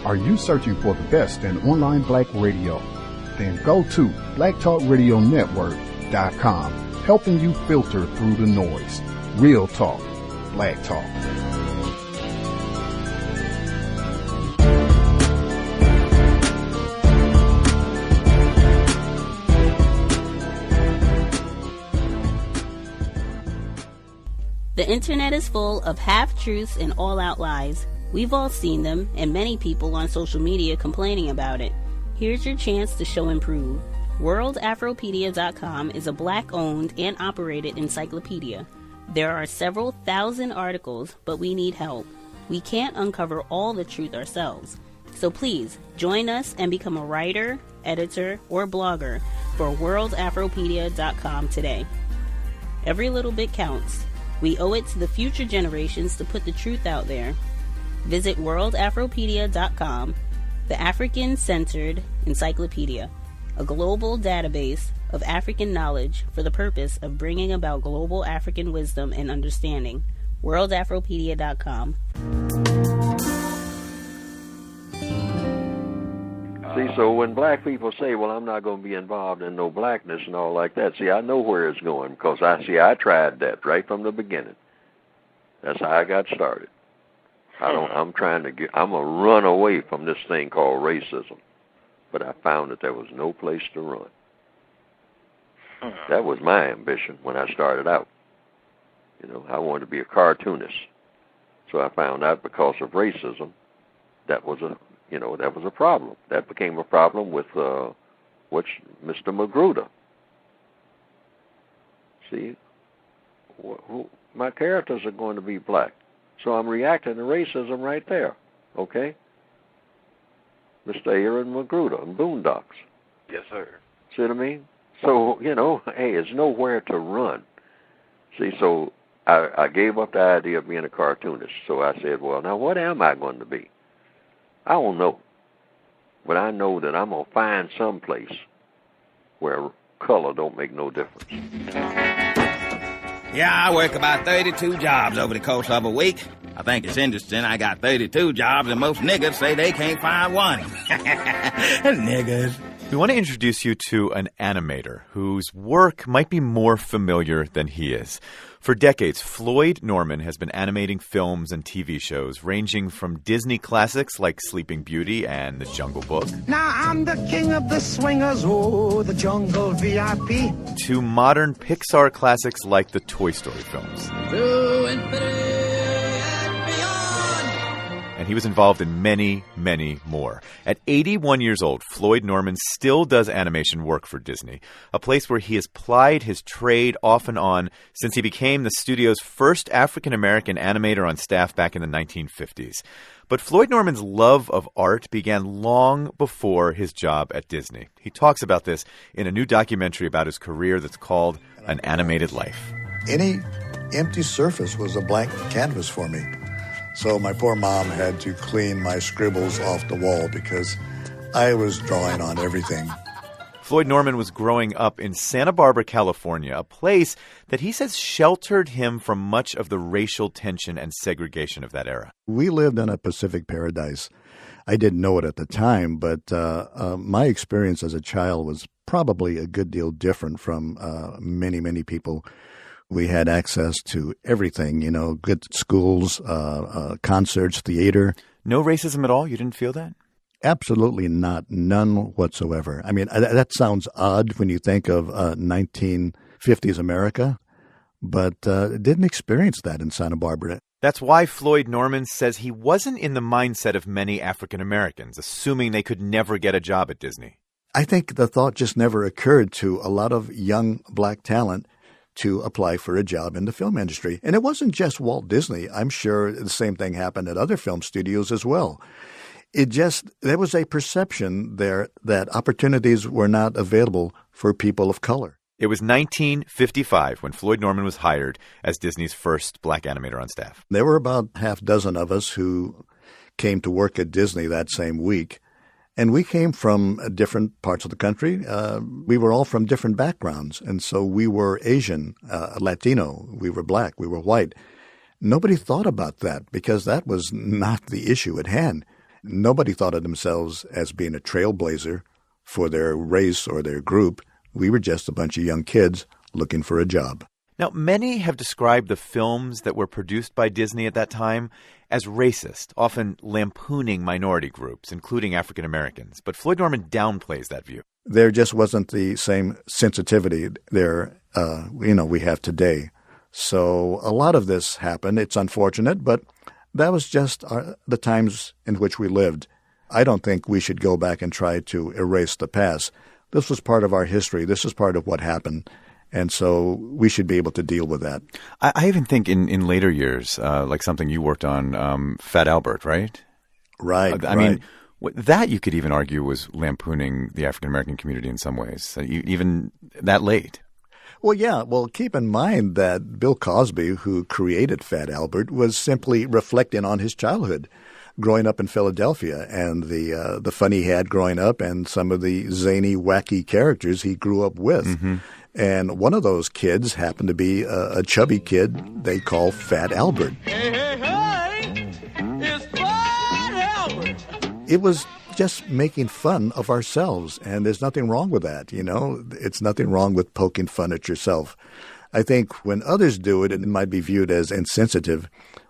Are you searching for the best in online black radio? Then go to blacktalkradionetwork.com, helping you filter through the noise. Real talk, black talk. The internet is full of half-truths and all-out lies. We've all seen them, and many people on social media complaining about it. Here's your chance to show and prove. WorldAfropedia.com is a black-owned and operated encyclopedia. There are several thousand articles, but we need help. We can't uncover all the truth ourselves. So please, join us and become a writer, editor, or blogger for WorldAfropedia.com today. Every little bit counts. We owe it to the future generations to put the truth out there. Visit WorldAfropedia.com, the African-centered encyclopedia, a global database of African knowledge for the purpose of bringing about global African wisdom and understanding. WorldAfropedia.com. See, so when black people say, well, I'm not going to be involved in no blackness and all like that, see, I know where it's going because I tried that right from the beginning. That's how I got started. I'm going to run away from this thing called racism. But I found that there was no place to run. That was my ambition when I started out. You know, I wanted to be a cartoonist. So I found out because of racism, that was a problem. That became a problem with Mr. Magruder. See, my characters are going to be black. So I'm reacting to racism right there, okay? Mr. Aaron Magruder and Boondocks. Yes, sir. See what I mean? So, hey, there's nowhere to run. See, so I gave up the idea of being a cartoonist. So I said, well, now what am I going to be? I don't know. But I know that I'm going to find some place where color don't make no difference. Yeah, I work about 32 jobs over the course of a week. I think it's interesting I got 32 jobs and most niggas say they can't find one. Niggas. We want to introduce you to an animator whose work might be more familiar than he is. For decades, Floyd Norman has been animating films and TV shows ranging from Disney classics like Sleeping Beauty and The Jungle Book. Now I'm the king of the swingers, oh, the jungle VIP. To modern Pixar classics like the Toy Story films. To infinity and beyond. And he was involved in many, many more. At 81 years old, Floyd Norman still does animation work for Disney, a place where he has plied his trade off and on since he became the studio's first African-American animator on staff back in the 1950s. But Floyd Norman's love of art began long before his job at Disney. He talks about this in a new documentary about his career that's called An Animated Life. Any empty surface was a blank canvas for me. So my poor mom had to clean my scribbles off the wall because I was drawing on everything. Floyd Norman was growing up in Santa Barbara, California, a place that he says sheltered him from much of the racial tension and segregation of that era. We lived in a Pacific paradise. I didn't know it at the time, but my experience as a child was probably a good deal different from many, many people. We had access to everything, good schools, concerts, theater. No racism at all? You didn't feel that? Absolutely not. None whatsoever. I mean, that sounds odd when you think of 1950s America, but didn't experience that in Santa Barbara. That's why Floyd Norman says he wasn't in the mindset of many African Americans, assuming they could never get a job at Disney. I think the thought just never occurred to a lot of young black talent to apply for a job in the film industry. And it wasn't just Walt Disney. I'm sure the same thing happened at other film studios as well. There was a perception there that opportunities were not available for people of color. It was 1955 when Floyd Norman was hired as Disney's first black animator on staff. There were about half dozen of us who came to work at Disney that same week. And we came from different parts of the country. We were all from different backgrounds. And so we were Asian, Latino, we were black, we were white. Nobody thought about that because that was not the issue at hand. Nobody thought of themselves as being a trailblazer for their race or their group. We were just a bunch of young kids looking for a job. Now, many have described the films that were produced by Disney at that time as racist, often lampooning minority groups, including African Americans. But Floyd Norman downplays that view. There just wasn't the same sensitivity there, we have today. So a lot of this happened. It's unfortunate, but that was just the times in which we lived. I don't think we should go back and try to erase the past. This was part of our history. This is part of what happened. And so we should be able to deal with that. I even think in later years, like something you worked on, Fat Albert, right? Right. I mean, that you could even argue was lampooning the African-American community in some ways, even that late. Well, yeah. Well, keep in mind that Bill Cosby, who created Fat Albert, was simply reflecting on his childhood, growing up in Philadelphia, and the fun he had growing up and some of the zany, wacky characters he grew up with. Mm-hmm. And one of those kids happened to be a chubby kid they call Fat Albert. Hey, hey, hey! It's Fat Albert! It was just making fun of ourselves, and there's nothing wrong with that, It's nothing wrong with poking fun at yourself. I think when others do it, it might be viewed as insensitive,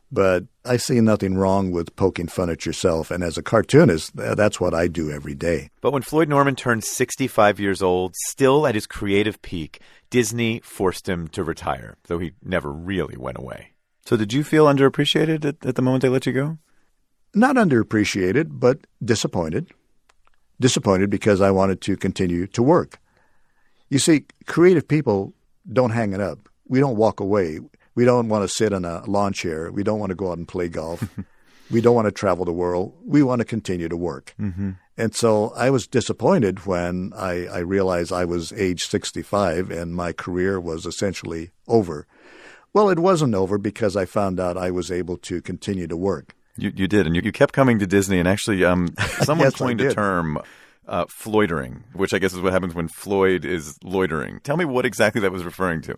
but I see nothing wrong with poking fun at yourself. And as a cartoonist, that's what I do every day. But when Floyd Norman turned 65 years old, still at his creative peak, Disney forced him to retire, though he never really went away. So did you feel underappreciated at the moment they let you go? Not underappreciated, but disappointed. Disappointed because I wanted to continue to work. You see, creative people don't hang it up. We don't walk away. We don't want to sit in a lawn chair. We don't want to go out and play golf. We don't want to travel the world. We want to continue to work. Mm-hmm. And so I was disappointed when I realized I was age 65 and my career was essentially over. Well, it wasn't over because I found out I was able to continue to work. You did, and you kept coming to Disney, and actually someone coined a term, Floydering, which I guess is what happens when Floyd is loitering. Tell me what exactly that was referring to.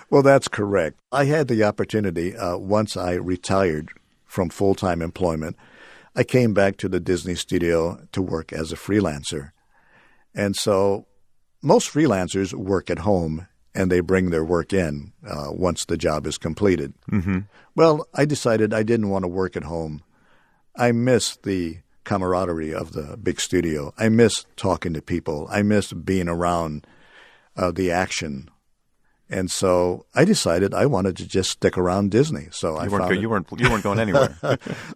Well, that's correct. I had the opportunity, once I retired from full-time employment, I came back to the Disney studio to work as a freelancer. And so most freelancers work at home, and they bring their work in once the job is completed. Mm-hmm. Well, I decided I didn't want to work at home. I missed the camaraderie of the big studio. I missed talking to people. I missed being around the action. And so I decided I wanted to just stick around Disney. So you weren't going anywhere.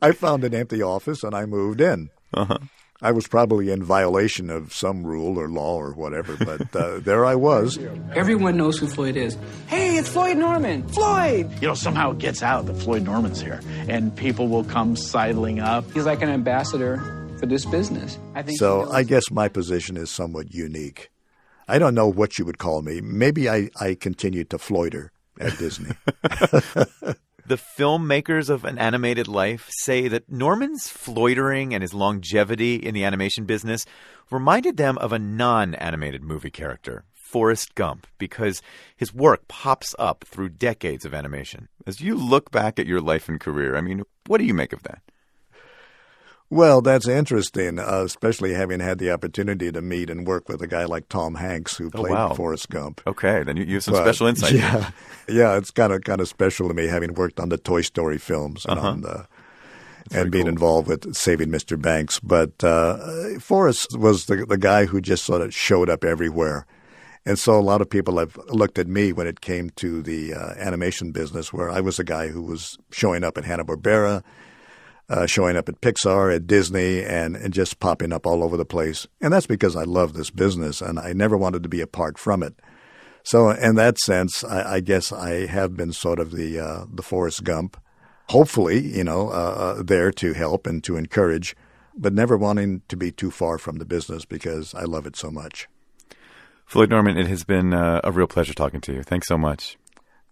I found an empty office and I moved in. Uh-huh. I was probably in violation of some rule or law or whatever, but there I was. Everyone knows who Floyd is. Hey, it's Floyd Norman. Floyd! Somehow it gets out that Floyd Norman's here, and people will come sidling up. He's like an ambassador for this business. I guess my position is somewhat unique. I don't know what you would call me. Maybe I continued to Floyder at Disney. The filmmakers of An Animated Life say that Norman's Floydering and his longevity in the animation business reminded them of a non-animated movie character, Forrest Gump, because his work pops up through decades of animation. As you look back at your life and career, what do you make of that? Well, that's interesting, especially having had the opportunity to meet and work with a guy like Tom Hanks who played Forrest Gump. Okay, then you have some special insight. Yeah, it's kind of special to me having worked on the Toy Story films and and being involved with Saving Mr. Banks. But Forrest was the guy who just sort of showed up everywhere. And so a lot of people have looked at me when it came to the animation business, where I was a guy who was showing up at Hanna-Barbera, showing up at Pixar, at Disney, and just popping up all over the place. And that's because I love this business, and I never wanted to be apart from it. So in that sense, I guess I have been sort of the Forrest Gump, hopefully, there to help and to encourage, but never wanting to be too far from the business because I love it so much. Floyd Norman, it has been a real pleasure talking to you. Thanks so much.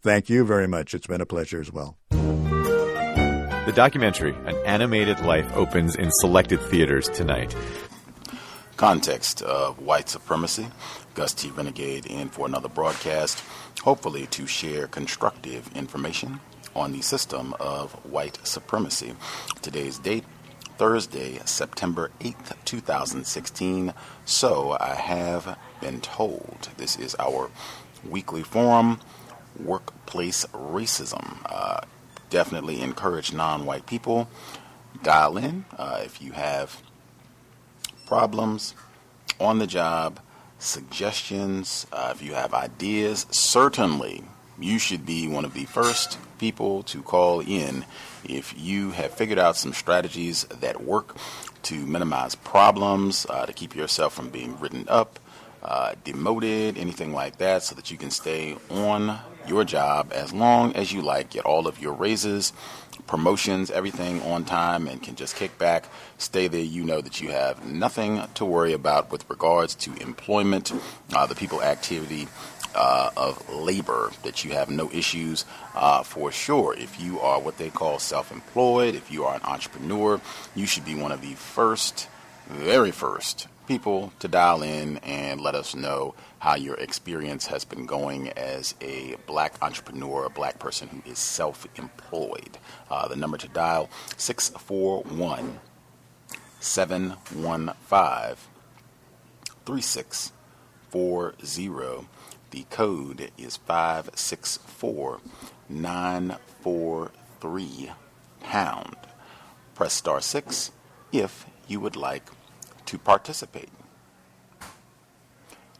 Thank you very much. It's been a pleasure as well. The documentary, An Animated Life, opens in selected theaters tonight. Context of White Supremacy. Gus T Renegade in for another broadcast, hopefully to share constructive information on the system of white supremacy. Today's date, Thursday, September 8th, 2016. So I have been told. This is our weekly forum, Workplace Racism. Definitely encourage non-white people. Dial in if you have problems on the job, suggestions, if you have ideas. Certainly, you should be one of the first people to call in if you have figured out some strategies that work to minimize problems, to keep yourself from being written up, demoted, anything like that, so that you can stay on your job as long as you like, get all of your raises, promotions, everything on time, and can just kick back, stay there. You know that you have nothing to worry about with regards to employment, the people activity of labor, that you have no issues for sure. If you are what they call self-employed, if you are an entrepreneur, you should be one of the first, very first people to dial in and let us know how your experience has been going as a black entrepreneur, a black person who is self-employed. The number to dial, 641-715-3640. The code is 564943 pound. Press star 6 if you would like to participate.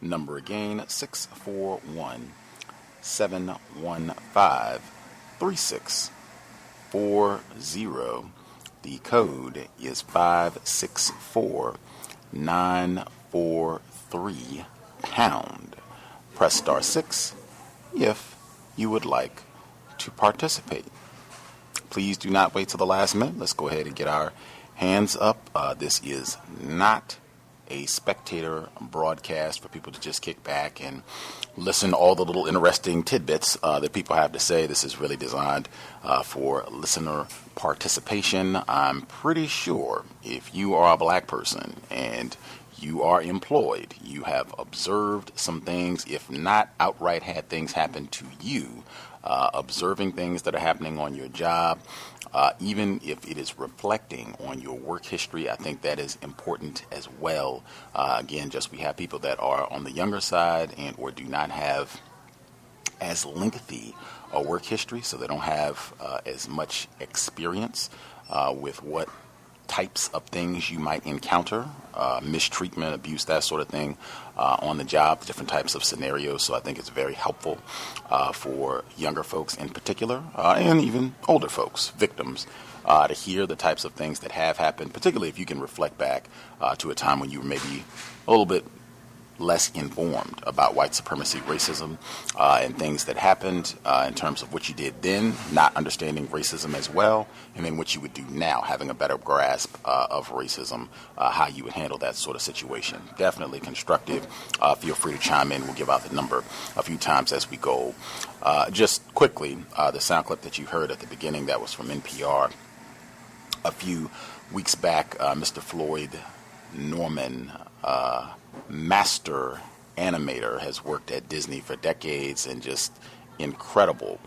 Number again, 641-715-3640. The code is 564943 pound. Press star 6 if you would like to participate. Please do not wait till the last minute. Let's go ahead and get our hands up. This is not a spectator broadcast for people to just kick back and listen to all the little interesting tidbits that people have to say. This is really designed for listener participation. I'm pretty sure if you are a black person and you are employed, you have observed some things, if not outright had things happen to you, observing things that are happening on your job, even if it is reflecting on your work history. I think that is important as well. Again, just we have people that are on the younger side and or do not have as lengthy a work history, so they don't have as much experience with what types of things you might encounter, mistreatment, abuse, that sort of thing on the job, different types of scenarios. So I think it's very helpful for younger folks in particular, and even older folks, victims, to hear the types of things that have happened, particularly if you can reflect back to a time when you were maybe a little bit less informed about white supremacy, racism, and things that happened in terms of what you did then, not understanding racism as well, and then what you would do now, having a better grasp of racism, how you would handle that sort of situation. Definitely constructive. Feel free to chime in. We'll give out the number a few times as we go. Just quickly, the sound clip that you heard at the beginning, that was from NPR a few weeks back. Mr. Floyd Norman, master animator, has worked at Disney for decades and just incredible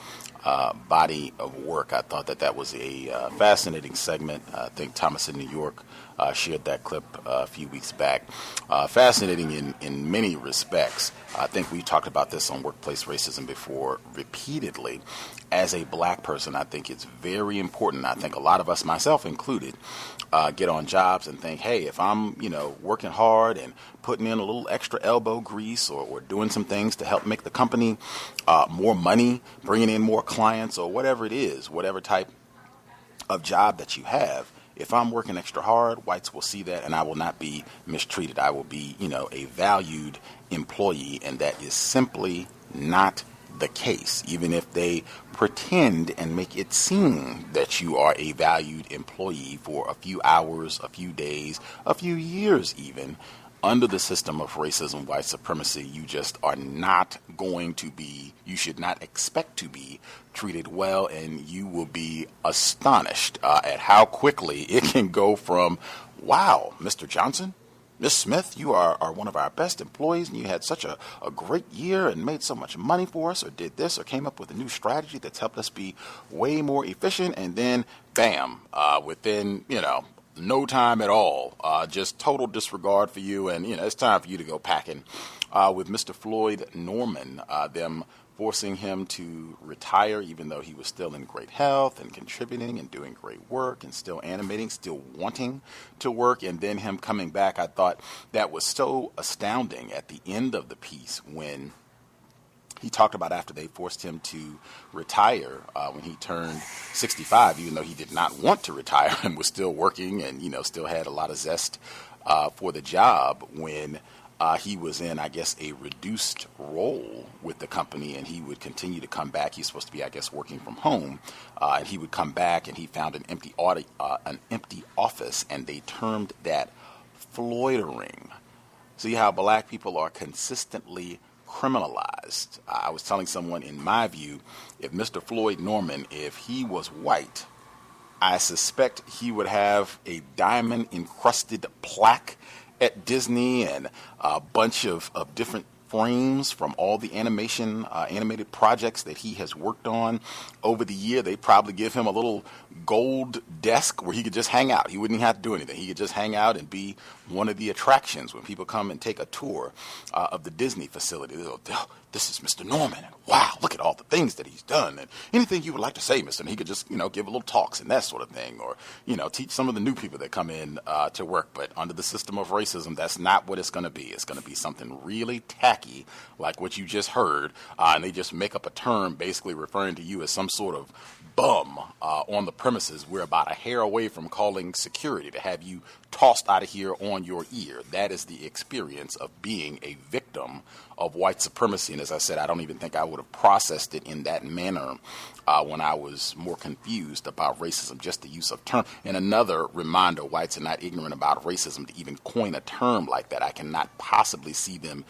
body of work. I thought that was a fascinating segment. I think Thomas in New York shared that clip a few weeks back. Fascinating in many respects. I think we talked about this on Workplace Racism before repeatedly. As a black person, I think it's very important. I think a lot of us, myself included, get on jobs and think, hey, if I'm, working hard and putting in a little extra elbow grease or doing some things to help make the company more money, bringing in more clients or whatever it is, whatever type of job that you have, if I'm working extra hard, whites will see that and I will not be mistreated. I will be, a valued employee, and that is simply not the case. Even if they pretend and make it seem that you are a valued employee for a few hours, a few days, a few years even, under the system of racism, white supremacy, you just are not going to be, you should not expect to be treated well, and you will be astonished at how quickly it can go from, wow, Mr. Johnson, Miss Smith, you are one of our best employees, and you had such a great year and made so much money for us, or did this, or came up with a new strategy that's helped us be way more efficient, and then, bam, within, no time at all, just total disregard for you, and it's time for you to go packing. With Mr. Floyd Norman, them forcing him to retire, even though he was still in great health and contributing and doing great work and still animating, still wanting to work, and then him coming back. I thought that was so astounding at the end of the piece when he talked about after they forced him to retire when he turned 65, even though he did not want to retire and was still working and, still had a lot of zest for the job when he was in, I guess, a reduced role with the company, and he would continue to come back. He's supposed to be, I guess, working from home, and he would come back, and he found an empty office, and they termed that Floydering. See how black people are consistently criminalized. I was telling someone, in my view, if Mr. Floyd Norman, if he was white, I suspect he would have a diamond-encrusted plaque at Disney and a bunch of different frames from all the animated projects that he has worked on over the year. They'd probably give him a little gold desk where he could just hang out. He wouldn't have to do anything. He could just hang out and be one of the attractions when people come and take a tour of the Disney facility. They'll, this is Mr. Norman. And wow, look at all the things that he's done. And anything you would like to say, Mr. And he could just, give a little talks and that sort of thing. Or, teach some of the new people that come in to work. But under the system of racism, that's not what it's going to be. It's going to be something really tacky, like what you just heard. And they just make up a term basically referring to you as some sort of bum on the premises. We're about a hair away from calling security to have you tossed out of here on your ear. That is the experience of being a victim of white supremacy. And as I said, I don't even think I would have processed it in that manner when I was more confused about racism, just the use of term. And another reminder, whites are not ignorant about racism to even coin a term like that. I cannot possibly see them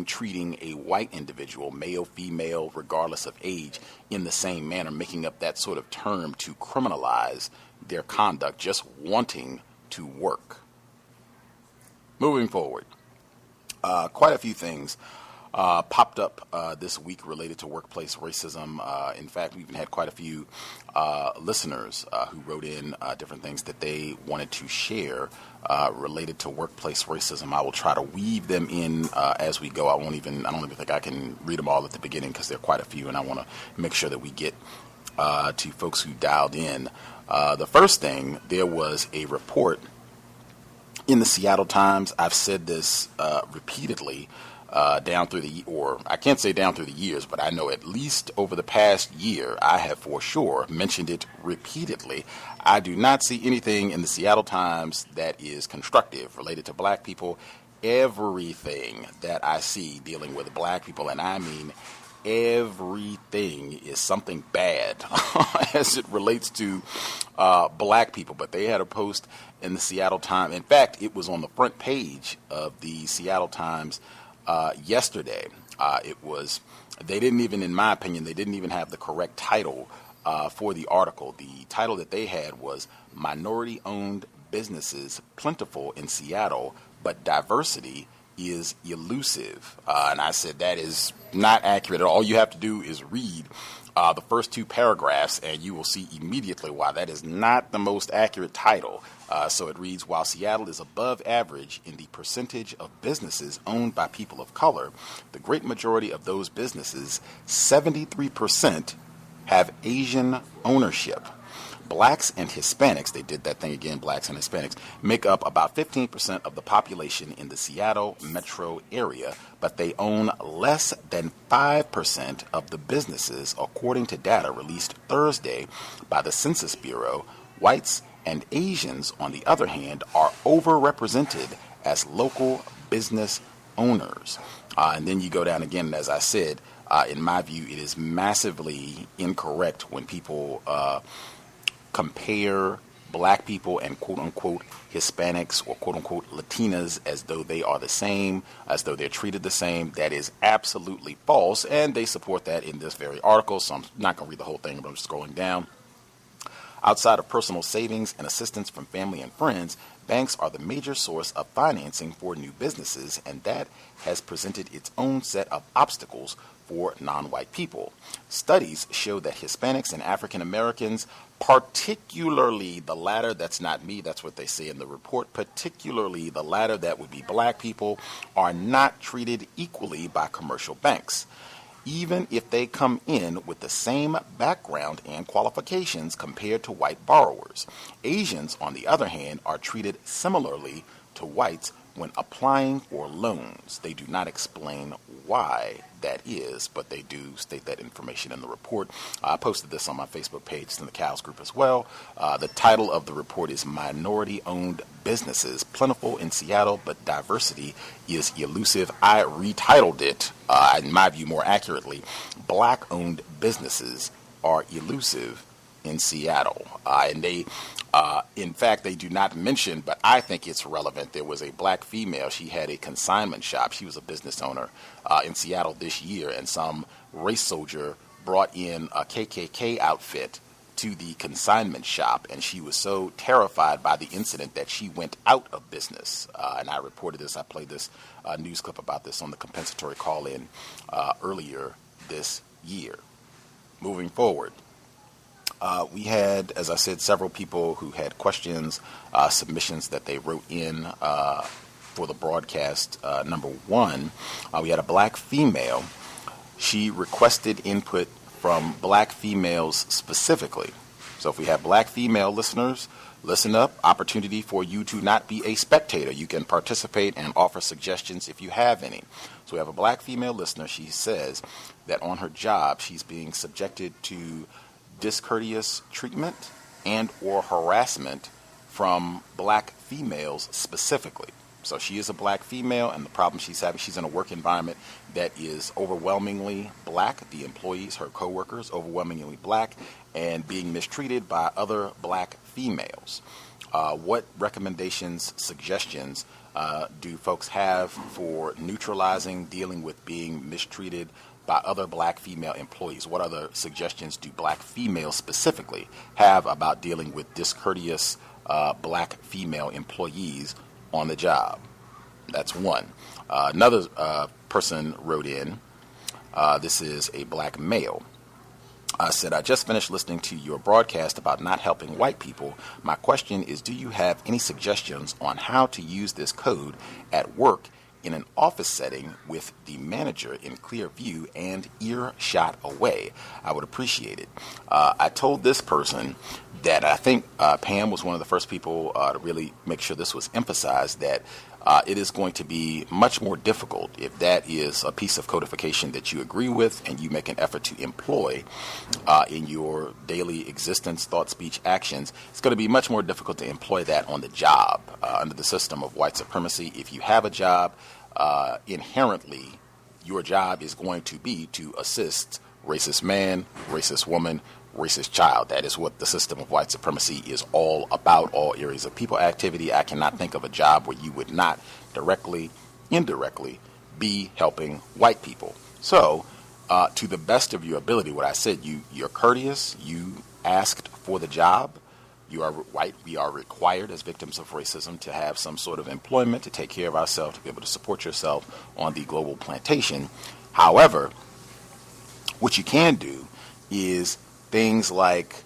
treating a white individual, male, female, regardless of age, in the same manner, making up that sort of term to criminalize their conduct, just wanting to work. Moving forward, quite a few things popped up this week related to workplace racism. In fact, we even had quite a few listeners who wrote in different things that they wanted to share related to workplace racism. I will try to weave them in as we go. I don't even think I can read them all at the beginning because there are quite a few, and I want to make sure that we get to folks who dialed in. The first thing, there was a report in the Seattle Times. I've said this repeatedly down through I can't say down through the years, but I know at least over the past year, I have for sure mentioned it repeatedly. I do not see anything in the Seattle Times that is constructive related to black people. Everything that I see dealing with black people, and I mean everything, is something bad as it relates to black people. But they had a post in the Seattle Times. In fact, it was on the front page of the Seattle Times yesterday. They didn't even, in my opinion, they didn't even have the correct title for the article. The title that they had was "Minority-Owned Businesses Plentiful in Seattle, but Diversity is Elusive." And I said that is not accurate. All you have to do is read the first two paragraphs, and you will see immediately why that is not the most accurate title. So it reads, while Seattle is above average in the percentage of businesses owned by people of color, the great majority of those businesses, 73%, have Asian ownership. Blacks and Hispanics, they did that thing again, blacks and Hispanics, make up about 15% of the population in the Seattle metro area, but they own less than 5% of the businesses, according to data released Thursday by the Census Bureau. Whites and Asians, on the other hand, are overrepresented as local business owners. And then you go down again, and as I said, in my view, it is massively incorrect when people compare black people and quote-unquote Hispanics or quote-unquote Latinas as though they are the same, as though they're treated the same. That is absolutely false, and they support that in this very article, so I'm not going to read the whole thing, but I'm just scrolling down. Outside of personal savings and assistance from family and friends, banks are the major source of financing for new businesses, and that has presented its own set of obstacles for non-white people. Studies show that Hispanics and African Americans particularly the latter, that's not me, that's what they say in the report, particularly the latter, that would be black people, are not treated equally by commercial banks, even if they come in with the same background and qualifications compared to white borrowers. Asians, on the other hand, are treated similarly to whites when applying for loans. They do not explain why that is, but they do state that information in the report. I posted this on my Facebook page, it's in the C.O.W.S group as well. The title of the report is Minority-Owned Businesses, Plentiful in Seattle, but Diversity is Elusive. I retitled it, in my view more accurately, Black-Owned Businesses Are Elusive in Seattle. And they, in fact, they do not mention, but I think it's relevant. There was a black female. She had a consignment shop. She was a business owner in Seattle this year, and some race soldier brought in a KKK outfit to the consignment shop, and she was so terrified by the incident that she went out of business. And I reported this. I played this news clip about this on the compensatory call-in earlier this year. Moving forward, we had, as I said, several people who had questions, submissions that they wrote in for the broadcast. Number one, we had a black female. She requested input from black females specifically. So if we have black female listeners, listen up. Opportunity for you to not be a spectator. You can participate and offer suggestions if you have any. So we have a black female listener. She says that on her job, she's being subjected to discourteous treatment and or harassment from black females specifically. So she is a black female, and the problem she's having, she's in a work environment that is overwhelmingly black. The employees, her coworkers, overwhelmingly black, and being mistreated by other black females. What recommendations, suggestions do folks have for neutralizing, dealing with being mistreated by other black female employees? What other suggestions do black females specifically have about dealing with discourteous black female employees on the job? That's one. Another person wrote in, this is a black male. Said, I just finished listening to your broadcast about not helping white people. My question is, do you have any suggestions on how to use this code at work in an office setting with the manager in clear view and earshot away? I would appreciate it. I told this person that I think Pam was one of the first people to really make sure this was emphasized, that it is going to be much more difficult if that is a piece of codification that you agree with and you make an effort to employ in your daily existence, thought, speech, actions. It's going to be much more difficult to employ that on the job under the system of white supremacy. If you have a job, inherently your job is going to be to assist racist man, racist woman, racist child. That is what the system of white supremacy is all about, all areas of people activity. I cannot think of a job where you would not directly, indirectly be helping white people. So, to the best of your ability, what I said, you're courteous, you asked for the job, you are white, we are required as victims of racism to have some sort of employment, to take care of ourselves, to be able to support yourself on the global plantation. However, what you can do is things like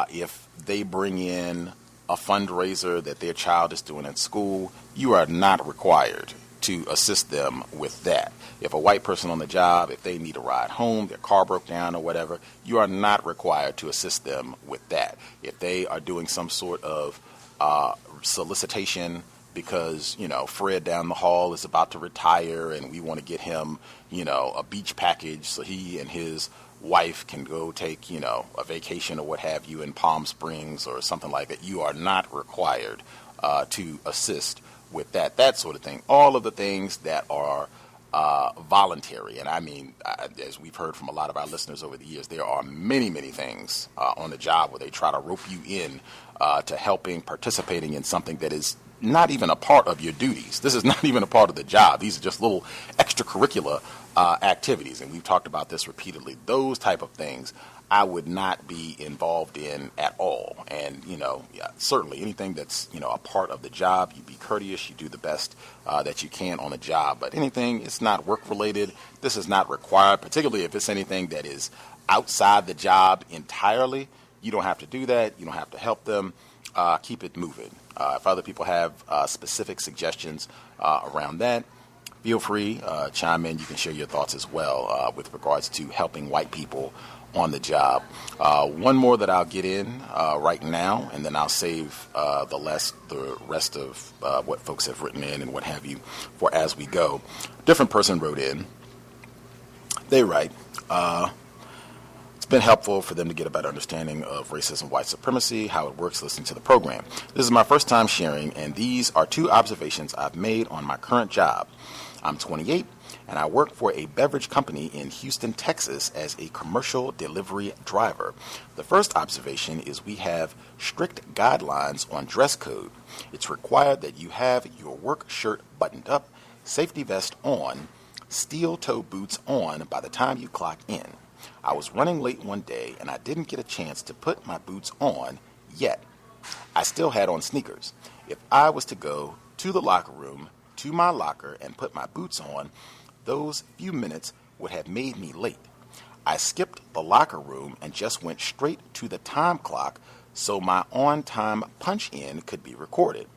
if they bring in a fundraiser that their child is doing at school, you are not required to assist them with that. If a white person on the job, if they need a ride home, their car broke down or whatever, you are not required to assist them with that. If they are doing some sort of solicitation because, Fred down the hall is about to retire and we want to get him, a beach package so he and his wife can go take, a vacation or what have you in Palm Springs or something like that, you are not required to assist with that sort of thing. All of the things that are voluntary, and I mean, as we've heard from a lot of our listeners over the years, there are many, many things on the job where they try to rope you in to participating in something that is not even a part of your duties. This is not even a part of the job. These are just little extracurricular activities, and we've talked about this repeatedly. Those type of things I would not be involved in at all. And, certainly anything that's, a part of the job, you be courteous, you do the best that you can on the job. But anything, it's not work-related, this is not required, particularly if it's anything that is outside the job entirely. You don't have to do that. You don't have to help them. Keep it moving. If other people have specific suggestions around that, feel free, chime in. You can share your thoughts as well with regards to helping white people on the job. One more that I'll get in right now, and then I'll save the rest of what folks have written in and what have you for as we go. Different person wrote in. They write, it's been helpful for them to get a better understanding of racism, white supremacy, how it works, listening to the program. This is my first time sharing, and these are 2 observations I've made on my current job. I'm 28, and I work for a beverage company in Houston, Texas as a commercial delivery driver. The first observation is we have strict guidelines on dress code. It's required that you have your work shirt buttoned up, safety vest on, steel-toe boots on by the time you clock in. I was running late one day, and I didn't get a chance to put my boots on yet. I still had on sneakers. If I was to go to the locker room, to my locker, and put my boots on, those few minutes would have made me late. I skipped the locker room and just went straight to the time clock so my on-time punch-in could be recorded.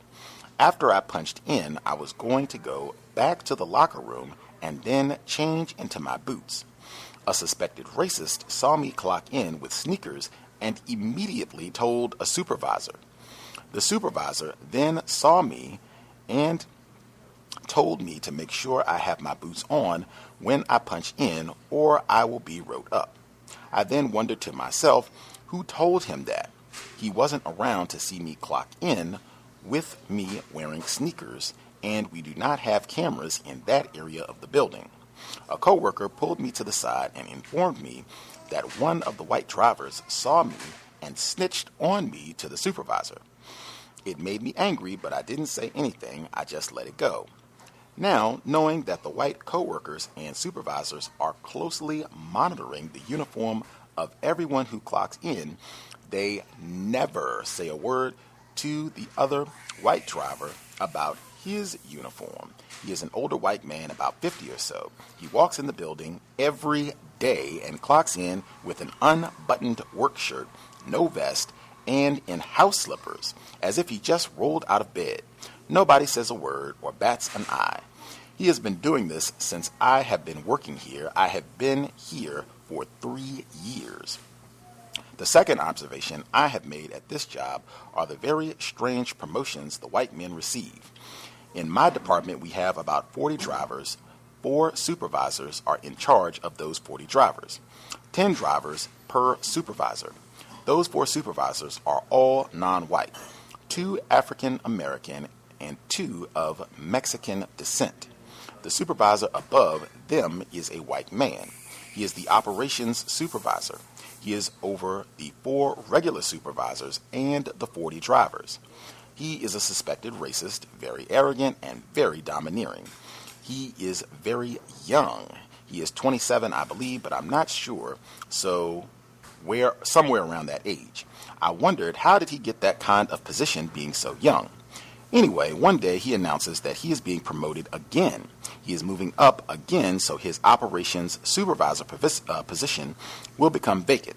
After I punched in, I was going to go back to the locker room and then change into my boots. A suspected racist saw me clock in with sneakers and immediately told a supervisor. The supervisor then saw me and told me to make sure I have my boots on when I punch in or I will be wrote up. I then wondered to myself, who told him that? He wasn't around to see me clock in with me wearing sneakers, and we do not have cameras in that area of the building. A coworker pulled me to the side and informed me that one of the white drivers saw me and snitched on me to the supervisor. It made me angry, but I didn't say anything. I just let it go. Now, knowing that the white coworkers and supervisors are closely monitoring the uniform of everyone who clocks in, they never say a word to the other white driver about his uniform. He is an older white man, about 50 or so. He walks in the building every day and clocks in with an unbuttoned work shirt, no vest, and in house slippers, as if he just rolled out of bed. Nobody says a word or bats an eye. He has been doing this since I have been working here. I have been here for 3 years. The second observation I have made at this job are the very strange promotions the white men receive. In my department, we have about 40 drivers. 4 supervisors are in charge of those 40 drivers. 10 drivers per supervisor. Those 4 supervisors are all non-white, 2 African American and 2 of Mexican descent. The supervisor above them is a white man. He is the operations supervisor. He is over the 4 regular supervisors and the 40 drivers. He is a suspected racist, very arrogant, and very domineering. He is very young. He is 27, I believe, but I'm not sure, so somewhere around that age. I wondered, how did he get that kind of position being so young? Anyway, one day he announces that he is being promoted again. He is moving up again, so his operations supervisor position will become vacant.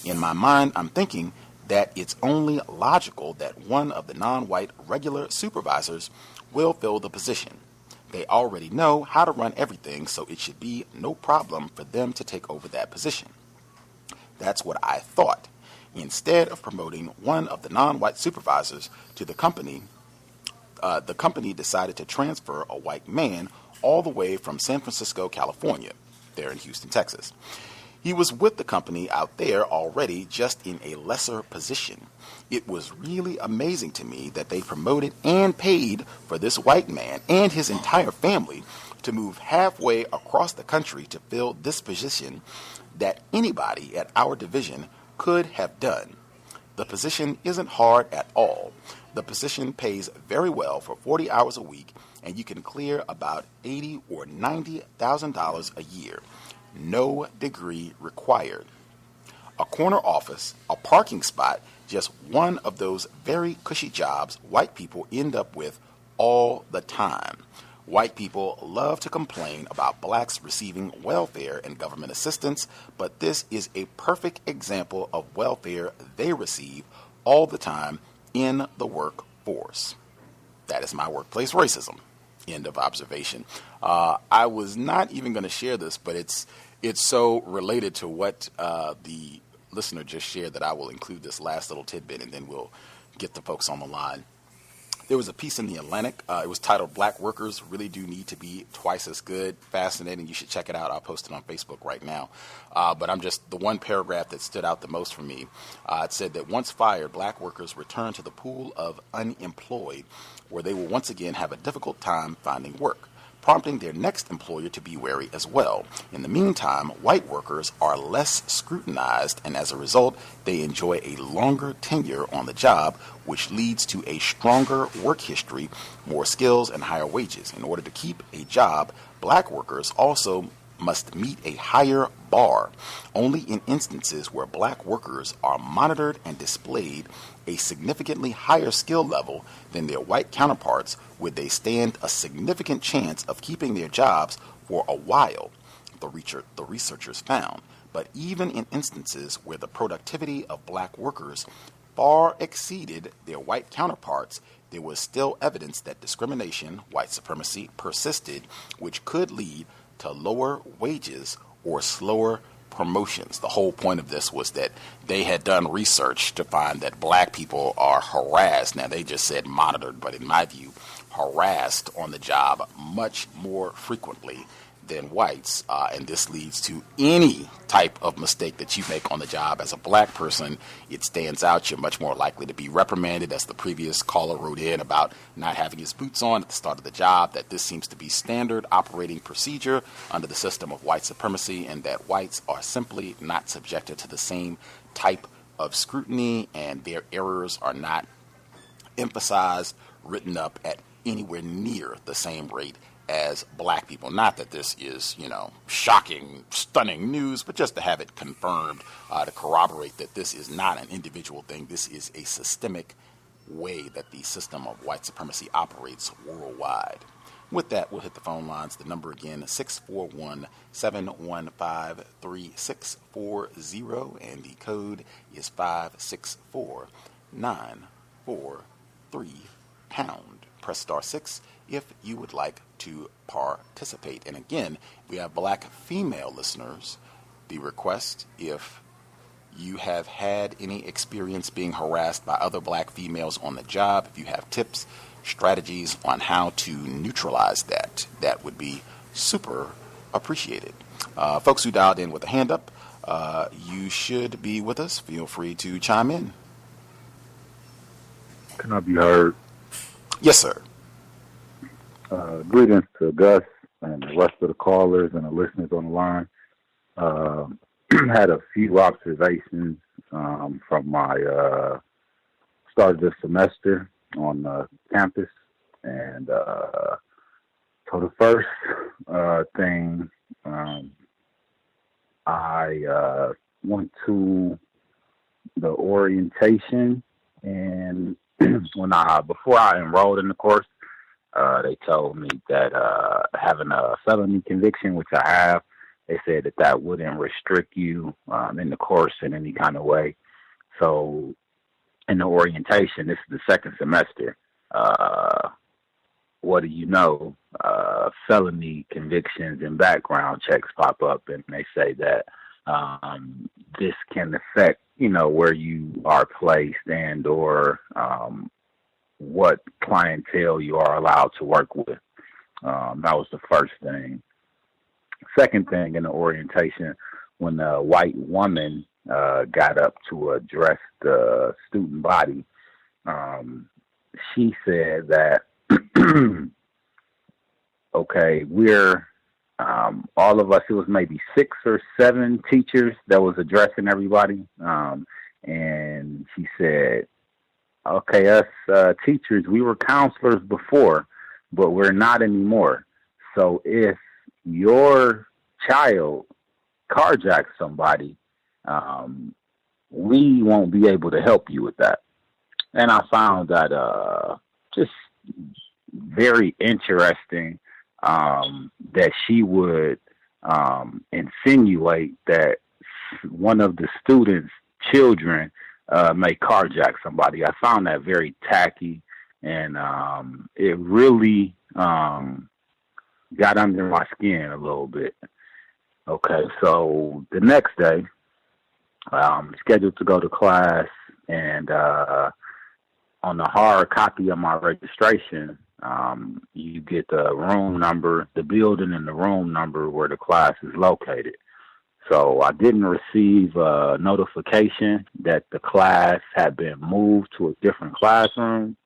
In my mind, I'm thinking that it's only logical that one of the non-white regular supervisors will fill the position. They already know how to run everything, so it should be no problem for them to take over that position. That's what I thought. Instead of promoting one of the non-white supervisors to the company decided to transfer a white man all the way from San Francisco, California, there in Houston, Texas. He was with the company out there already, just in a lesser position. It was really amazing to me that they promoted and paid for this white man and his entire family to move halfway across the country to fill this position that anybody at our division could have done. The position isn't hard at all. The position pays very well for 40 hours a week, and you can clear about $80,000 or $90,000 a year. No degree required. A corner office, a parking spot, just one of those very cushy jobs white people end up with all the time. White people love to complain about blacks receiving welfare and government assistance, but this is a perfect example of welfare they receive all the time in the workforce. That is my workplace racism. End of observation. I was not even going to share this, but it's so related to what the listener just shared that I will include this last little tidbit, and then we'll get the folks on the line. There was a piece in The Atlantic. It was titled "Black Workers Really Do Need to Be Twice as Good." Fascinating. You should check it out. I'll post it on Facebook right now. But I'm just, the one paragraph that stood out the most for me, it said that once fired, black workers return to the pool of unemployed, where they will once again have a difficult time finding work, prompting their next employer to be wary as well. In the meantime, white workers are less scrutinized, and as a result, they enjoy a longer tenure on the job, which leads to a stronger work history, more skills, and higher wages. In order to keep a job, black workers also must meet a higher bar. Only in instances where black workers are monitored and displayed a significantly higher skill level than their white counterparts would they stand a significant chance of keeping their jobs for a while, the researchers found. But even in instances where the productivity of black workers far exceeded their white counterparts, there was still evidence that discrimination, white supremacy, persisted, which could lead to lower wages or slower promotions. The whole point of this was that they had done research to find that black people are harassed. Now, they just said monitored, but in my view, harassed on the job much more frequently than whites, and this leads to any type of mistake that you make on the job. As a black person, it stands out. You're much more likely to be reprimanded, as the previous caller wrote in about not having his boots on at the start of the job, that this seems to be standard operating procedure under the system of white supremacy, and that whites are simply not subjected to the same type of scrutiny, and their errors are not emphasized, written up at anywhere near the same rate as black people. Not that this is, shocking, stunning news, but just to have it confirmed, to corroborate that this is not an individual thing. This is a systemic way that the system of white supremacy operates worldwide. With that, we'll hit the phone lines. The number again, 641-715-3640, and the code is 564943#. Press star 6 if you would like to participate. And again, we have black female listeners. The request, if you have had any experience being harassed by other black females on the job, if you have tips, strategies on how to neutralize that, that would be super appreciated. Folks who dialed in with a hand up, you should be with us. Feel free to chime in. Can I be heard? Yes, sir. Greetings to Gus and the rest of the callers and the listeners on the line. Had a few observations from my start of the semester on campus. And so the first thing, I went to the orientation, and before I enrolled in the course, they told me that having a felony conviction, which I have, they said that wouldn't restrict you in the course in any kind of way. So in the orientation, this is the second semester. What do you know? Felony convictions and background checks pop up, and they say that this can affect, where you are placed and or what clientele you are allowed to work with. That was the first thing. Second thing in the orientation, when a white woman got up to address the student body, she said that, okay, we're all of us, it was maybe 6 or 7 teachers that was addressing everybody. And she said, okay, us teachers, we were counselors before, but we're not anymore. So if your child carjacks somebody, we won't be able to help you with that. And I found that just very interesting that she would insinuate that one of the students' children may carjack somebody. I found that very tacky, and it really got under my skin a little bit. Okay, so the next day, scheduled to go to class, and on the hard copy of my registration, you get the room number, the building and the room number where the class is located. So I didn't receive a notification that the class had been moved to a different classroom.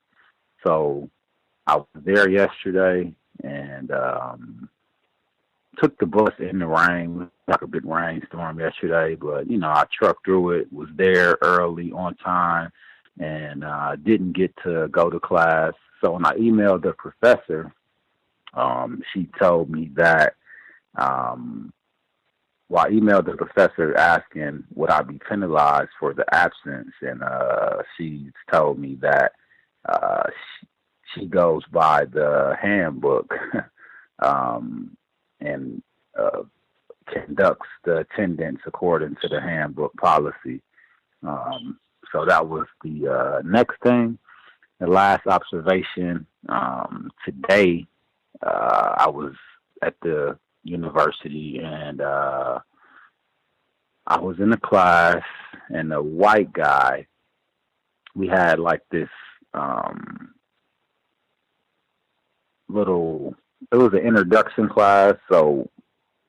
So I was there yesterday and took the bus in the rain, like a big rainstorm yesterday, but, I trucked through it, was there early, on time, and didn't get to go to class. So when I emailed the professor, she told me that, I emailed the professor asking would I be penalized for the absence, and she told me that she goes by the handbook and conducts the attendance according to the handbook policy. So that was the next thing. The last observation, today I was at the university, and I was in a class, and a white guy, we had like this it was an introduction class, so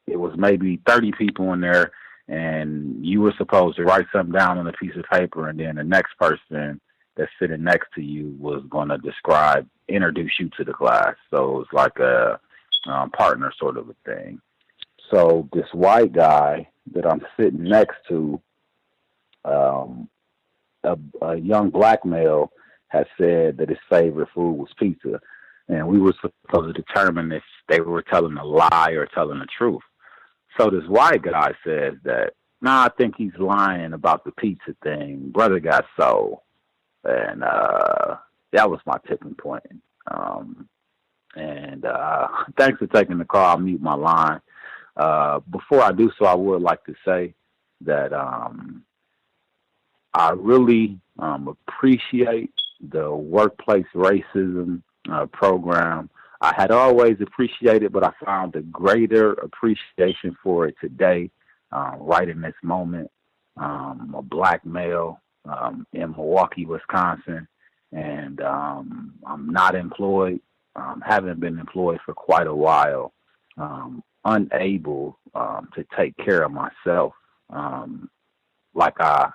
it was maybe 30 people in there, and you were supposed to write something down on a piece of paper, and then the next person that's sitting next to you was going to introduce you to the class. So it was like a partner sort of a thing. So this white guy that I'm sitting next to, a young black male, had said that his favorite food was pizza. And we were supposed to determine if they were telling a lie or telling the truth. So this white guy says that, I think he's lying about the pizza thing. Brother got soul. And that was my tipping point. Thanks for taking the call. I'll mute my line. Before I do so, I would like to say that I really appreciate the workplace racism program. I had always appreciated, but I found a greater appreciation for it today, right in this moment. A black male in Milwaukee, Wisconsin, and I'm not employed, haven't been employed for quite a while, unable to take care of myself like I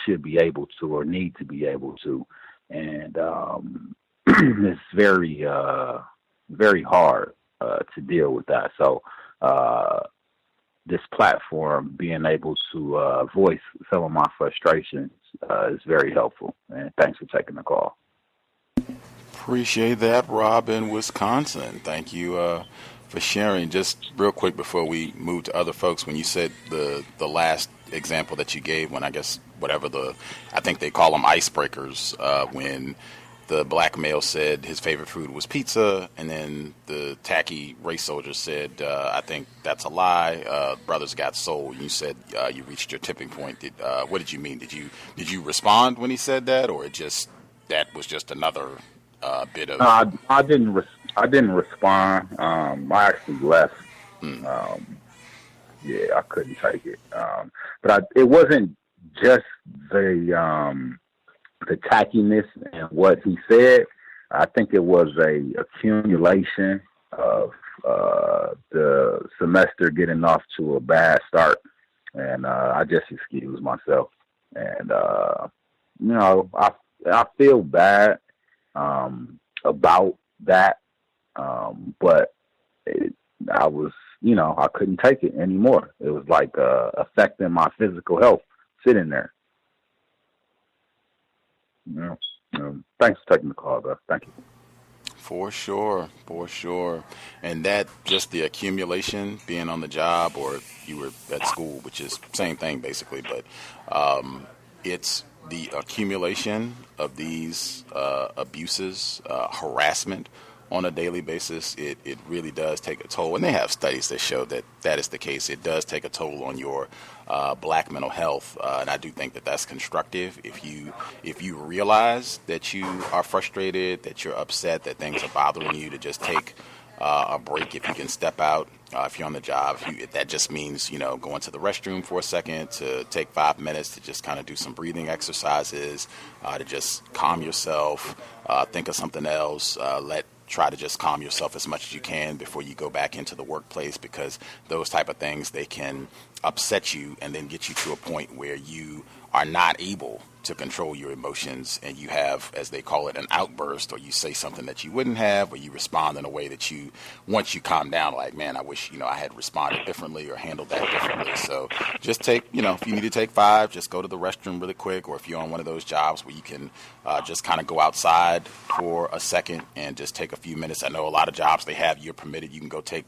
should be able to or need to be able to. And it's very, very hard to deal with that. So this platform, being able to voice some of my frustrations is very helpful. And thanks for taking the call. Appreciate that, Rob in Wisconsin. Thank you for sharing. Just real quick before we move to other folks, when you said the last example that you gave, when I think they call them icebreakers, when the black male said his favorite food was pizza, and then the tacky race soldier said, I think that's a lie. Brothers got soul. You said you reached your tipping point. What did you mean? Did you respond when he said that, or that was just another bit of? I didn't respond. I actually left. I couldn't take it. But it wasn't just the tackiness and what he said. I think it was a accumulation of the semester getting off to a bad start, and I just excused myself. And I feel bad about that, but I was, I couldn't take it anymore. It was like affecting my physical health sitting there. Thanks for taking the call, though. Thank you. For sure. And that, just the accumulation, being on the job, or you were at school, which is same thing basically, but it's the accumulation of these abuses, harassment on a daily basis, it really does take a toll. And they have studies that show that that is the case. It does take a toll on your black mental health. And I do think that that's constructive. If you realize that you are frustrated, that you're upset, that things are bothering you, to just take a break. If you can step out, if you're on the job, if that just means, going to the restroom for a second, to take 5 minutes to just kind of do some breathing exercises, to just calm yourself, think of something else, try to just calm yourself as much as you can before you go back into the workplace, because those type of things, they can upset you and then get you to a point where you are not able to control your emotions, and you have, as they call it, an outburst, or you say something that you wouldn't have, or you respond in a way that once you calm down, like, man, I wish, I had responded differently or handled that differently. So just take, if you need to take 5, just go to the restroom really quick, or if you're on one of those jobs where you can just kind of go outside for a second and just take a few minutes. I know a lot of jobs, you're permitted, you can go take,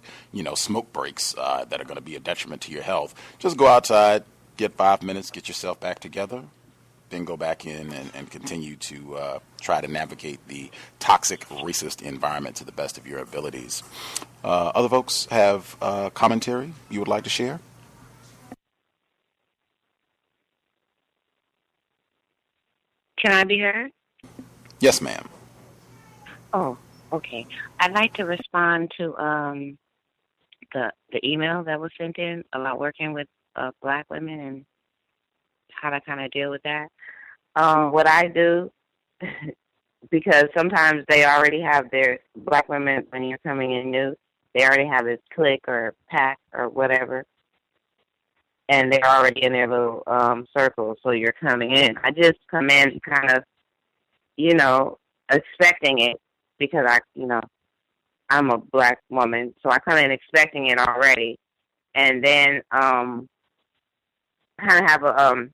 smoke breaks that are going to be a detriment to your health. Just go outside, get 5 minutes, get yourself back together, then go back in and continue to try to navigate the toxic, racist environment to the best of your abilities. Other folks have commentary you would like to share? Can I be heard? Yes, ma'am. Oh, okay. I'd like to respond to the email that was sent in about working with black women and how to kind of deal with that. What I do, because sometimes they already have their black women, when you're coming in new, they already have this clique or pack or whatever, and they're already in their little circle, so you're coming in. I just come in kind of, expecting it, because I'm a black woman, so I come in expecting it already, and then kind of have a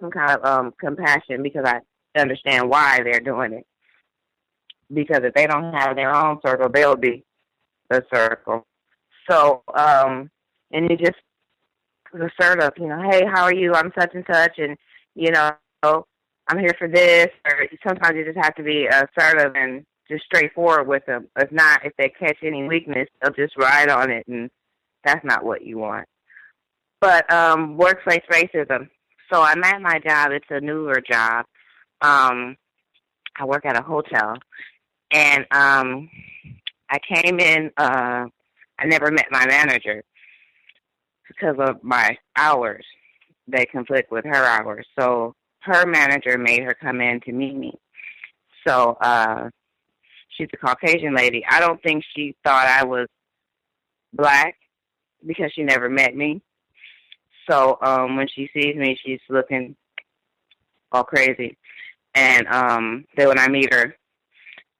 some kind of compassion, because I understand why they're doing it. Because if they don't have their own circle, they'll be the circle. So, and you just assertive, hey, how are you? I'm such and such, and I'm here for this. Or sometimes you just have to be assertive and just straightforward with them. If not, if they catch any weakness, they'll just ride on it, and that's not what you want. But workplace racism. So I'm at my job. It's a newer job. I work at a hotel. And I came in, I never met my manager because of my hours. They conflict with her hours. So her manager made her come in to meet me. So she's a Caucasian lady. I don't think she thought I was black because she never met me. So when she sees me, she's looking all crazy. And then when I meet her,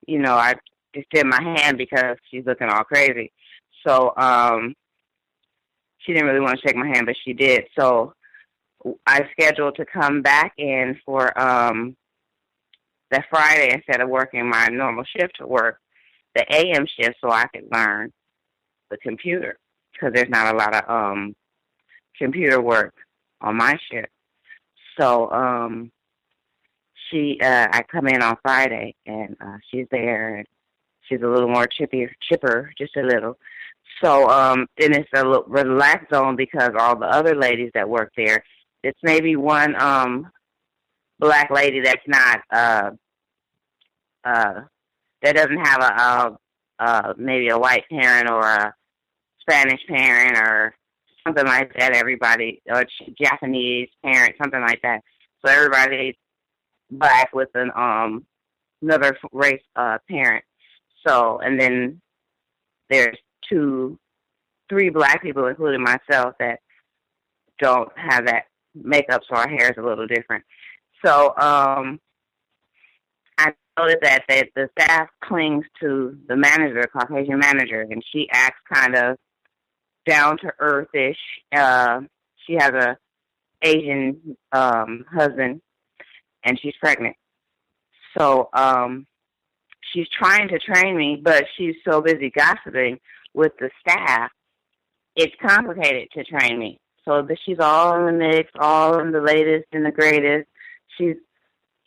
I extend my hand because she's looking all crazy. So she didn't really want to shake my hand, but she did. So I scheduled to come back in for that Friday instead of working my normal shift to work the AM shift so I could learn the computer, because there's not a lot of computer work on my shift. So I come in on Friday, and she's there, and she's a little more chipper, just a little. So then it's a little relaxed zone, because all the other ladies that work there, it's maybe one black lady that's not that doesn't have maybe a white parent or a Spanish parent or something like that. Everybody, or Japanese parent, something like that. So everybody's black with an another race parent. So, and then there's 3 black people, including myself, that don't have that makeup, so our hair is a little different. So I noticed that the staff clings to the manager, the Caucasian manager, and she acts kind of down-to-earth-ish. She has a Asian husband, and she's pregnant. So she's trying to train me, but she's so busy gossiping with the staff, it's complicated to train me. So she's all in the mix, all in the latest and the greatest. She's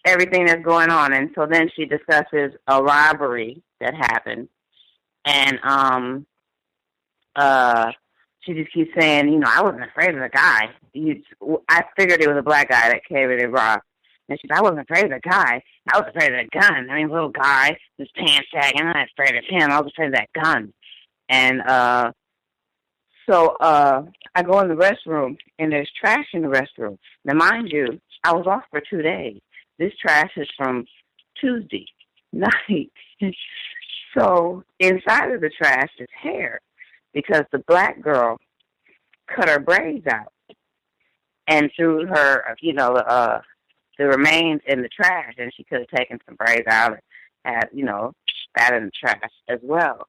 everything that's going on. And so then she discusses a robbery that happened. And she just keeps saying, you know, I wasn't afraid of the guy. I figured it was a black guy that came in and robbed. And she's, I wasn't afraid of the guy. I was afraid of the gun. I mean, little guy, his pants sagging. I'm not afraid of him. I was afraid of that gun. And so I go in the restroom, and there's trash in the restroom. Now, mind you, I was off for 2 days. This trash is from Tuesday night. So inside of the trash is hair, because the black girl cut her braids out and threw her, you know, the remains in the trash, and she could have taken some braids out and had, you know, that in the trash as well.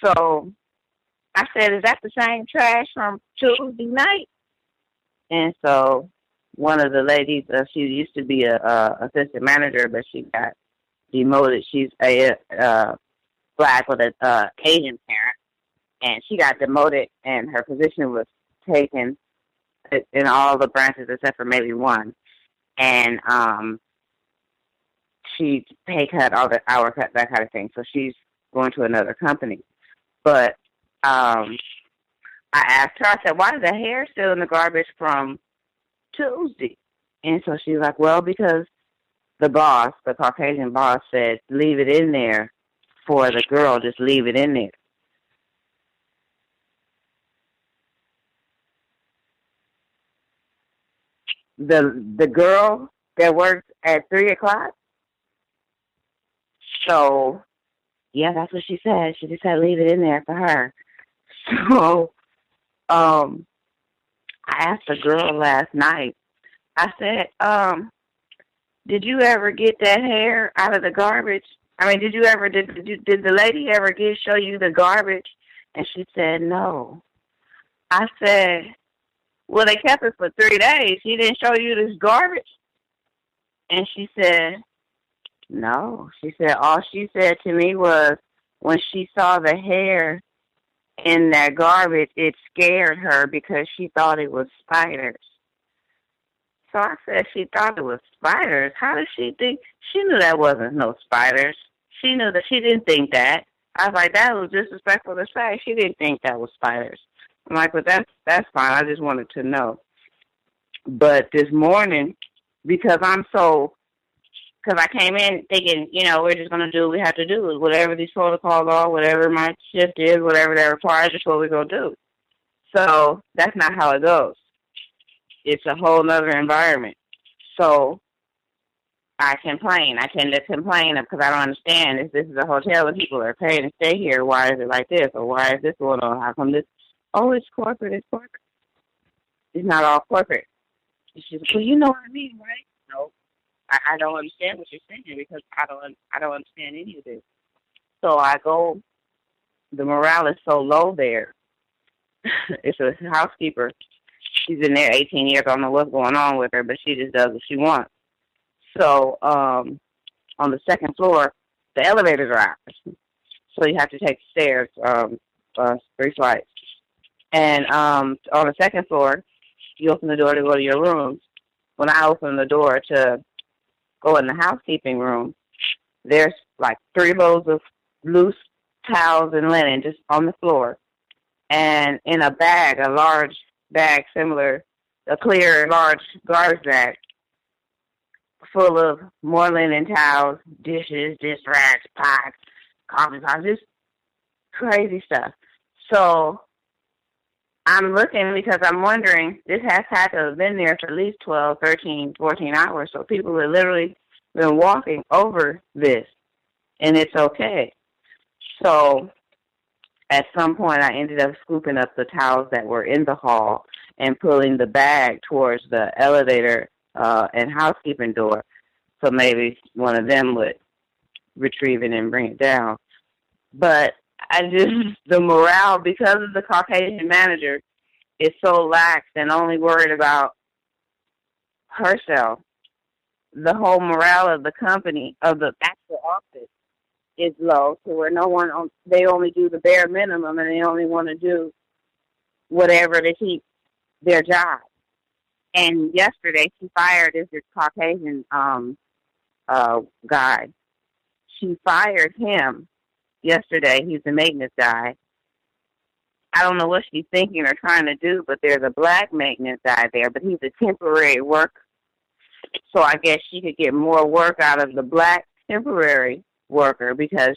So I said, is that the same trash from Tuesday night? And so one of the ladies, she used to be a assistant manager, but she got demoted. She's a black with a Asian parent, and she got demoted, and her position was taken in all the branches except for maybe one. And she pay cut, all the hour cut, that kind of thing. So she's going to another company. But I asked her, I said, why is the hair still in the garbage from Tuesday? And so she's like, well, because the boss, the Caucasian boss, said, leave it in there for the girl, just leave it in there. The girl that works at 3 o'clock? So, yeah, that's what she said. She just said leave it in there for her. So, I asked the girl last night, I said, did you ever get that hair out of the garbage? I mean, did the lady ever show you the garbage? And she said, no. I said, well, they kept it for 3 days. She didn't show you this garbage? And she said, no. She said, all she said to me was when she saw the hair in that garbage, it scared her because she thought it was spiders. So I said, she thought it was spiders. How did she think? She knew that wasn't no spiders. She knew that. She didn't think that. I was like, that was disrespectful to say. She didn't think that was spiders. I'm like, but that's fine. I just wanted to know. But this morning, because I came in thinking, you know, we're just going to do what we have to do. Whatever these protocols are, whatever my shift is, whatever that requires, that's what we're going to do. So that's not how it goes. It's a whole other environment. So I complain. I tend to complain because I don't understand. If this is a hotel and people are paying to stay here, why is it like this? Or why is this going on? How come this? Oh, it's corporate. It's corporate. It's not all corporate. It's just, well, you know what I mean, right? No. I don't understand what you're saying because I don't understand any of this. So I go, the morale is so low there. It's a housekeeper. She's in there 18 years. I don't know what's going on with her, but she just does what she wants. So on the second floor, the elevators are out. So you have to take the stairs, 3 flights. And on the second floor, you open the door to go to your rooms. When I open the door to go in the housekeeping room, there's like 3 loads of loose towels and linen just on the floor. And in a bag, a large bag similar, a clear large garbage bag full of more linen towels, dishes, dish rags, pots, coffee pots, just crazy stuff. So I'm looking because I'm wondering, this has had to have been there for at least 12, 13, 14 hours. So people have literally been walking over this, and it's okay. So at some point, I ended up scooping up the towels that were in the hall and pulling the bag towards the elevator and housekeeping door, so maybe one of them would retrieve it and bring it down. But the morale, because of the Caucasian manager, is so lax and only worried about herself. The whole morale of the company, of the actual office, is low, to where they only do the bare minimum, and they only want to do whatever to keep their job. And yesterday she fired this Caucasian guy. She fired him yesterday. He's the maintenance guy. I don't know what she's thinking or trying to do, but there's a black maintenance guy there, but he's a temporary worker. So I guess she could get more work out of the black temporary worker because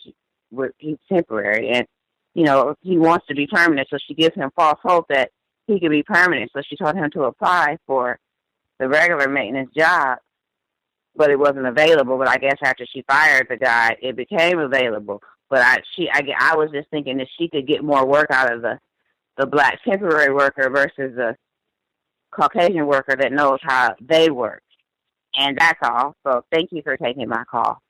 he's temporary. And, you know, he wants to be permanent, so she gives him false hope that he could be permanent. So she told him to apply for the regular maintenance job, but it wasn't available. But I guess after she fired the guy, it became available. But I was just thinking that she could get more work out of the black temporary worker versus the Caucasian worker that knows how they work. And that's all. So thank you for taking my call.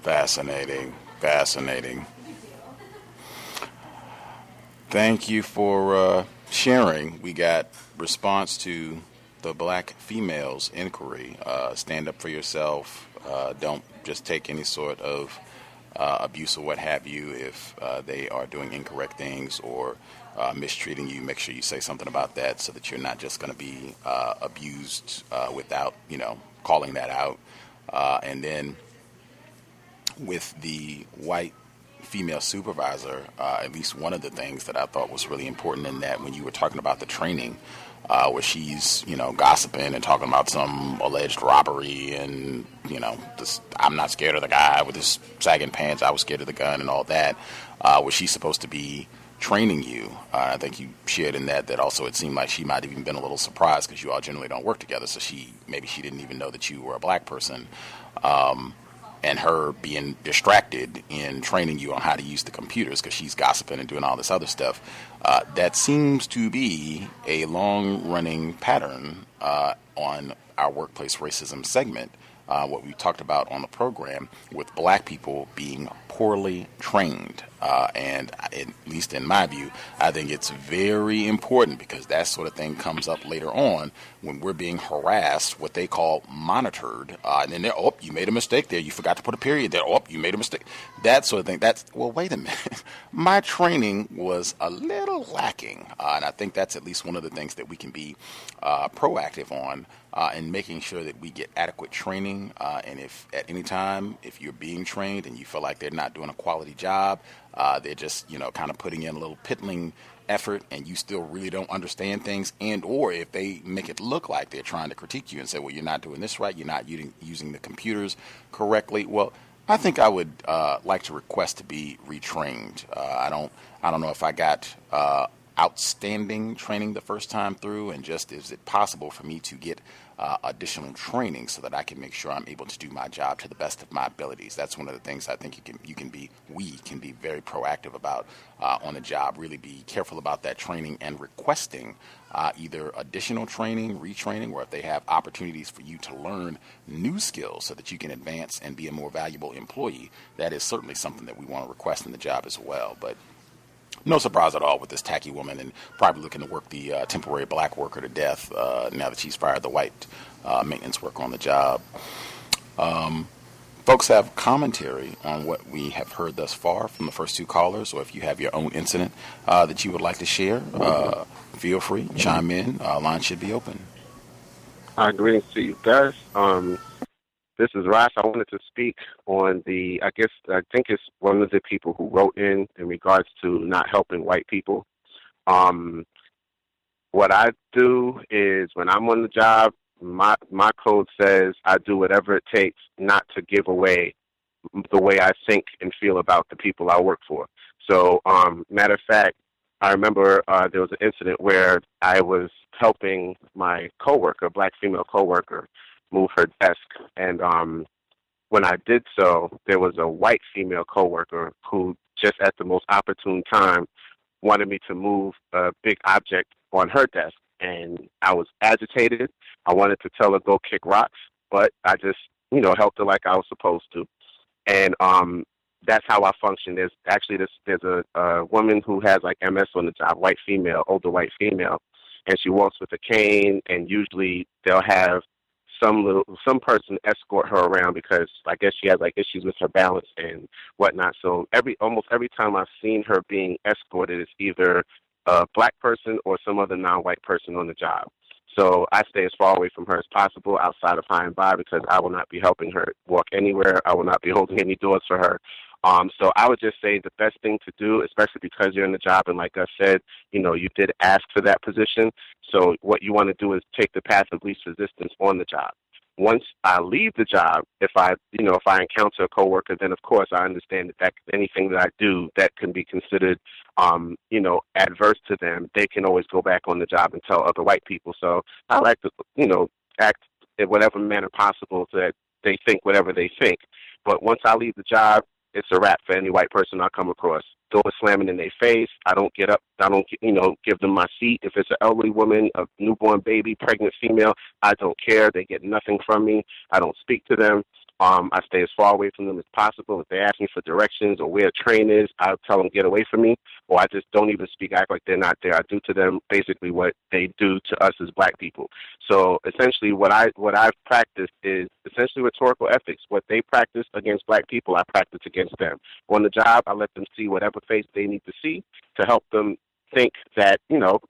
Fascinating. Thank you for sharing. We got response to the black female's inquiry. Stand up for yourself. Don't just take any sort of abuse or what have you if they are doing incorrect things or mistreating you. Make sure you say something about that so that you're not just going to be abused without, calling that out. And then with the white female supervisor, at least one of the things that I thought was really important in that when you were talking about the training, where she's, gossiping and talking about some alleged robbery and, I'm not scared of the guy with his sagging pants, I was scared of the gun and all that, where she's supposed to be training you. I think you shared in that also it seemed like she might have even been a little surprised because you all generally don't work together, so maybe she didn't even know that you were a black person. And her being distracted in training you on how to use the computers because she's gossiping and doing all this other stuff. That seems to be a long-running pattern on our workplace racism segment, what we talked about on the program with black people being poorly trained. And at least in my view, I think it's very important because that sort of thing comes up later on when we're being harassed, what they call monitored. And then you made a mistake there. You forgot to put a period there. You made a mistake. That sort of thing. Wait a minute. My training was a little lacking. And I think that's at least one of the things that we can be proactive on in making sure that we get adequate training. And if at any time, if you're being trained and you feel like they're not doing a quality job, they're just, kind of putting in a little piddling effort and you still really don't understand things, and or if they make it look like they're trying to critique you and say, well, you're not doing this right, you're not using the computers correctly. Well, I think I would like to request to be retrained. I don't know if I got outstanding training the first time through, and just is it possible for me to get additional training so that I can make sure I'm able to do my job to the best of my abilities. That's one of the things I think we can be very proactive about on the job. Really be careful about that training and requesting either additional training, retraining, or if they have opportunities for you to learn new skills so that you can advance and be a more valuable employee. That is certainly something that we want to request in the job as well. But no surprise at all with this tacky woman and probably looking to work the temporary black worker to death now that she's fired the white maintenance worker on the job. Folks have commentary on what we have heard thus far from the first two callers, or if you have your own incident that you would like to share, feel free, chime in. Line should be open. Greetings to you guys. This is Ross. I wanted to speak on I think it's one of the people who wrote in regards to not helping white people. What I do is when I'm on the job, my code says I do whatever it takes not to give away the way I think and feel about the people I work for. So, matter of fact, I remember there was an incident where I was helping my coworker, black female coworker, move her desk, and when I did so, there was a white female coworker who just at the most opportune time wanted me to move a big object on her desk, and I was agitated. I wanted to tell her go kick rocks, but I just helped her like I was supposed to, and that's how I function. There's a woman who has like MS on the job, white female, older white female, and she walks with a cane, and usually they'll have some person escort her around because I guess she had like issues with her balance and whatnot. So almost every time I've seen her being escorted, it's either a black person or some other non-white person on the job. So I stay as far away from her as possible outside of high and by because I will not be helping her walk anywhere. I will not be holding any doors for her. So I would just say the best thing to do, especially because you're in the job, and like I said, you did ask for that position. So what you want to do is take the path of least resistance on the job. Once I leave the job, if I encounter a coworker, then of course I understand that anything that I do that can be considered, adverse to them, they can always go back on the job and tell other white people. So I like to, act in whatever manner possible so that they think whatever they think. But once I leave the job, it's a wrap for any white person I come across. Door slamming in their face. I don't get up. I don't, give them my seat. If it's an elderly woman, a newborn baby, pregnant female, I don't care. They get nothing from me. I don't speak to them. I stay as far away from them as possible. If they ask me for directions or where a train is, I'll tell them get away from me, or I just don't even speak, act like they're not there. I do to them basically what they do to us as black people. So essentially what I've practiced is essentially rhetorical ethics. What they practice against black people, I practice against them. On the job, I let them see whatever face they need to see to help them think that,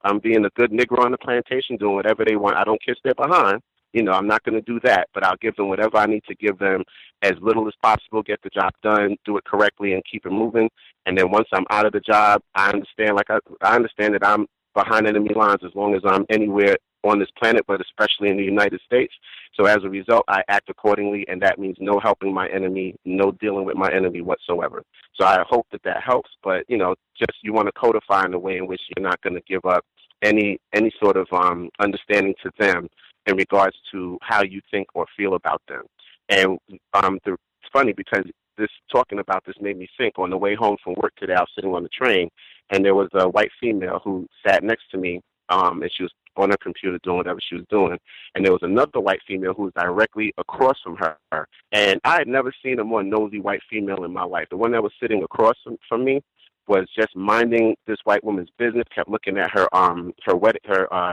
I'm being a good Negro on the plantation, doing whatever they want. I don't kiss their behind. I'm not going to do that, but I'll give them whatever I need to give them, as little as possible, get the job done, do it correctly, and keep it moving. And then once I'm out of the job, I understand that I'm behind enemy lines as long as I'm anywhere on this planet, but especially in the United States. So as a result, I act accordingly, and that means no helping my enemy, no dealing with my enemy whatsoever. So I hope that helps, but, just you want to codify in a way in which you're not going to give up any sort of understanding to them in regards to how you think or feel about them. And it's funny because talking about this made me think. On the way home from work today, I was sitting on the train, and there was a white female who sat next to me, and she was on her computer doing whatever she was doing. And there was another white female who was directly across from her. And I had never seen a more nosy white female in my life. The one that was sitting across from me was just minding this white woman's business, kept looking at her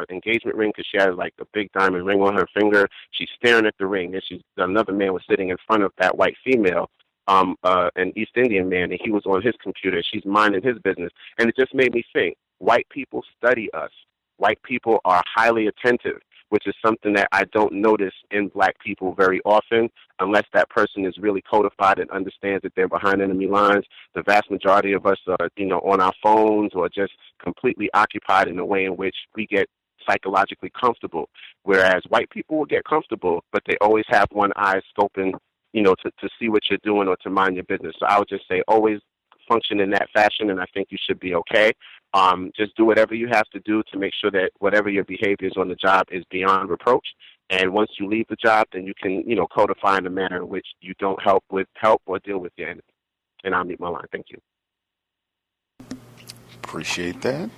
engagement ring because she had like a big diamond ring on her finger. She's staring at the ring, and another man was sitting in front of that white female, an East Indian man, and he was on his computer. She's minding his business. And it just made me think, white people study us. White people are highly attentive, which is something that I don't notice in black people very often, unless that person is really codified and understands that they're behind enemy lines. The vast majority of us are, on our phones or just completely occupied in a way in which we get psychologically comfortable, whereas white people will get comfortable, but they always have one eye scoping, to see what you're doing or to mind your business. So I would just say always function in that fashion, and I think you should be okay. Just do whatever you have to do to make sure that whatever your behavior is on the job is beyond reproach. And once you leave the job, then you can, codify in a manner in which you don't help or deal with your enemy. And I'll mute my line. Thank you. Appreciate that.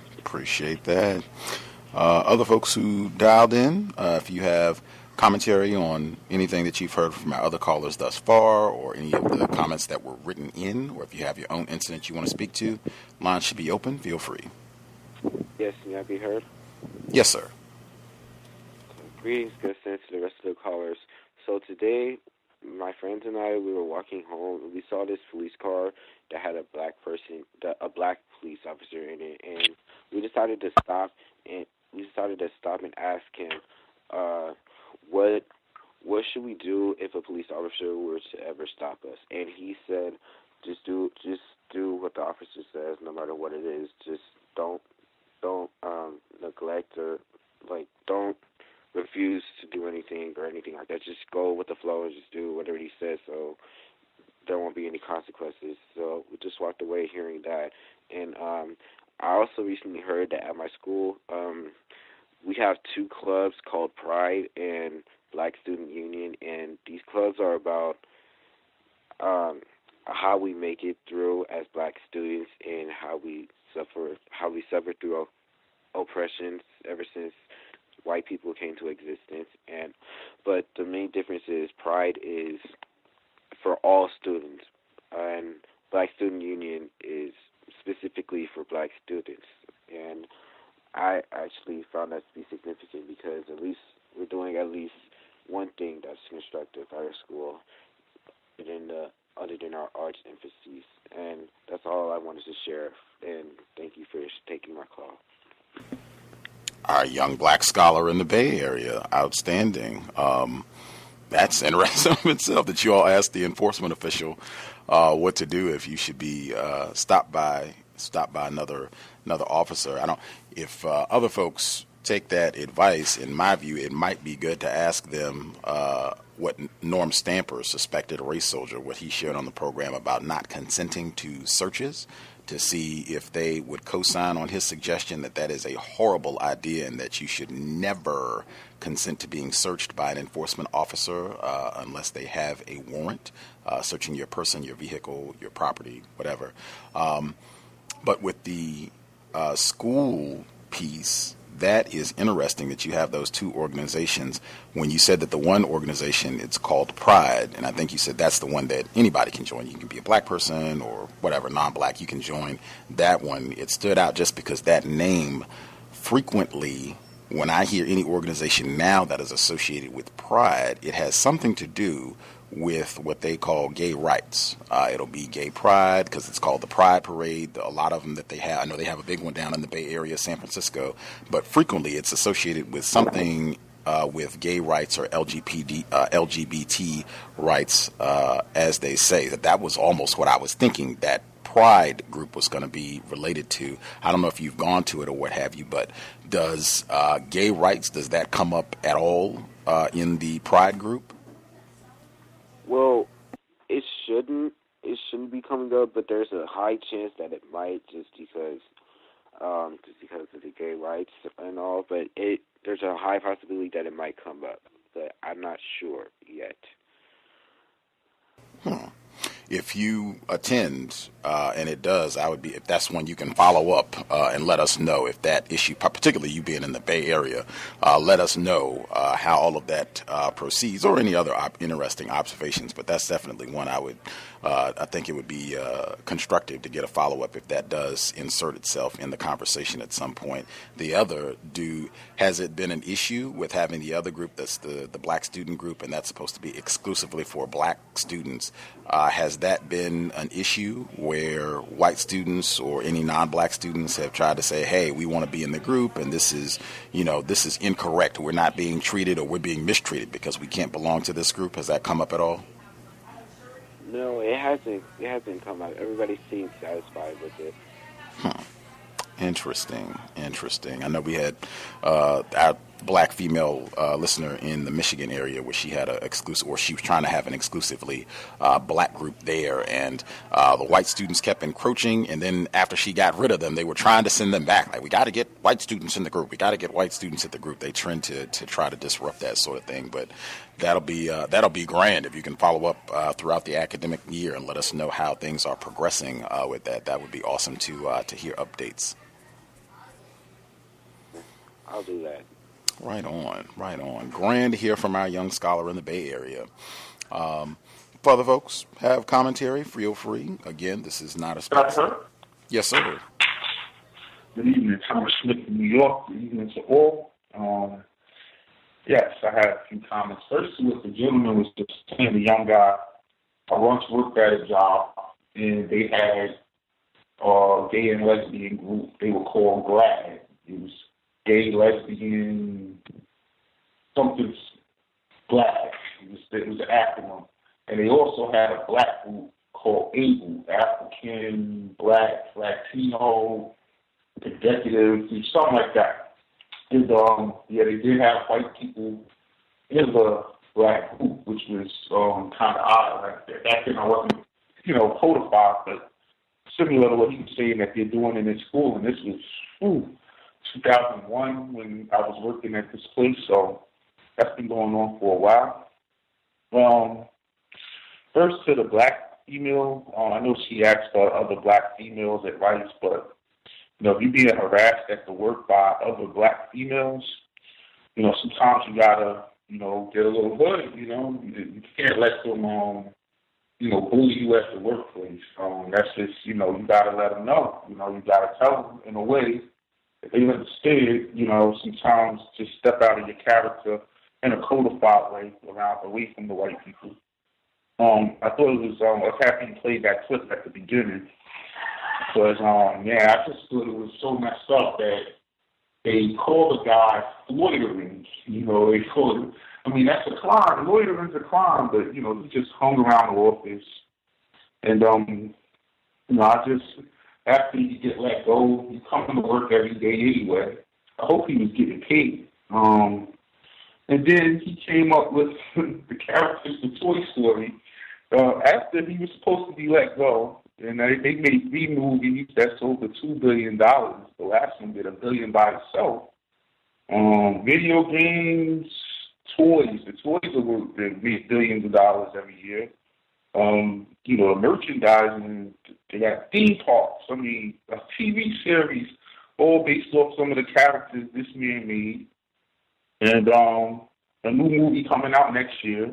Other folks who dialed in, if you have commentary on anything that you've heard from our other callers thus far, or any of the comments that were written in, or if you have your own incident you want to speak to, line should be open. Feel free. Yes, may I be heard? Yes, sir. Greetings, Gus T, to the rest of the callers. So today, my friends and I, we were walking home, and we saw this police car that had a black police officer in it, and we decided to stop and ask him, what should we do if a police officer were to ever stop us? And he said, just do what the officer says, no matter what it is. Just don't neglect or don't refuse to do anything or anything like that. Just go with the flow and just do whatever he says, so there won't be any consequences. So we just walked away hearing that. And I also recently heard that at my school, we have two clubs called Pride and Black Student Union, and these clubs are about how we make it through as black students and how we suffer through oppression ever since white people came to existence. But the main difference is Pride is for all students, and Black Student Union is specifically for black students. And I actually found that to be significant because at least we're doing one thing that's constructive at our school, other than our arts emphases. And that's all I wanted to share. And thank you for taking my call. Our young black scholar in the Bay Area, outstanding. That's interesting in itself that you all asked the enforcement official what to do if you should be stopped by another officer. If other folks take that advice, in my view, it might be good to ask them what Norm Stamper, suspected race soldier, what he shared on the program about not consenting to searches, to see if they would co-sign on his suggestion that is a horrible idea and that you should never consent to being searched by an enforcement officer unless they have a warrant, searching your person, your vehicle, your property, whatever. But with the school piece, that is interesting that you have those two organizations. When you said that the one organization, it's called Pride, and I think you said that's the one that anybody can join. You can be a black person or whatever, non-black, you can join that one. It stood out just because that name frequently, when I hear any organization now that is associated with Pride, it has something to do with what they call gay rights. It'll be gay pride because it's called the Pride Parade. A lot of them that they have, I know they have a big one down in the Bay Area, San Francisco, but frequently it's associated with something with gay rights or LGBT rights, as they say. That was almost what I was thinking that Pride group was going to be related to. I don't know if you've gone to it or what have you, but does gay rights, does that come up at all in the Pride group? Well, it shouldn't be coming up, but there's a high chance that it might, just because of the gay rights and all. But there's a high possibility that it might come up, but I'm not sure yet. If you attend, and it does, if that's one you can follow up and let us know if that issue, particularly you being in the Bay Area, let us know how all of that proceeds, or any other interesting observations. But that's definitely one I think it would be constructive to get a follow-up if that does insert itself in the conversation at some point. The other, has it been an issue with having the other group, that's the black student group, and that's supposed to be exclusively for black students? Has that been an issue where white students or any non-black students have tried to say, hey, we want to be in the group and this is incorrect. We're not being treated, or we're being mistreated because we can't belong to this group? Has that come up at all? No, it hasn't. It hasn't come up. Everybody seems satisfied with it. Interesting. I know we had our black female listener in the Michigan area where she had she was trying to have an exclusively black group there, and the white students kept encroaching, and then after she got rid of them, they were trying to send them back. Like, we got to get white students in the group. They trend to try to disrupt that sort of thing, but that'll be grand if you can follow up throughout the academic year and let us know how things are progressing with that. That would be awesome to hear updates. I'll do that. Right on. Grand to hear from our young scholar in the Bay Area. Further folks have commentary, feel free. Again, this is not a special. Yes, sir. Good evening, Thomas Smith in New York. Good evening to all. Yes, I had a few comments. First, what the gentleman was just saying, the young guy, I once worked at a job, and they had a gay and lesbian group. They were called GLAD. It was gay, lesbian, something black. It was an acronym. And they also had a black group called ABLE, African, Black, Latino, Executive, something like that. And they did have white people in the black group, which was kind of odd. Like back then I wasn't, codified, but similar to what he was saying that they're doing in his school. And this was 2001 when I was working at this place, so that's been going on for a while. First to the black female, I know she asked other black females advice, but if you're being harassed at the work by other black females, sometimes you gotta, get a little hood. You can't let them, bully you at the workplace. That's just, you gotta let them know. You gotta tell them in a way that they understand. Sometimes just step out of your character in a codified way, away from the white people. I thought it was, I was happy you played that clip at the beginning, because, I just thought it was so messed up that they called the guy loitering. They called it, that's a crime. Loitering's a crime, but, he just hung around the office. And, after you get let go, you come to work every day anyway. I hope he was getting paid. And then he came up with the characters for Toy Story after he was supposed to be let go. And they made 3 movies that's over $2 billion. The last one did $1 billion by itself. Video games, toys. The toys are made billions of dollars every year. Merchandising. They got theme parks. A TV series, all based off some of the characters this man made. And a new movie coming out next year.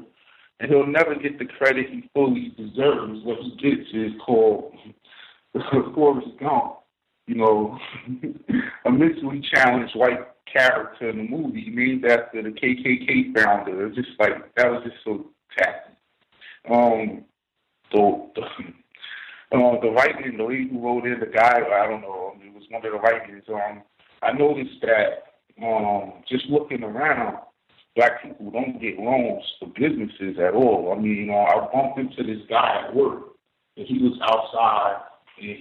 And he'll never get the credit he fully deserves. What he gets is called Forrest Gump. A mentally challenged white character in the movie named after the KKK founder. It's just that was just so tacky. The writing, the lady who wrote in, the guy, I don't know, it was one of the writers. I noticed that just looking around, black people don't get loans for businesses at all. I bumped into this guy at work, and he was outside, and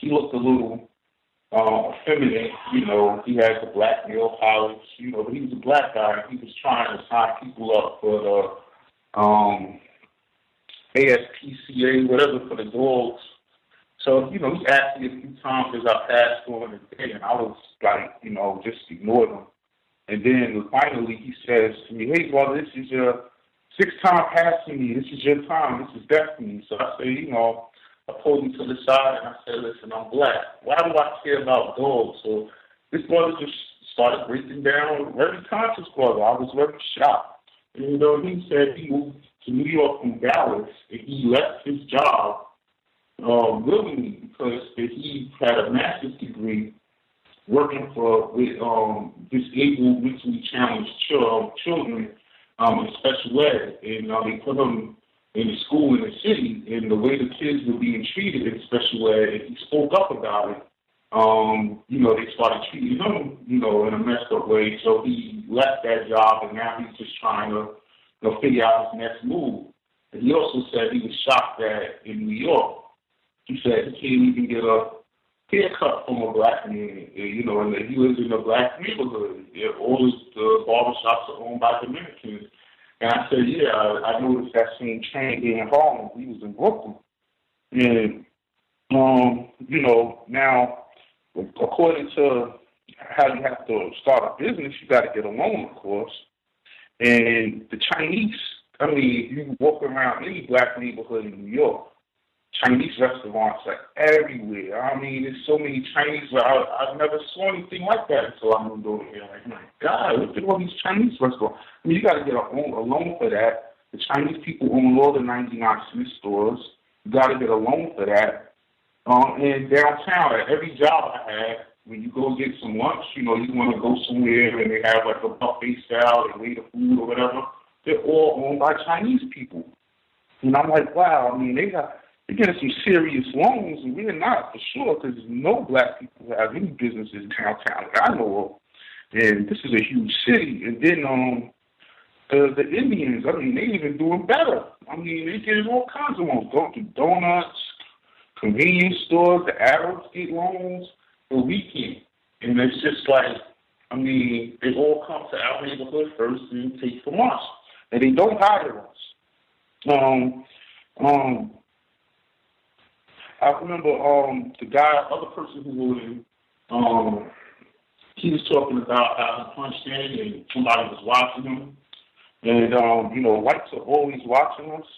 he looked a little effeminate. He had the black nail polish, but he was a black guy, and he was trying to sign people up for the ASPCA, whatever, for the dogs. So, he asked me a few times as I passed on the day, and I was just ignored him. And then finally he says to me, "Hey, brother, this is your 6th time passing me. This is your time. This is destiny." So I say, I pulled him to the side and I said, "Listen, I'm black. Why do I care about dogs?" So this brother just started breaking down, very conscious brother. I was very shocked. And, he said he moved to New York from Dallas, and he left his job willingly because he had a master's degree working with disabled, mentally challenged children in special ed. And they put them in a school in the city, and the way the kids were being treated in special ed, and he spoke up about it, they started treating him, in a messed up way. So he left that job, and now he's just trying to figure out his next move. And he also said he was shocked that in New York, he said he can't even get a haircut from a black man, and he lives in a black neighborhood. All the barbershops are owned by Dominicans. And I said, I noticed that same trend in Harlem. He was in Brooklyn. And, now, according to how you have to start a business, you got to get a loan, of course. And the Chinese, you walk around any black neighborhood in New York, Chinese restaurants are everywhere. There's so many Chinese. I never saw anything like that until I moved over here. My God, look at all these Chinese restaurants. You got to get a loan for that. The Chinese people own all the 99-cent stores. You got to get a loan for that. And downtown, at every job I had, when you go get some lunch, you want to go somewhere and they have a buffet style, they weigh the food or whatever. They're all owned by Chinese people. And I'm like, wow. They're getting some serious loans, and we're not, for sure, because no black people have any businesses downtown that I know of. And this is a huge city. And then the Indians, they even doing better. They getting all kinds of loans. Dunkin' Donuts, convenience stores, the Arabs get loans, but we can't. And it's just they all come to our neighborhood first and take from us. And they don't hire us. I remember the other person who wrote in, he was talking about how he punched in and somebody was watching him. And, whites are always watching us.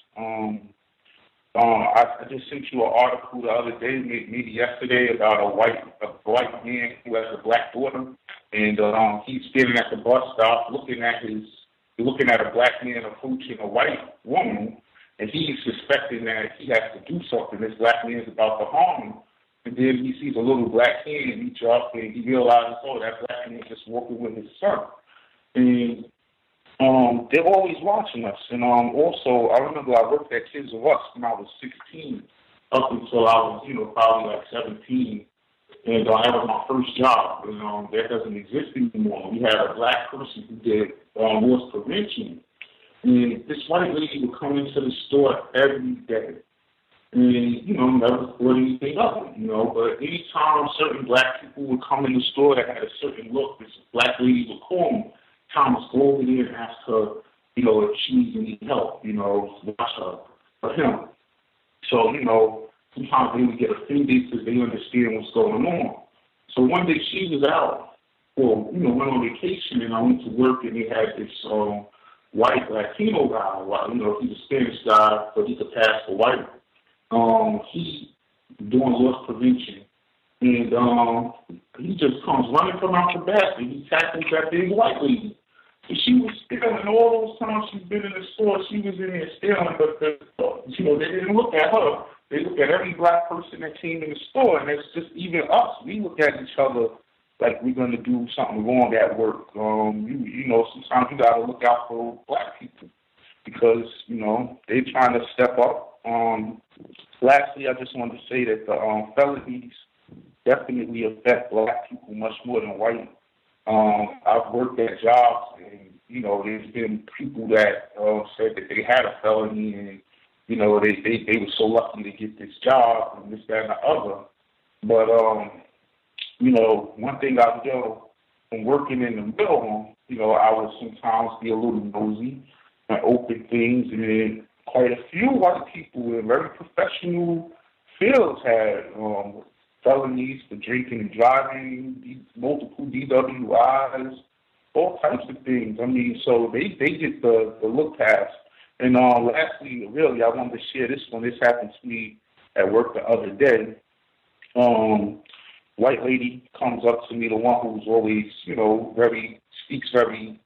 I just sent you an article the other day, maybe yesterday, about a white man who has a black daughter. And he's standing at the bus stop looking at a black man approaching a white woman. And he's suspecting that he has to do something. This black man is about to harm him. And then he sees a little black hand reach up and he realizes, that black man is just walking with his son. And they're always watching us. And also, I remember I worked at C.O.W.S. when I was 16 up until I was, probably like 17. And that was my first job. And that doesn't exist anymore. We had a black person who did loss prevention. And this white lady would come into the store every day. And, never thought anything of it, But anytime certain black people would come in the store that had a certain look, this black lady would call me. Thomas, go over there and ask her, if she needs any help, watch her for him. So, sometimes they would get offended because they understand what's going on. So one day she was out, went on vacation, and I went to work, and they had this white Latino guy. He's a Spanish guy, but he could pass for white. He doing loss prevention, and he just comes running from out the basket. He tackles that big white lady. And she was stealing all those times she's been in the store. She was in there stealing, but they didn't look at her. They look at every black person that came in the store, and it's just even us. We look at each other like we're going to do something wrong at work. Sometimes you got to look out for black people because, they're trying to step up. Lastly, I just wanted to say that the felonies definitely affect black people much more than white. I've worked at jobs, and there's been people that said that they had a felony, and they were so lucky to get this job and this, that, and the other. But one thing I know from working in the mailroom, I would sometimes be a little nosy and open things, and then quite a few white people in very professional fields had felonies for drinking and driving, multiple DWIs, all types of things. I mean, so they get the look past. And lastly, really, I wanted to share this one. This happened to me at work the other day. White lady comes up to me, the one who's always, speaks very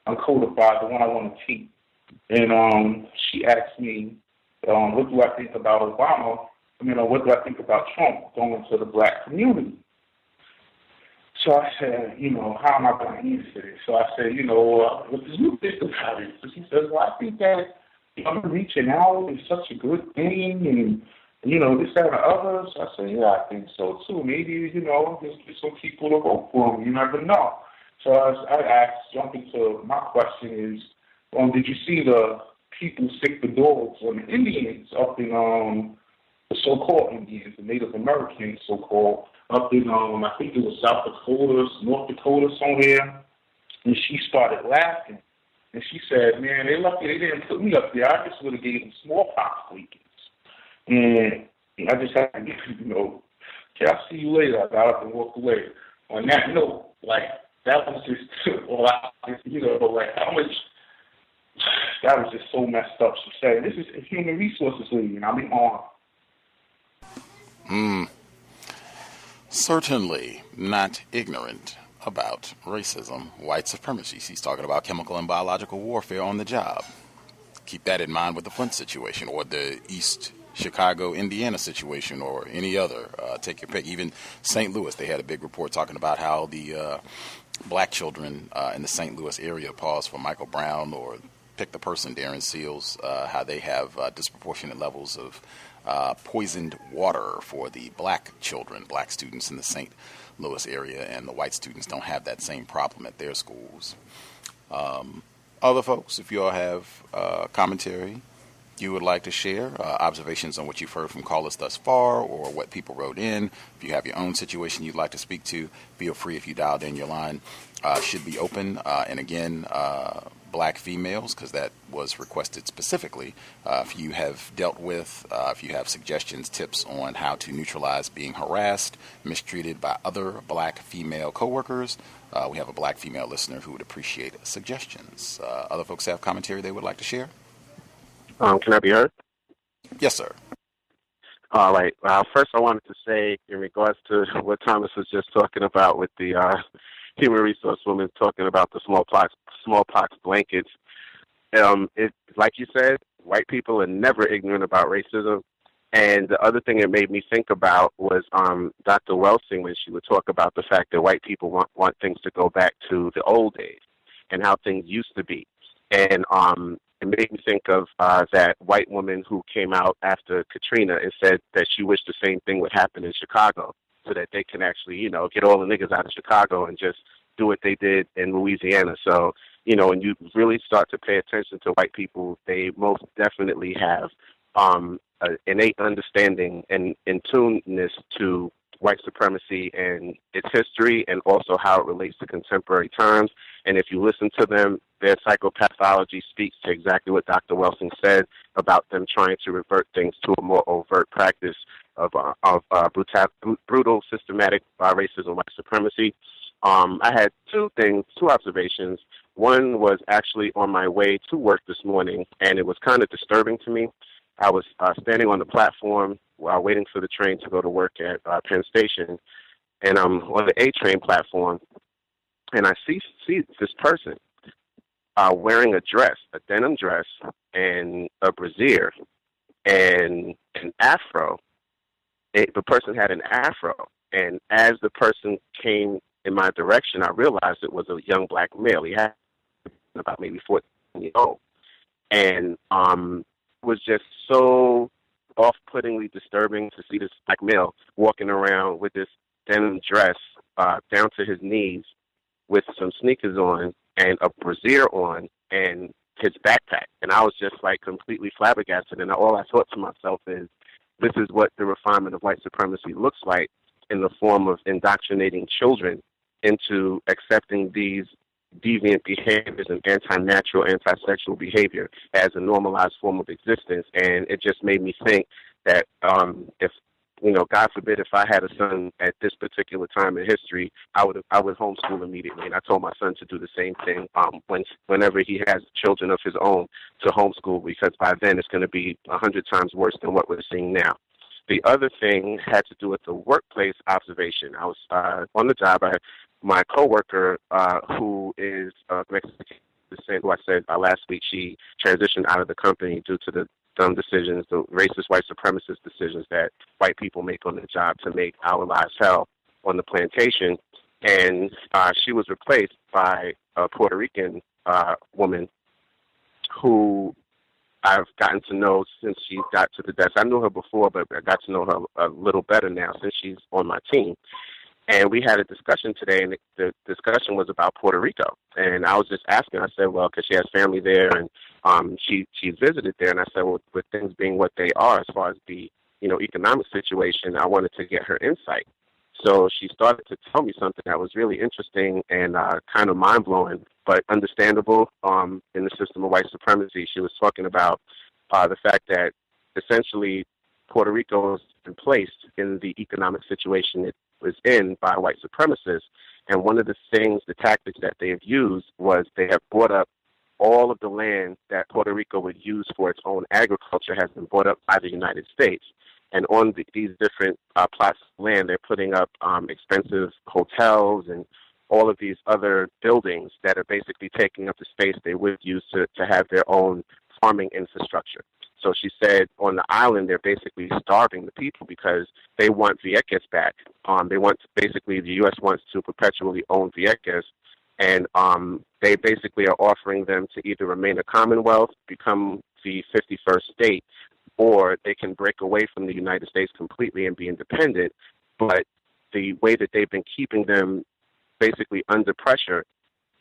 uncodified, the one I want to keep. And she asked me, what do I think about Obama? What do I think about Trump going to the black community? So I said, how am I going to answer this? So I said, what do you think about it? So she says, well, I think that reaching out is such a good thing, and, this, that, and the other. So I said, yeah, I think so, too. Maybe, just get some people to vote for him. You never know. So I asked, jumping to my question is, did you see the people stick the dogs on the Indians up in the so-called Indians, the Native Americans, so-called, up in, I think it was South Dakota, North Dakota, somewhere. And she started laughing. And she said, man, they're lucky they didn't put me up there. I just would have gave them smallpox leakings. And I just had to, okay, I'll see you later. I got up and walked away. On that note, that was just, how much, that was just so messed up. She said, this is a human resources lady, and I'll be on. Certainly not ignorant about racism, white supremacy. She's talking about chemical and biological warfare on the job. Keep that in mind with the Flint situation or the East Chicago, Indiana situation or any other. Take your pick. Even St. Louis, they had a big report talking about how the black children in the St. Louis area, pause for Michael Brown or pick the person, Darren Seals, how they have disproportionate levels of poisoned water for the black children, black students in the St. Louis area, and the white students don't have that same problem at their schools. Other folks, if you all have commentary you would like to share, observations on what you've heard from callers thus far or what people wrote in, if you have your own situation you'd like to speak to, feel free. If you dialed in, your line should be open. And again, black females, because that was requested specifically. If you have dealt with, if you have suggestions, tips on how to neutralize being harassed, mistreated by other black female coworkers, we have a black female listener who would appreciate suggestions. Other folks have commentary they would like to share? Can I be heard? Yes, sir. All right. First, I wanted to say, in regards to what Thomas was just talking about with the human resource woman talking about the smallpox blankets. It, like you said, white people are never ignorant about racism. And the other thing it made me think about was Dr. Welsing, when she would talk about the fact that white people want things to go back to the old days. and how things used to be. And it made me think of that white woman who came out after Katrina and said that she wished the same thing would happen in Chicago, so that they can actually, you know, get all the niggas out of Chicago and just do what they did in Louisiana. So, you know, when you really start to pay attention to white people, they most definitely have an innate understanding and in tuneness to white supremacy and its history, and also how it relates to contemporary times. And if you listen to them, their psychopathology speaks to exactly what Dr. Welsing said about them trying to revert things to a more overt practice of brutal, systematic racism, white supremacy. I had two observations. One was actually on my way to work this morning, and it was kind of disturbing to me. I was standing on the platform while waiting for the train to go to work at Penn Station, and I'm on the A train platform, and I see this person wearing a dress, a denim dress, and a brassiere, and an afro. The person had an afro, and as the person came in my direction, I realized it was a young black male. He had about maybe 14 years old, and was just so off-puttingly disturbing to see this black male walking around with this denim dress down to his knees with some sneakers on and a brassiere on and his backpack. And I was just like completely flabbergasted. And all I thought to myself is, this is what the refinement of white supremacy looks like in the form of indoctrinating children into accepting these deviant behaviors and anti-natural, anti-sexual behavior as a normalized form of existence. And it just made me think that if, you know, God forbid, if I had a son at this particular time in history, I would homeschool immediately. And I told my son to do the same thing whenever he has children of his own, to homeschool, because by then it's going to be 100 times worse than what we're seeing now. The other thing had to do with the workplace observation. I was on the job. I had my coworker, who is Mexican, who I said last week, she transitioned out of the company due to the dumb decisions, the racist white supremacist decisions that white people make on the job to make our lives hell on the plantation. And she was replaced by a Puerto Rican woman who I've gotten to know since she got to the desk. I knew her before, but I got to know her a little better now since she's on my team. And we had a discussion today, and the discussion was about Puerto Rico. And I was just asking, I said, well, because she has family there, and she's visited there. And I said, well, with things being what they are as far as the, you know, economic situation, I wanted to get her insight. So she started to tell me something that was really interesting and kind of mind-blowing, but understandable in the system of white supremacy. She was talking about the fact that essentially Puerto Rico has been placed in the economic situation it was in by white supremacists. And one of the things, the tactics that they have used was they have bought up all of the land that Puerto Rico would use for its own agriculture has been bought up by the United States. And on these different plots of land, they're putting up expensive hotels and all of these other buildings that are basically taking up the space they would use to have their own farming infrastructure. So she said on the island, they're basically starving the people because they want Vieques back. Basically, the U.S. wants to perpetually own Vieques, and they basically are offering them to either remain a commonwealth, become the 51st state, or they can break away from the United States completely and be independent. But the way that they've been keeping them basically under pressure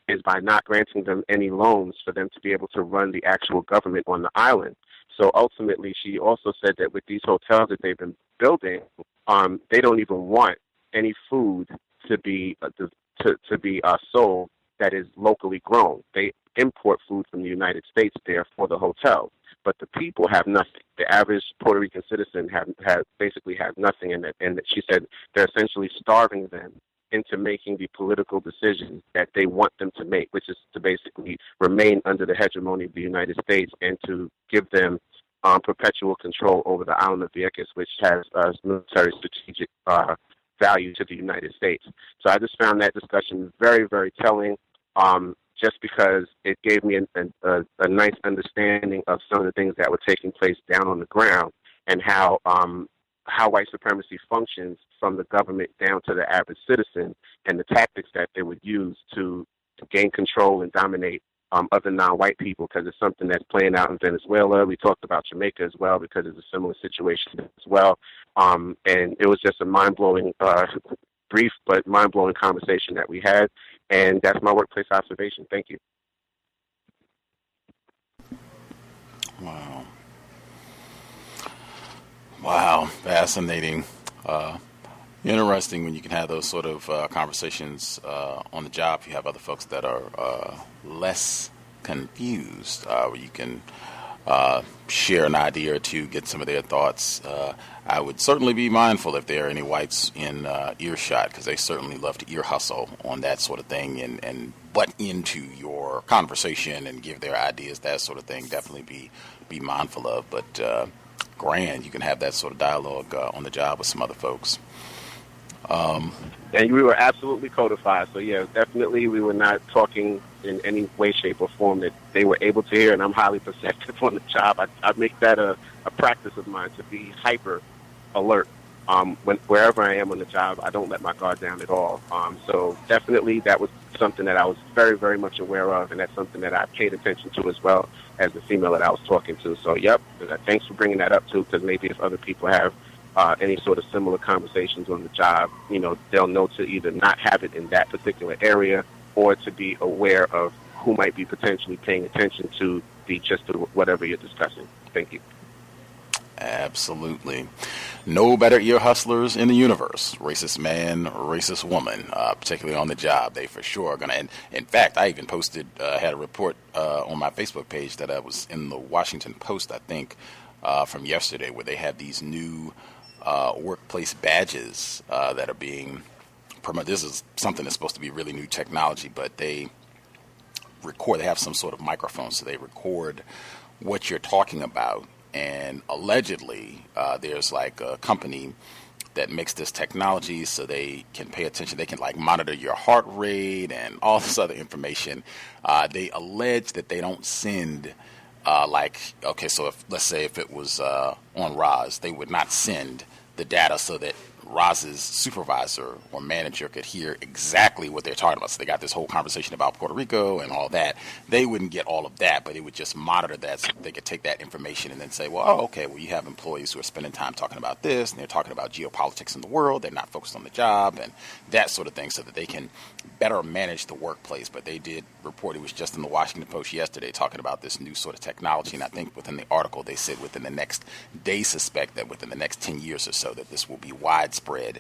is by not granting them any loans for them to be able to run the actual government on the island. So ultimately, she also said that with these hotels that they've been building, they don't even want any food to be sold that is locally grown. They import food from the United States there for the hotels, but the people have nothing. The average Puerto Rican citizen basically has nothing, and she said they're essentially starving them into making the political decisions that they want them to make, which is to basically remain under the hegemony of the United States and to give them perpetual control over the island of Vieques, which has military strategic value to the United States. So I just found that discussion very, very telling, just because it gave me a nice understanding of some of the things that were taking place down on the ground and how white supremacy functions from the government down to the average citizen and the tactics that they would use to gain control and dominate other non-white people, because it's something that's playing out in Venezuela. We talked about Jamaica as well, because it's a similar situation as well. And it was just a mind-blowing, brief but mind-blowing conversation that we had. And that's my workplace observation. Thank you. Wow. Wow, fascinating. Interesting when you can have those sort of conversations on the job. You have other folks that are less confused, where you can share an idea or two, get some of their thoughts. I would certainly be mindful if there are any whites in earshot, because they certainly love to ear hustle on that sort of thing and butt into your conversation and give their ideas, that sort of thing. Definitely be mindful of. But grand, you can have that sort of dialogue on the job with some other folks. And we were absolutely codified. So, yeah, definitely we were not talking in any way, shape, or form that they were able to hear, and I'm highly perceptive on the job. I make that a practice of mine, to be hyper alert. Wherever I am on the job, I don't let my guard down at all. So definitely that was something that I was very, very much aware of, and that's something that I paid attention to as well as the female that I was talking to. So, yep, thanks for bringing that up, too, because maybe if other people have any sort of similar conversations on the job, they'll know to either not have it in that particular area or to be aware of who might be potentially paying attention to the gist of whatever you're discussing. Thank you. Absolutely. No better ear hustlers in the universe. Racist man, racist woman, particularly on the job. They for sure are going to. And in fact, I even posted, had a report on my Facebook page that I was in the Washington Post, I think, from yesterday, where they have these new workplace badges that are being promoted. This is something that's supposed to be really new technology, but they record. They have some sort of microphone, so they record what you're talking about. And allegedly, there's like a company that makes this technology so they can pay attention. They can like monitor your heart rate and all this other information. They allege that they don't send so let's say if it was on Roz, they would not send the data so that Roz's supervisor or manager could hear exactly what they're talking about. So they got this whole conversation about Puerto Rico and all that. They wouldn't get all of that, but it would just monitor that so they could take that information and then say, well, you have employees who are spending time talking about this, and they're talking about geopolitics in the world. They're not focused on the job and that sort of thing, so that they can better manage the workplace. But they did report, it was just in the Washington Post yesterday, talking about this new sort of technology. And I think within the article, they said they suspect that within the next 10 years or so, that this will be widespread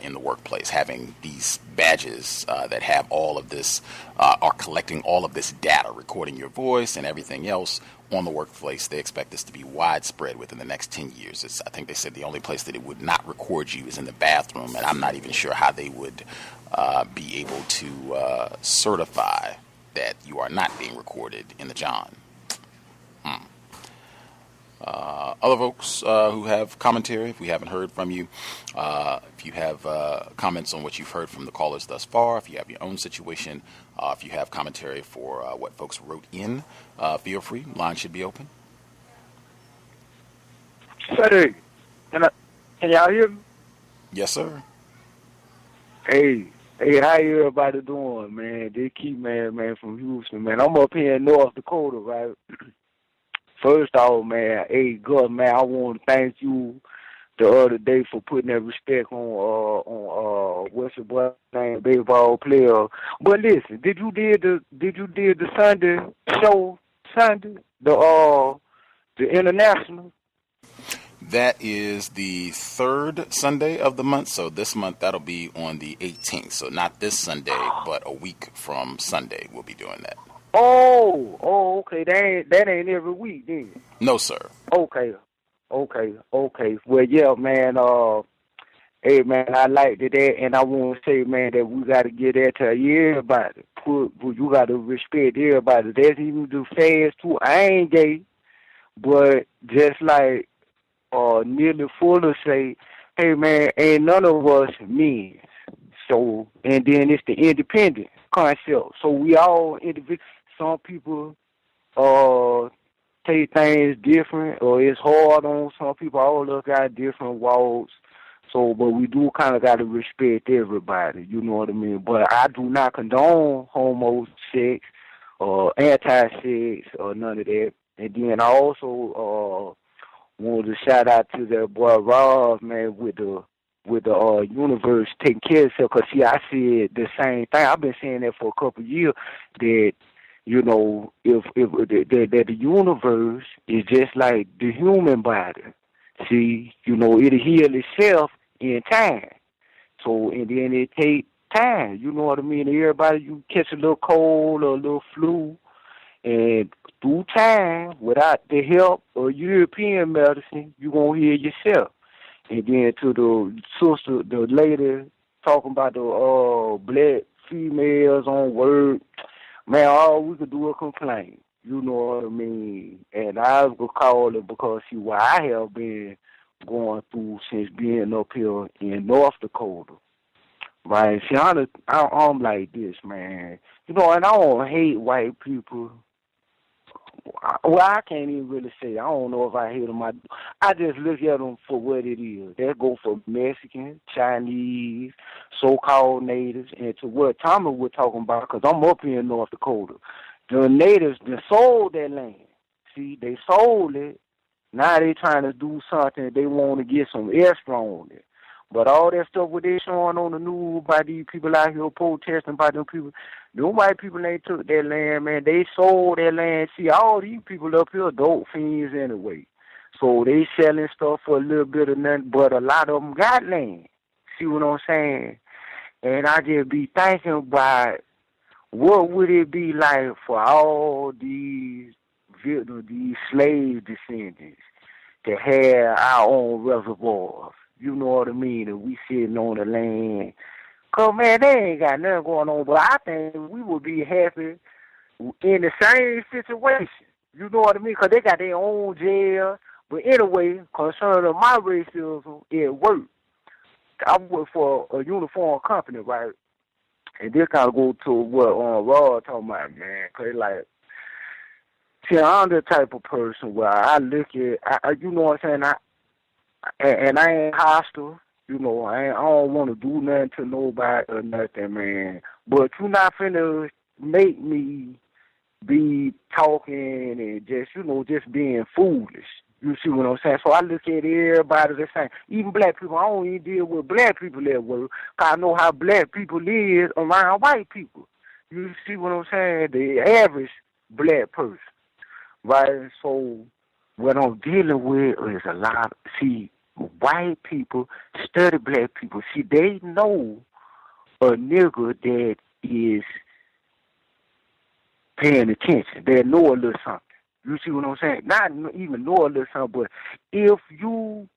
in the workplace, having these badges that have all of this, are collecting all of this data, recording your voice and everything else on the workplace. They expect this to be widespread within the next 10 years. I think they said the only place that it would not record you is in the bathroom, and I'm not even sure how they would be able to certify that you are not being recorded in the John. Other folks who have commentary, if we haven't heard from you, if you have comments on what you've heard from the callers thus far, if you have your own situation, if you have commentary for what folks wrote in, feel free. Line should be open. Hey, can y'all hear me? Yes, sir. Hey, how everybody doing, man? This Key man from Houston, man. I'm up here in North Dakota, right? First off, man, hey, Gus, man, I want to thank you the other day for putting that respect on what's your boy name, baseball player. But listen, did you did the Sunday show Sunday, the international? That is the third Sunday of the month. So this month that'll be on the 18th. So not this Sunday, but a week from Sunday we'll be doing that. Oh, okay. That ain't every week, then. No, sir. Okay. Well, yeah, man. Hey, man, I liked that, and I want to say, man, that we got to get that to everybody. You got to respect everybody. That's even the fans too. I ain't gay, but just like Nearly Fuller say, hey, man, ain't none of us men. So, and then it's the independent concept. So we all individual. Some people take things different, or it's hard on some people. All of us got different walks, So, but we do kind of got to respect everybody, you know what I mean? But I do not condone homo sex or anti-sex or none of that. And then I also wanted to shout out to that boy Rob, man, with the universe taking care of itself. Because, see, I said the same thing. I've been saying that for a couple of years, that, you know, if that the universe is just like the human body. See, you know, it'll heal itself in time. So, and then it take time, you know what I mean? Everybody, you catch a little cold or a little flu, and through time, without the help of European medicine, you're going to heal yourself. And then to the sister, the lady talking about the black females on work, man, all we could do is complain. You know what I mean? And I was call it because, see, what I have been going through since being up here in North Dakota. Right? See, I'm like this, man. You know, and I don't hate white people. Well, I can't even really say. I don't know if I hate them. I just look at them for what it is. They go for Mexican, Chinese, so-called natives, and to what Tommy was talking about, because I'm up here in North Dakota. The natives, they sold that land. See, they sold it. Now they trying to do something. They want to get some extra on it. But all that stuff what they showing on the news by these people out here protesting by them people, them white people ain't took that land, man. They sold that land. See, all these people up here dope fiends anyway. So they selling stuff for a little bit of nothing, but a lot of them got land. See what I'm saying? And I just be thinking about what would it be like for all these slave descendants to have our own reservoirs. You know what I mean? And we sitting on the land. Because, man, they ain't got nothing going on. But I think we would be happy in the same situation. You know what I mean? Because they got their own jail. But anyway, concerning my racism, it worked. I work for a uniform company, right? And this kind of go to what Rod talking about, man. Because, like, see, I'm the type of person where I look at, you know what I'm saying? And I ain't hostile, you know. I don't want to do nothing to nobody or nothing, man. But you're not finna make me be talking and just, you know, just being foolish. You see what I'm saying? So I look at everybody the same. Even black people, I don't even deal with black people at work, because I know how black people live around white people. You see what I'm saying? The average black person, right? So what I'm dealing with is a lot. See, white people study black people. See, they know a nigga that is paying attention. They know a little something. You see what I'm saying? Not even know a little something, but if you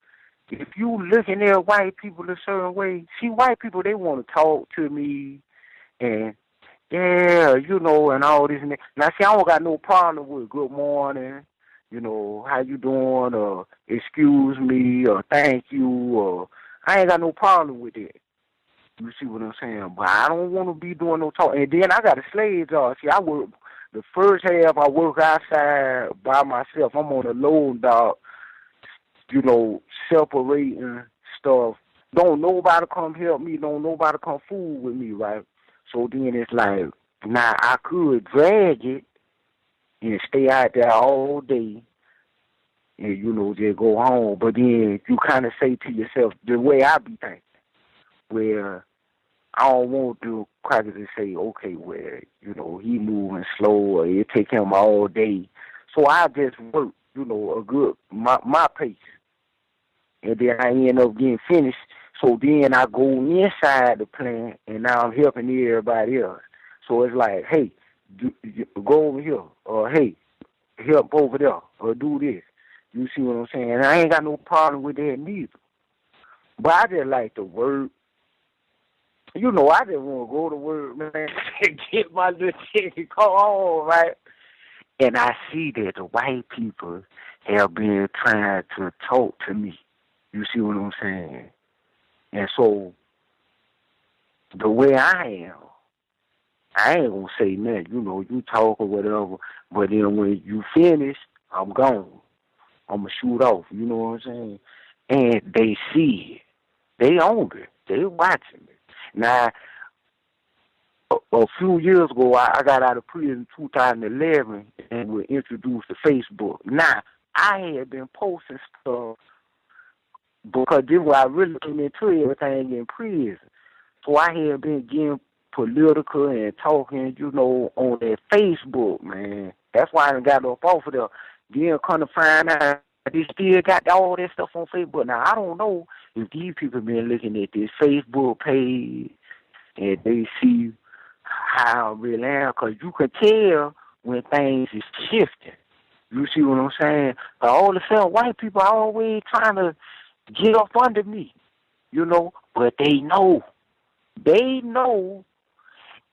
looking at white people a certain way, see, white people, they want to talk to me and yeah, you know, and all this and that. Now, see, I don't got no problem with good morning, you know, how you doing, or excuse me, or thank you, or I ain't got no problem with that. You see what I'm saying? But I don't want to be doing no talk. And then I got a slave job. See, I work, the first half I work outside by myself. I'm on a load dock, you know, separating stuff. Don't nobody come help me. Don't nobody come fool with me, right? So then it's like, now I could drag it and stay out there all day and, you know, just go home. But then you kind of say to yourself, the way I be thinking, where I don't want to crack it and say, okay, well, you know, he moving slow or it take him all day. So I just work, you know, a good, my pace. And then I end up getting finished. So then I go inside the plant and now I'm helping everybody else. So it's like, hey, go over here, or hey, help over there, or do this. You see what I'm saying? And I ain't got no problem with that neither. But I just like to work. You know, I just want to go to work, man, and get my little check and come home, right? And I see that the white people have been trying to talk to me. You see what I'm saying? And so, the way I am, I ain't going to say nothing. You know, you talk or whatever, but then when you finish, I'm gone. I'm going to shoot off, you know what I'm saying? And they see it. They hungry. They watching me. Now, a few years ago, I got out of prison in 2011 and was introduced to Facebook. Now, I had been posting stuff because this was I really came into everything in prison. So I had been getting political and talking, on that Facebook, man. That's why I done got up off of there. Then come to find out they still got all that stuff on Facebook. Now, I don't know if these people been looking at this Facebook page and they see how I really am, because you can tell when things is shifting. You see what I'm saying? But all of a sudden, white people are always trying to get up under me, but they know. They know,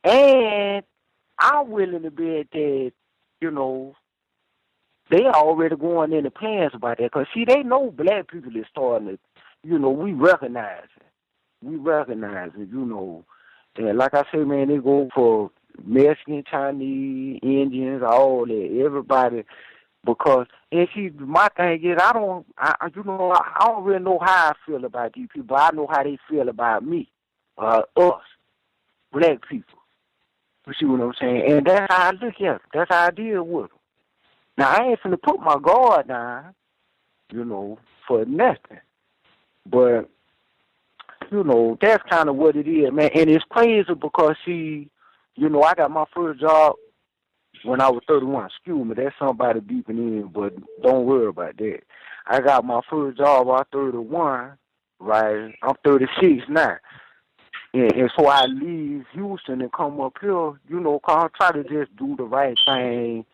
and I'm willing to bet that, they already going in the plans about that. Because, see, they know black people is starting to, we recognize it. And like I say, man, they go for Mexican, Chinese, Indians, all that, everybody. Because, and see, my thing is, I don't really know how I feel about these people, but I know how they feel about me, us, black people. You see what I'm saying? And that's how I look at it. That's how I deal with them. Now, I ain't finna put my guard down, for nothing. But, that's kind of what it is, man. And it's crazy because, see, I got my first job when I was 31. Excuse me, that's somebody beeping in, but don't worry about that. I got my first job at 31, right? I'm 36 now. And so I leave Houston and come up here, cause I try to just do the right thing.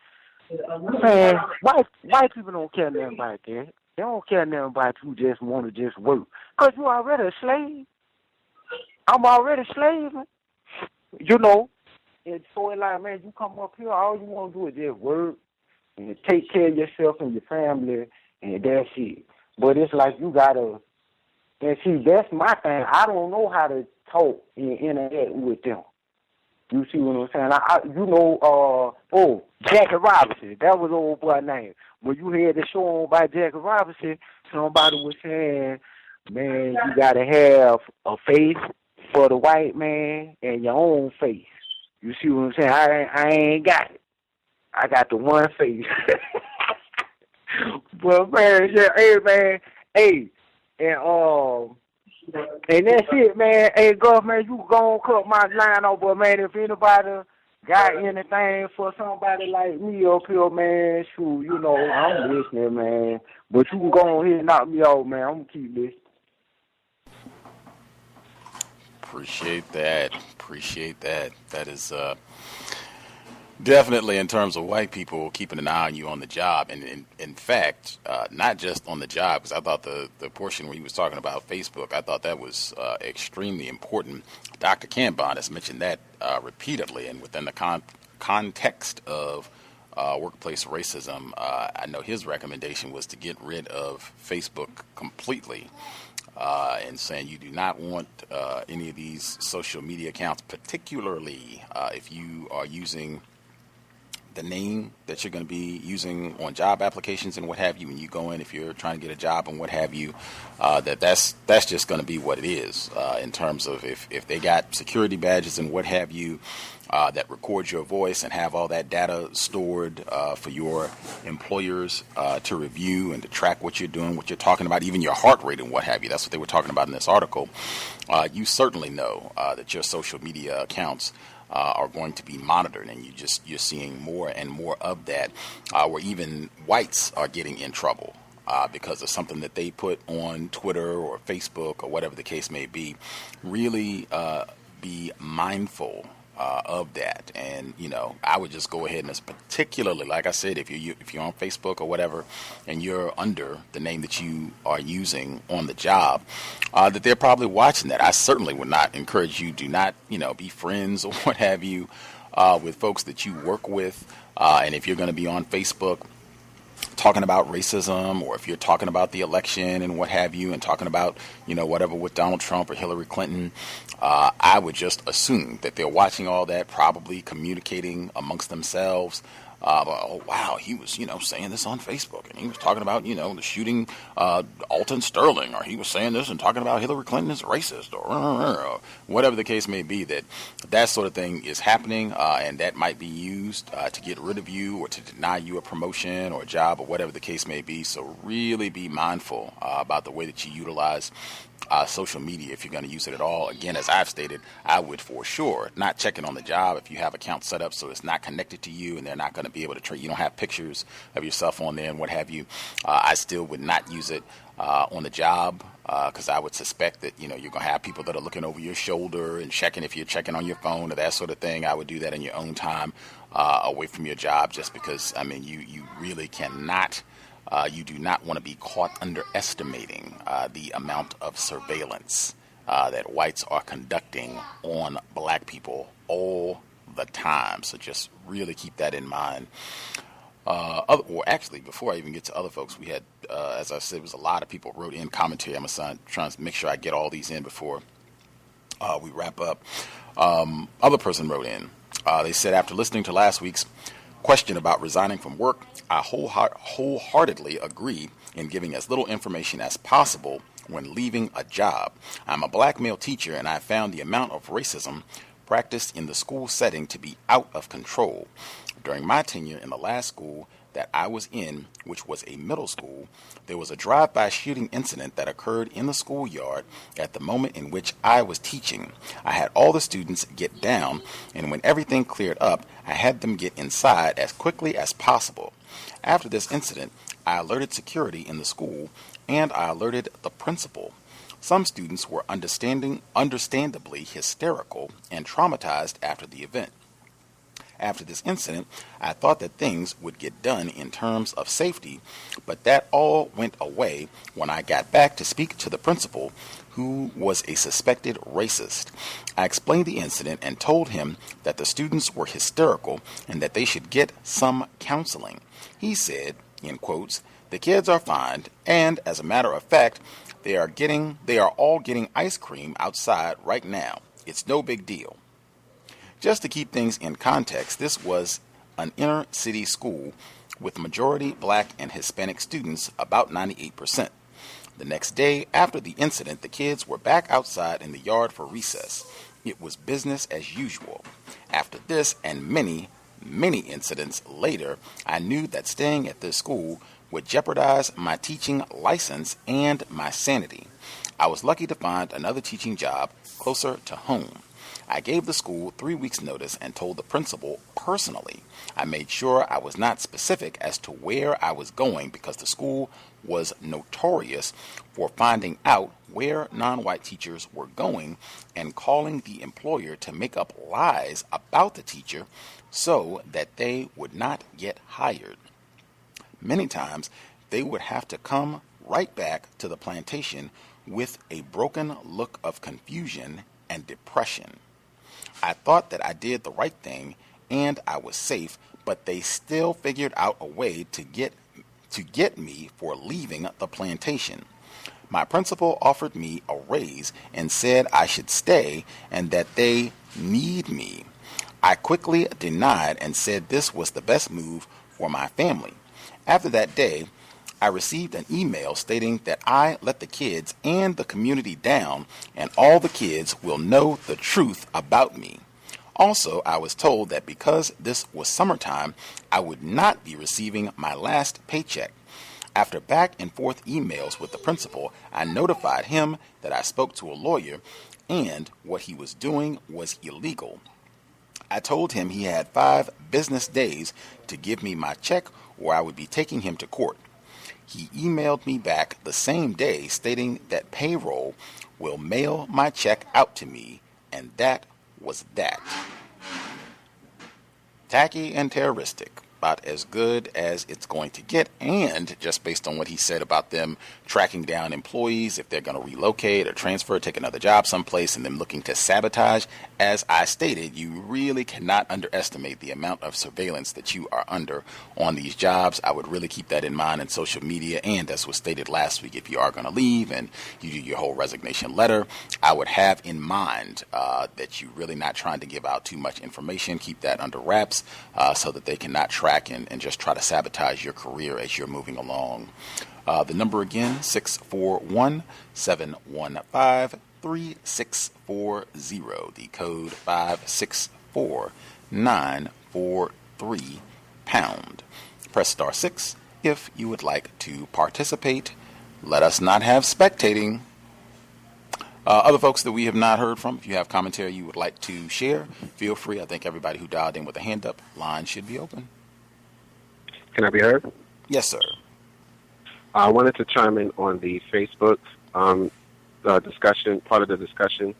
Man, white people don't care nothing about that. They don't care nothing about you just want to just work. Because you already a slave. I'm already slaving. And so it's like, man, you come up here, all you want to do is just work and take care of yourself and your family, and that's it. But it's like you got to, and see, that's my thing. I don't know how to talk and interact with them. You see what I'm saying? Jackie Robinson. That was old boy's name. When you heard the show on by Jackie Robinson, somebody was saying, man, you got to have a face for the white man and your own face. You see what I'm saying? I ain't got it. I got the one face. But, man, yeah, hey, man, hey, and that's it, man. Hey, Gus, man, you gon' cut my line off, but, man, if anybody got anything for somebody like me up here, man, shoot, I'm listening, man. But you can go ahead and knock me off, man. I'm going to keep listening. Appreciate that. That is definitely, in terms of white people keeping an eye on you on the job. And in fact, not just on the job, because I thought the portion where he was talking about Facebook, I thought that was extremely important. Dr. Cambon has mentioned that repeatedly, and within the context of workplace racism, I know his recommendation was to get rid of Facebook completely. And saying you do not want any of these social media accounts, particularly if you are using the name that you're going to be using on job applications and what have you when you go in, if you're trying to get a job and what have you, that's just going to be what it is in terms of if they got security badges and what have you that record your voice and have all that data stored for your employers to review and to track what you're doing, what you're talking about, even your heart rate and what have you. That's what they were talking about in this article. You certainly know that your social media accounts are going to be monitored, and you're seeing more and more of that, where even whites are getting in trouble because of something that they put on Twitter or Facebook or whatever the case may be. Really be mindful of that, and I would just go ahead and, particularly, like I said, if you're on Facebook or whatever, and you're under the name that you are using on the job, that they're probably watching that. I certainly would not encourage you. Do not be friends or what have you with folks that you work with, and if you're going to be on Facebook talking about racism, or if you're talking about the election and what have you, and talking about whatever with Donald Trump or Hillary Clinton, I would just assume that they're watching all that, probably communicating amongst themselves, Oh, wow, he was, saying this on Facebook, and he was talking about, the shooting Alton Sterling, or he was saying this and talking about Hillary Clinton is racist, or whatever the case may be, that sort of thing is happening, and that might be used to get rid of you or to deny you a promotion or a job or whatever the case may be. So really be mindful about the way that you utilize social media if you're going to use it at all. Again, as I've stated, I would for sure not check it on the job if you have accounts set up so it's not connected to you and they're not going to be able to trace. You don't have pictures of yourself on there and what have you. I still would not use it on the job because I would suspect that you're going to have people that are looking over your shoulder and checking if you're checking on your phone or that sort of thing. I would do that in your own time away from your job, just because you really cannot. You do not want to be caught underestimating the amount of surveillance that whites are conducting on black people all the time. So just really keep that in mind. Actually, before I even get to other folks, we had, as I said, was a lot of people wrote in commentary. I'm trying to make sure I get all these in before we wrap up. Other person wrote in. They said, after listening to last week's question about resigning from work, I wholeheartedly agree in giving as little information as possible when leaving a job. I'm a black male teacher, and I found the amount of racism practiced in the school setting to be out of control. During my tenure in the last school that I was in, which was a middle school, there was a drive-by shooting incident that occurred in the schoolyard at the moment in which I was teaching. I had all the students get down, and when everything cleared up, I had them get inside as quickly as possible. After this incident, I alerted security in the school, and I alerted the principal. Some students were understandably hysterical and traumatized after the event. After this incident, I thought that things would get done in terms of safety, but that all went away when I got back to speak to the principal, who was a suspected racist. I explained the incident and told him that the students were hysterical and that they should get some counseling. He said, in quotes, "The kids are fine, and as a matter of fact, they are all getting ice cream outside right now. It's no big deal." Just to keep things in context, this was an inner city school with majority black and Hispanic students, about 98%. The next day after the incident, the kids were back outside in the yard for recess. It was business as usual. After this and many, many incidents later, I knew that staying at this school would jeopardize my teaching license and my sanity. I was lucky to find another teaching job closer to home. I gave the school 3 weeks' notice and told the principal personally. I made sure I was not specific as to where I was going because the school was notorious for finding out where non-white teachers were going and calling the employer to make up lies about the teacher so that they would not get hired. Many times, they would have to come right back to the plantation with a broken look of confusion and depression. I thought that I did the right thing and I was safe, but they still figured out a way to get me for leaving the plantation. My principal offered me a raise and said I should stay and that they need me. I quickly denied and said this was the best move for my family. After that day, I received an email stating that I let the kids and the community down and all the kids will know the truth about me. Also, I was told that because this was summertime, I would not be receiving my last paycheck. After back and forth emails with the principal, I notified him that I spoke to a lawyer and what he was doing was illegal. I told him he had 5 business days to give me my check or I would be taking him to court. He emailed me back the same day stating that payroll will mail my check out to me, and that was that. Tacky and terroristic. About as good as it's going to get, and just based on what he said about them tracking down employees if they're going to relocate or transfer, take another job someplace, and them looking to sabotage, as I stated, you really cannot underestimate the amount of surveillance that you are under on these jobs. I would really keep that in mind in social media, and as was stated last week, if you are going to leave and you do your whole resignation letter, I would have in mind that you're really not trying to give out too much information. Keep that under wraps so that they cannot track track and just try to sabotage your career as you're moving along. The number again, 641-715-3640. The code 564943 pound. Press star 6 if you would like to participate. Let us not have spectating. Other folks that we have not heard from, if you have commentary you would like to share, feel free. I think everybody who dialed in with a hand up, line should be open. Can I be heard? Yes, sir. I wanted to chime in on the Facebook discussion, part of the discussion.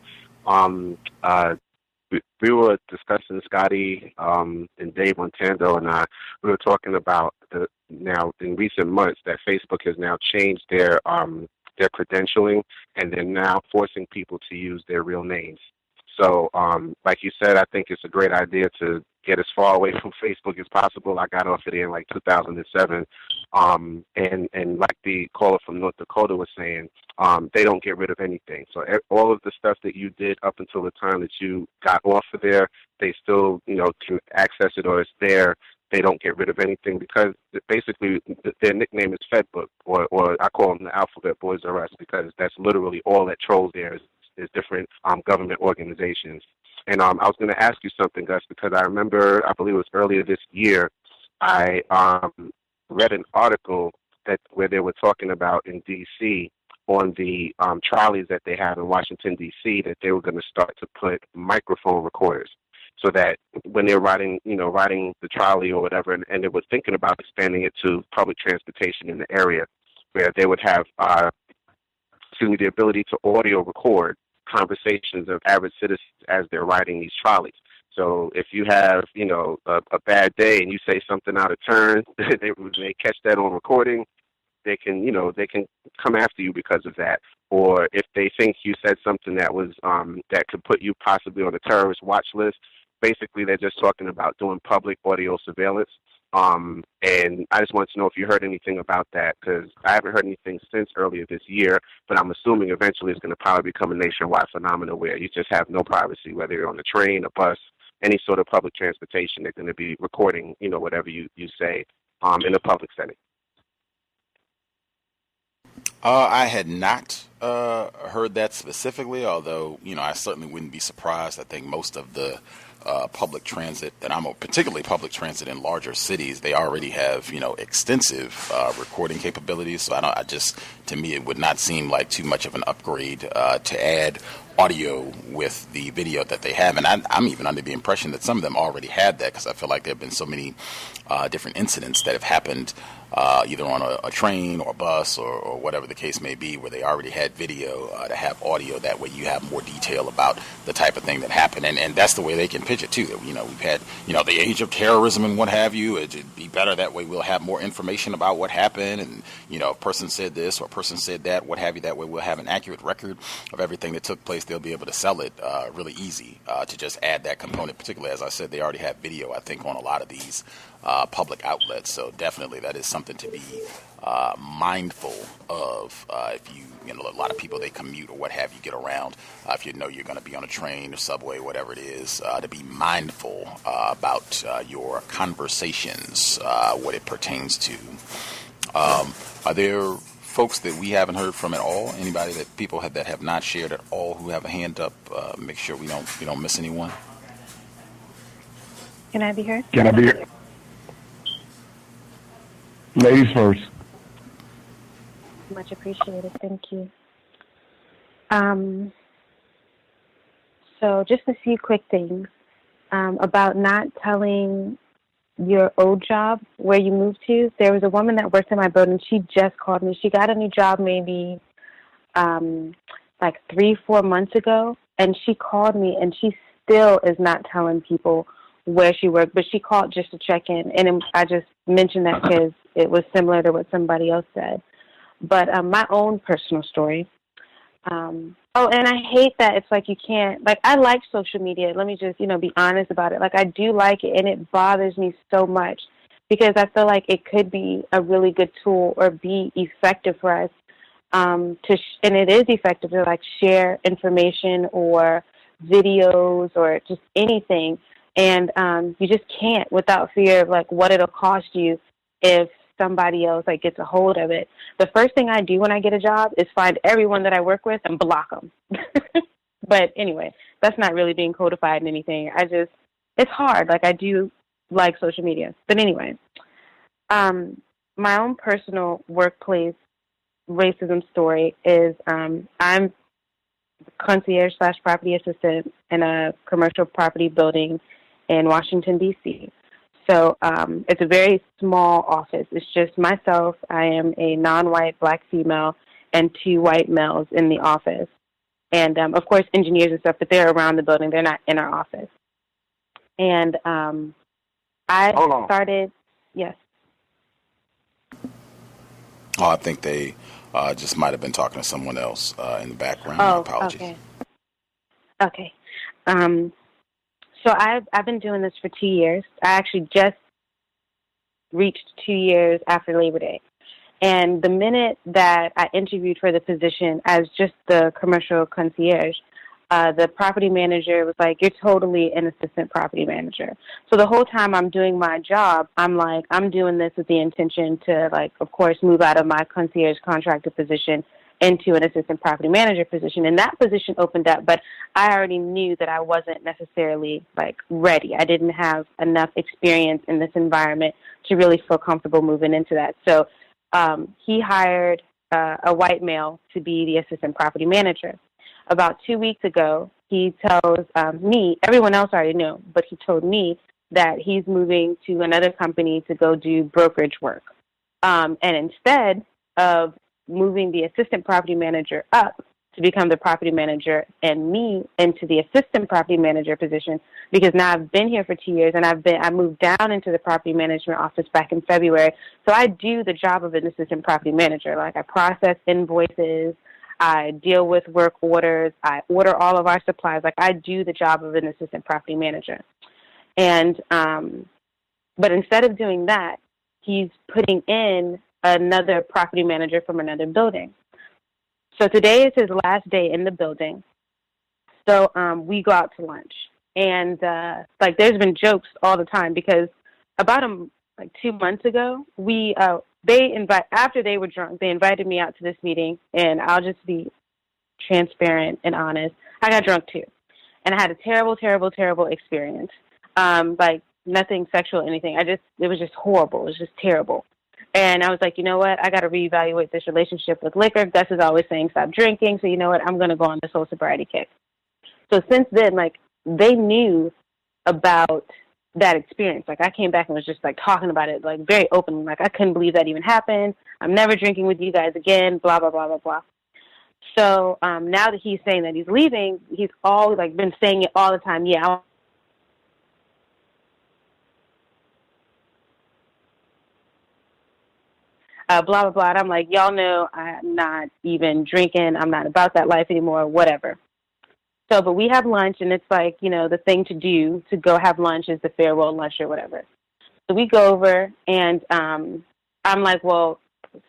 We were discussing, Scotty and Dave Montando and I, we were talking about now in recent months that Facebook has now changed their credentialing, and they're now forcing people to use their real names. So, like you said, I think it's a great idea to get as far away from Facebook as possible. I got off of there in like 2007, and like the caller from North Dakota was saying, they don't get rid of anything. So all of the stuff that you did up until the time that you got off of there, they still, can access it, or it's there. They don't get rid of anything because basically their nickname is Fedbook, or I call them the Alphabet Boys R Us, because that's literally all that trolls there is different government organizations. And I was going to ask you something, Gus, because I remember, I believe it was earlier this year, I read an article where they were talking about in D.C. on the trolleys that they have in Washington, D.C., that they were going to start to put microphone recorders, so that when they're riding the trolley or whatever, and they were thinking about expanding it to public transportation in the area, where they would have, the ability to audio record conversations of average citizens as they're riding these trolleys. So if you have, a bad day and you say something out of turn, they catch that on recording, they can come after you because of that. Or if they think you said something that was, that could put you possibly on a terrorist watch list, basically they're just talking about doing public audio surveillance. And I just want to know if you heard anything about that, because I haven't heard anything since earlier this year, but I'm assuming eventually it's going to probably become a nationwide phenomenon where you just have no privacy, whether you're on a train, a bus, any sort of public transportation. They're going to be recording, whatever you say in a public setting. I had not heard that specifically, although, I certainly wouldn't be surprised. I think most of the public transit that particularly public transit in larger cities, they already have, extensive recording capabilities. So to me, it would not seem like too much of an upgrade to add audio with the video that they have. And I'm even under the impression that some of them already had that, because I feel like there have been so many different incidents that have happened either on a train or a bus or whatever the case may be, where they already had video to have audio. That way you have more detail about the type of thing that happened. And that's the way they can pitch it too. That, we've had, the age of terrorism and what have you. It'd be better that way. We'll have more information about what happened. And, a person said this or a person said that, what have you. That way we'll have an accurate record of everything that took place. They'll be able to sell it really easy to just add that component. Particularly, as I said, they already have video, I think, on a lot of these public outlets. So definitely that is something to be mindful of. If a lot of people, they commute or what have you, get around. If you're going to be on a train or subway, whatever it is, to be mindful about your conversations, what it pertains to. Are there folks that we haven't heard from at all? Anybody that people that have not shared at all who have a hand up? Make sure we don't miss anyone. Can I be heard? Can I be heard? Ladies first. Much appreciated. Thank you. So just a few quick things about not telling your old job where you moved to. There was a woman that worked in my building. She just called me. She got a new job maybe like 3-4 months ago, and she called me, and she still is not telling people where she worked, but she called just to check in. And I just mentioned that because it was similar to what somebody else said. But my own personal story. And I hate that it's like you can't, like, I like social media. Let me just, be honest about it. Like, I do like it, and it bothers me so much because I feel like it could be a really good tool or be effective for us and it is effective to, like, share information or videos or just anything. And you just can't without fear of like what it'll cost you if somebody else like gets a hold of it. The first thing I do when I get a job is find everyone that I work with and block them. But anyway, that's not really being codified in anything. It's hard. Like, I do like social media. But anyway, my own personal workplace racism story is I'm concierge / property assistant in a commercial property building in Washington, D.C. So it's a very small office. It's just myself. I am a non-white black female and 2 white males in the office. And, of course, engineers and stuff, but they're around the building. They're not in our office. And I started, yes. Oh, I think they just might have been talking to someone else in the background. Oh, apologies. Okay. So I've been doing this for 2 years. I actually just reached 2 years after Labor Day. And the minute that I interviewed for the position as just the commercial concierge, the property manager was like, "You're totally an assistant property manager." So the whole time I'm doing my job, I'm like, I'm doing this with the intention to, like, of course, move out of my concierge contractor position into an assistant property manager position. And that position opened up, but I already knew that I wasn't necessarily, like, ready. I didn't have enough experience in this environment to really feel comfortable moving into that. So he hired a white male to be the assistant property manager. About 2 weeks ago, he tells me, everyone else already knew, but he told me that he's moving to another company to go do brokerage work. And instead of moving the assistant property manager up to become the property manager and me into the assistant property manager position, because now I've been here for 2 years and I moved down into the property management office back in February. So I do the job of an assistant property manager. Like, I process invoices, I deal with work orders, I order all of our supplies. Like, I do the job of an assistant property manager. And but instead of doing that, he's putting in another property manager from another building. So today is his last day in the building. So we go out to lunch. And, like, there's been jokes all the time because about 2 months ago, after they were drunk, they invited me out to this meeting, and I'll just be transparent and honest. I got drunk too. And I had a terrible, terrible, terrible experience. Like, nothing sexual or anything. It was just horrible. It was just terrible. And I was like, you know what? I got to reevaluate this relationship with liquor. Gus is always saying stop drinking. So you know what? I'm going to go on this whole sobriety kick. So since then, like, they knew about that experience. Like, I came back and was just, like, talking about it, like, very openly. Like, I couldn't believe that even happened. I'm never drinking with you guys again, blah, blah, blah, blah, blah. So now that he's saying that he's leaving, he's all, like, been saying it all the time. Yeah, blah, blah, blah. And I'm like, y'all know I'm not even drinking. I'm not about that life anymore, whatever. So, but we have lunch, and it's like, you know, the thing to do to go have lunch is the farewell lunch or whatever. So we go over, and I'm like, well,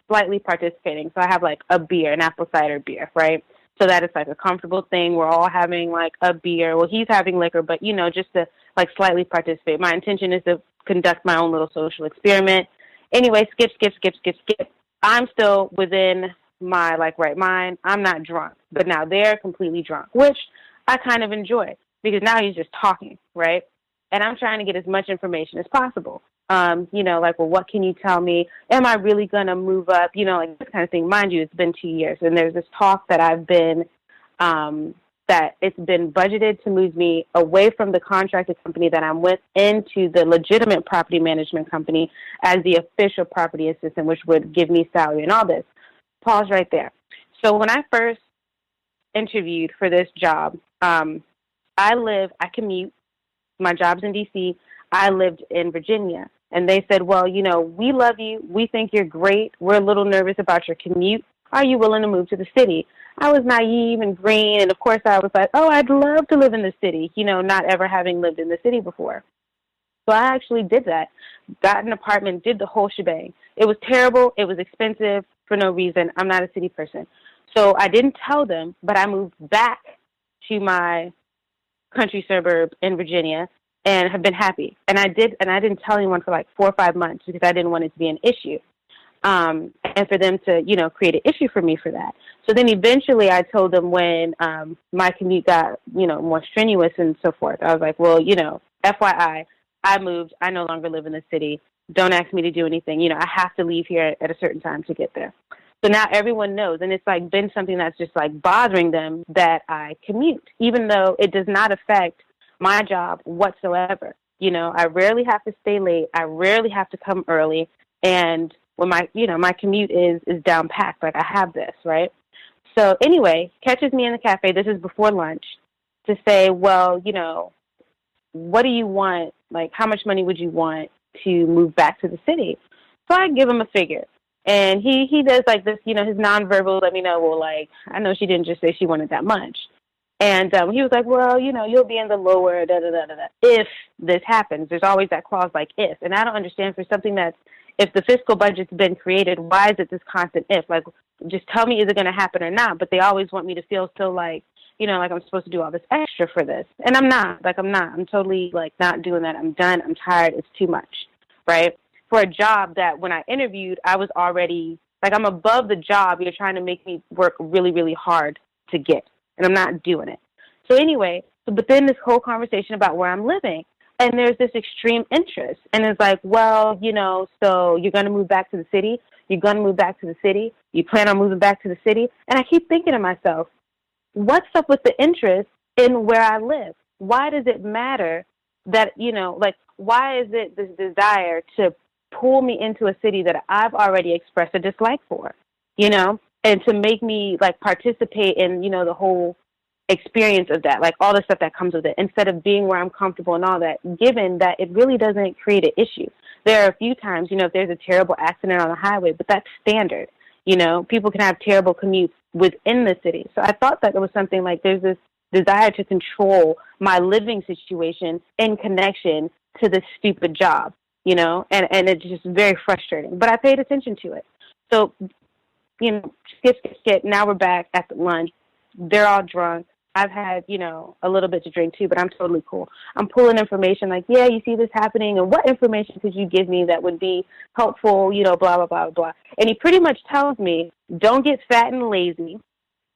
slightly participating. So I have, like, a beer, an apple cider beer, right? So that is, like, a comfortable thing. We're all having, like, a beer. Well, he's having liquor, but, you know, just to, like, slightly participate. My intention is to conduct my own little social experiment. Anyway, skip. I'm still within my, like, right mind. I'm not drunk, but now they're completely drunk, which I kind of enjoy because now he's just talking, right? And I'm trying to get as much information as possible. You know, like, well, what can you tell me? Am I really going to move up? You know, like, this kind of thing. Mind you, it's been 2 years, and there's this talk that I've been, that it's been budgeted to move me away from the contracted company that I'm with into the legitimate property management company as the official property assistant, which would give me salary and all this. Pause right there. So when I first interviewed for this job, I commute. My job's in D.C. I lived in Virginia. And they said, well, you know, we love you. We think you're great. We're a little nervous about your commute. Are you willing to move to the city? I was naive and green. And, of course, I was like, oh, I'd love to live in the city, you know, not ever having lived in the city before. So I actually did that, got an apartment, did the whole shebang. It was terrible. It was expensive for no reason. I'm not a city person. So I didn't tell them, but I moved back to my country suburb in Virginia. and have been happy. And I didn't tell anyone for like 4 or 5 months because I didn't want it to be an issue. And for them to, create an issue for me for that. So then eventually I told them when my commute got, more strenuous and so forth. I was like, well, FYI, I moved. I no longer live in the city. Don't ask me to do anything. I have to leave here at a certain time to get there. So now everyone knows. And it's like been something that's just like bothering them that I commute, even though it does not affect my job whatsoever. I rarely have to stay late. I rarely have to come early. And when my commute is down packed, like I have this, right? So anyway, catches me in the cafe. This is before lunch to say, well, what do you want? Like, how much money would you want to move back to the city? So I give him a figure. And he does like this, his nonverbal, let me know, well, like, I know she didn't just say she wanted that much. And he was like, well, you'll be in the lower, if this happens. There's always that clause like if. And I don't understand for something that's, if the fiscal budget's been created, why is it this constant if? Like, just tell me, is it going to happen or not? But they always want me to feel so like, like I'm supposed to do all this extra for this. And I'm not. I'm totally, like, not doing that. I'm done. I'm tired. It's too much, right? For a job that when I interviewed, I was already, like, I'm above the job. You're trying to make me work really, really hard to get. And I'm not doing it. So anyway, but then this whole conversation about where I'm living. And there's this extreme interest. And it's like, well, so you're going to move back to the city? You're going to move back to the city? You plan on moving back to the city? And I keep thinking to myself, what's up with the interest in where I live? Why does it matter that, why is it this desire to pull me into a city that I've already expressed a dislike for, and to make me, like, participate in, the whole experience of that, like all the stuff that comes with it, instead of being where I'm comfortable and all that, given that it really doesn't create an issue. There are a few times, if there's a terrible accident on the highway, but that's standard. People can have terrible commutes within the city. So I thought that it was something like there's this desire to control my living situation in connection to this stupid job, and it's just very frustrating. But I paid attention to it. So, skip. Now we're back at the lunch. They're all drunk. I've had, a little bit to drink too, but I'm totally cool. I'm pulling information like, yeah, you see this happening, and what information could you give me that would be helpful, blah, blah, blah, blah. And he pretty much tells me, don't get fat and lazy.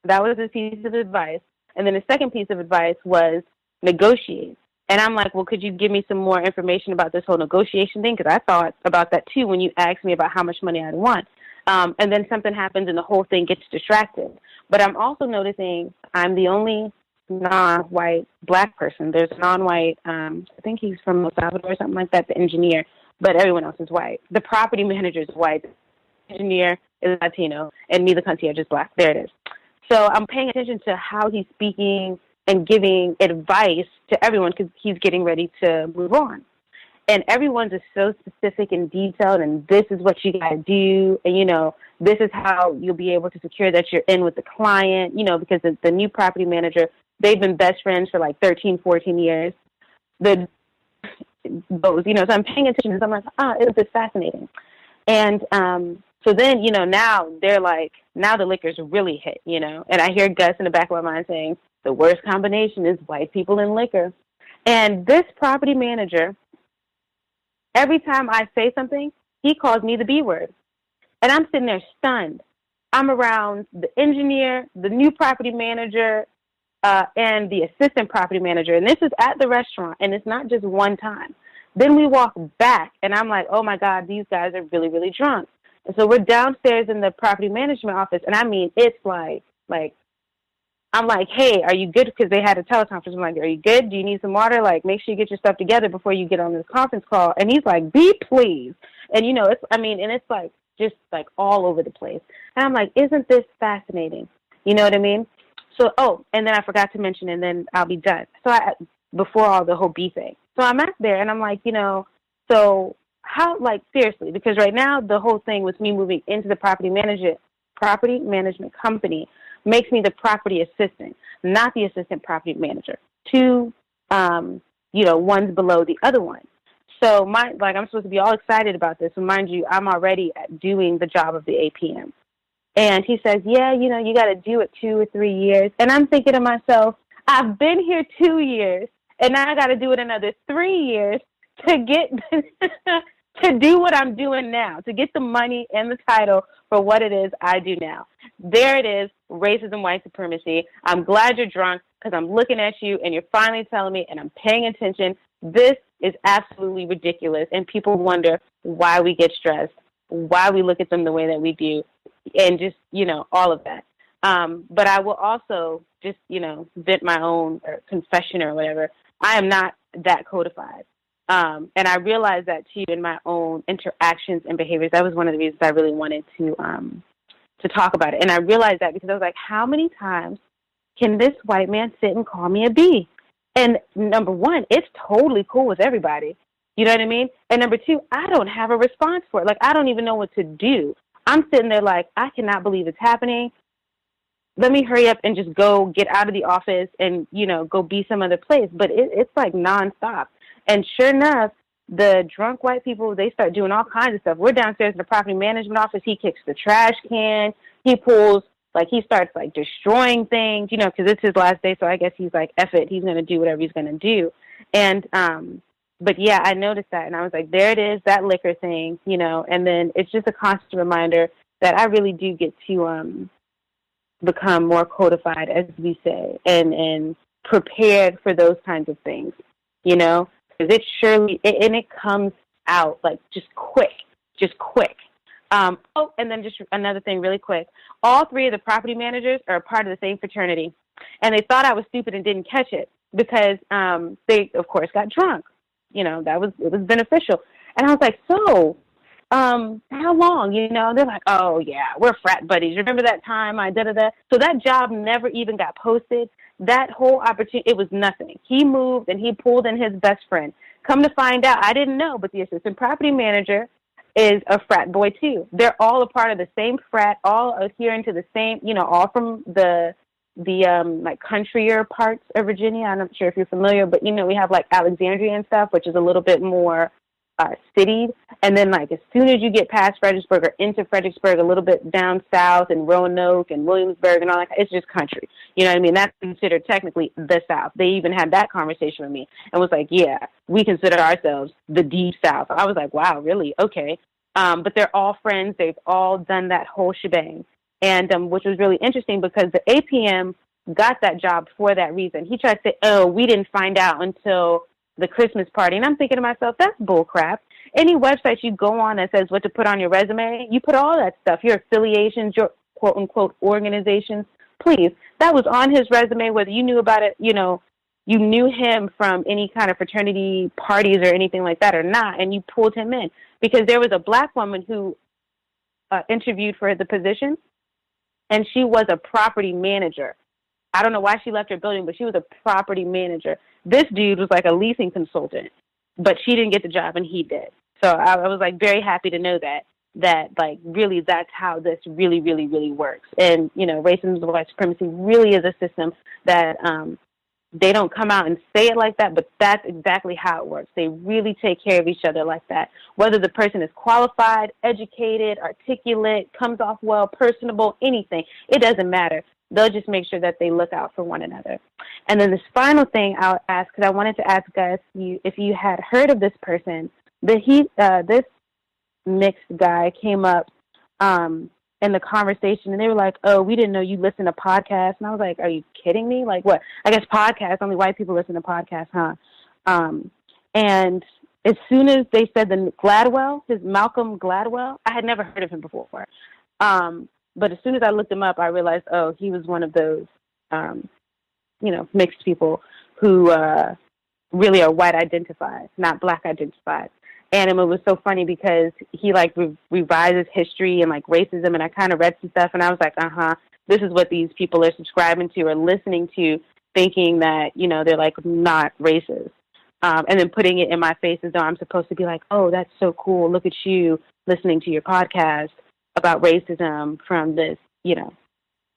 That was his piece of advice. And then the second piece of advice was negotiate. And I'm like, well, could you give me some more information about this whole negotiation thing? Because I thought about that too when you asked me about how much money I'd want. And then something happens and the whole thing gets distracted. But I'm also noticing I'm the only non-white black person. There's a non-white, I think he's from El Salvador or something like that, the engineer, but everyone else is white. The property manager is white. The engineer is Latino, and me, the concierge, is black. There it is. So I'm paying attention to how he's speaking and giving advice to everyone because he's getting ready to move on. And everyone's is so specific and detailed, and this is what you got to do, and, this is how you'll be able to secure that you're in with the client, because the new property manager, they've been best friends for like 13, 14 years. So I'm paying attention, so I'm like, it was fascinating. And so then, now they're like, now the liquor's really hit, and I hear Gus in the back of my mind saying, the worst combination is white people and liquor. And this property manager, every time I say something, he calls me the B word. And I'm sitting there stunned. I'm around the engineer, the new property manager, and the assistant property manager. And this is at the restaurant, and it's not just one time. Then we walk back, and I'm like, oh, my God, these guys are really, really drunk. And so we're downstairs in the property management office, and I mean, it's like I'm like, hey, are you good? Because they had a teleconference. I'm like, are you good? Do you need some water? Like, make sure you get your stuff together before you get on this conference call. And he's like, be please. And, it's like, just like all over the place. And I'm like, isn't this fascinating? You know what I mean? So, and then I forgot to mention, and then I'll be done. So before all the whole beefing. So I'm out there, and I'm like, so how, like, seriously, because right now the whole thing with me moving into the property management company makes me the property assistant, not the assistant property manager. Two, one's below the other one. So I'm supposed to be all excited about this. And mind you, I'm already doing the job of the APM. And he says, yeah, you got to do it 2 or 3 years. And I'm thinking to myself, I've been here 2 years, And now I got to do it another 3 years to get to do what I'm doing now, to get the money and the title for what it is I do now. There it is, racism, white supremacy. I'm glad you're drunk because I'm looking at you and you're finally telling me and I'm paying attention. This is absolutely ridiculous. And people wonder why we get stressed, why we look at them the way that we do, and just, all of that. But I will also just, vent my own confession or whatever. I am not that codified. And I realized that too in my own interactions and behaviors. That was one of the reasons I really wanted to talk about it. And I realized that because I was like, how many times can this white man sit and call me a B? And number one, it's totally cool with everybody. You know what I mean? And number two, I don't have a response for it. Like, I don't even know what to do. I'm sitting there like, I cannot believe it's happening. Let me hurry up and just go get out of the office and, go be some other place. But it's like nonstop. And sure enough, the drunk white people, they start doing all kinds of stuff. We're downstairs in the property management office. He kicks the trash can. He starts destroying things, because it's his last day. So I guess he's like, F it. He's going to do whatever he's going to do. And, but yeah, I noticed that. And I was like, there it is, that liquor thing, and then it's just a constant reminder that I really do get to, become more codified, as we say, and prepared for those kinds of things, because it surely, and it comes out like just quick. And then just another thing really quick. All three of the property managers are a part of the same fraternity, and they thought I was stupid and didn't catch it because they, of course, got drunk. It was beneficial. And I was like, so, how long? They're like, oh, yeah, we're frat buddies. Remember that time I da-da-da? So that job never even got posted. That whole opportunity, it was nothing. He moved and he pulled in his best friend. Come to find out, I didn't know, but the assistant property manager is a frat boy too. They're all a part of the same frat, all adhering to the same, all from the like countryer parts of Virginia. I'm not sure if you're familiar, but we have like Alexandria and stuff, which is a little bit more citied. And then like as soon as you get past Fredericksburg or into Fredericksburg, a little bit down south and Roanoke and Williamsburg and all that, it's just country. You know what I mean? That's considered technically the South. They even had that conversation with me and was like, yeah, we consider ourselves the deep South. I was like, wow, really? Okay. But they're all friends. They've all done that whole shebang. And which was really interesting because the APM got that job for that reason. He tried to say, oh, we didn't find out until the Christmas party. And I'm thinking to myself, that's bull crap. Any website you go on that says what to put on your resume, you put all that stuff, your affiliations, your quote unquote organizations, please. That was on his resume, whether you knew about it, you knew him from any kind of fraternity parties or anything like that or not, and you pulled him in. Because there was a black woman who interviewed for the position, and she was a property manager. I don't know why she left her building, but she was a property manager. This dude was like a leasing consultant, but she didn't get the job and he did. So I was like very happy to know that like really that's how this really, really, really works. And, racism and white supremacy really is a system that they don't come out and say it like that, but that's exactly how it works. They really take care of each other like that. Whether the person is qualified, educated, articulate, comes off well, personable, anything, it doesn't matter. They'll just make sure that they look out for one another. And then this final thing I'll ask, because I wanted to ask Gus, if you had heard of this person, this mixed guy came up in the conversation, and they were like, oh, we didn't know you listen to podcasts. And I was like, are you kidding me? Like, what? I guess podcasts, only white people listen to podcasts, huh? And as soon as they said the Gladwell, his Malcolm Gladwell, I had never heard of him before. But as soon as I looked him up, I realized, oh, he was one of those, mixed people who really are white identified, not black identified. And it was so funny because he like revises history and like racism, and I kind of read some stuff, and I was like, this is what these people are subscribing to or listening to, thinking that they're like not racist, and then putting it in my face as though I'm supposed to be like, oh, that's so cool. Look at you listening to your podcast about racism from this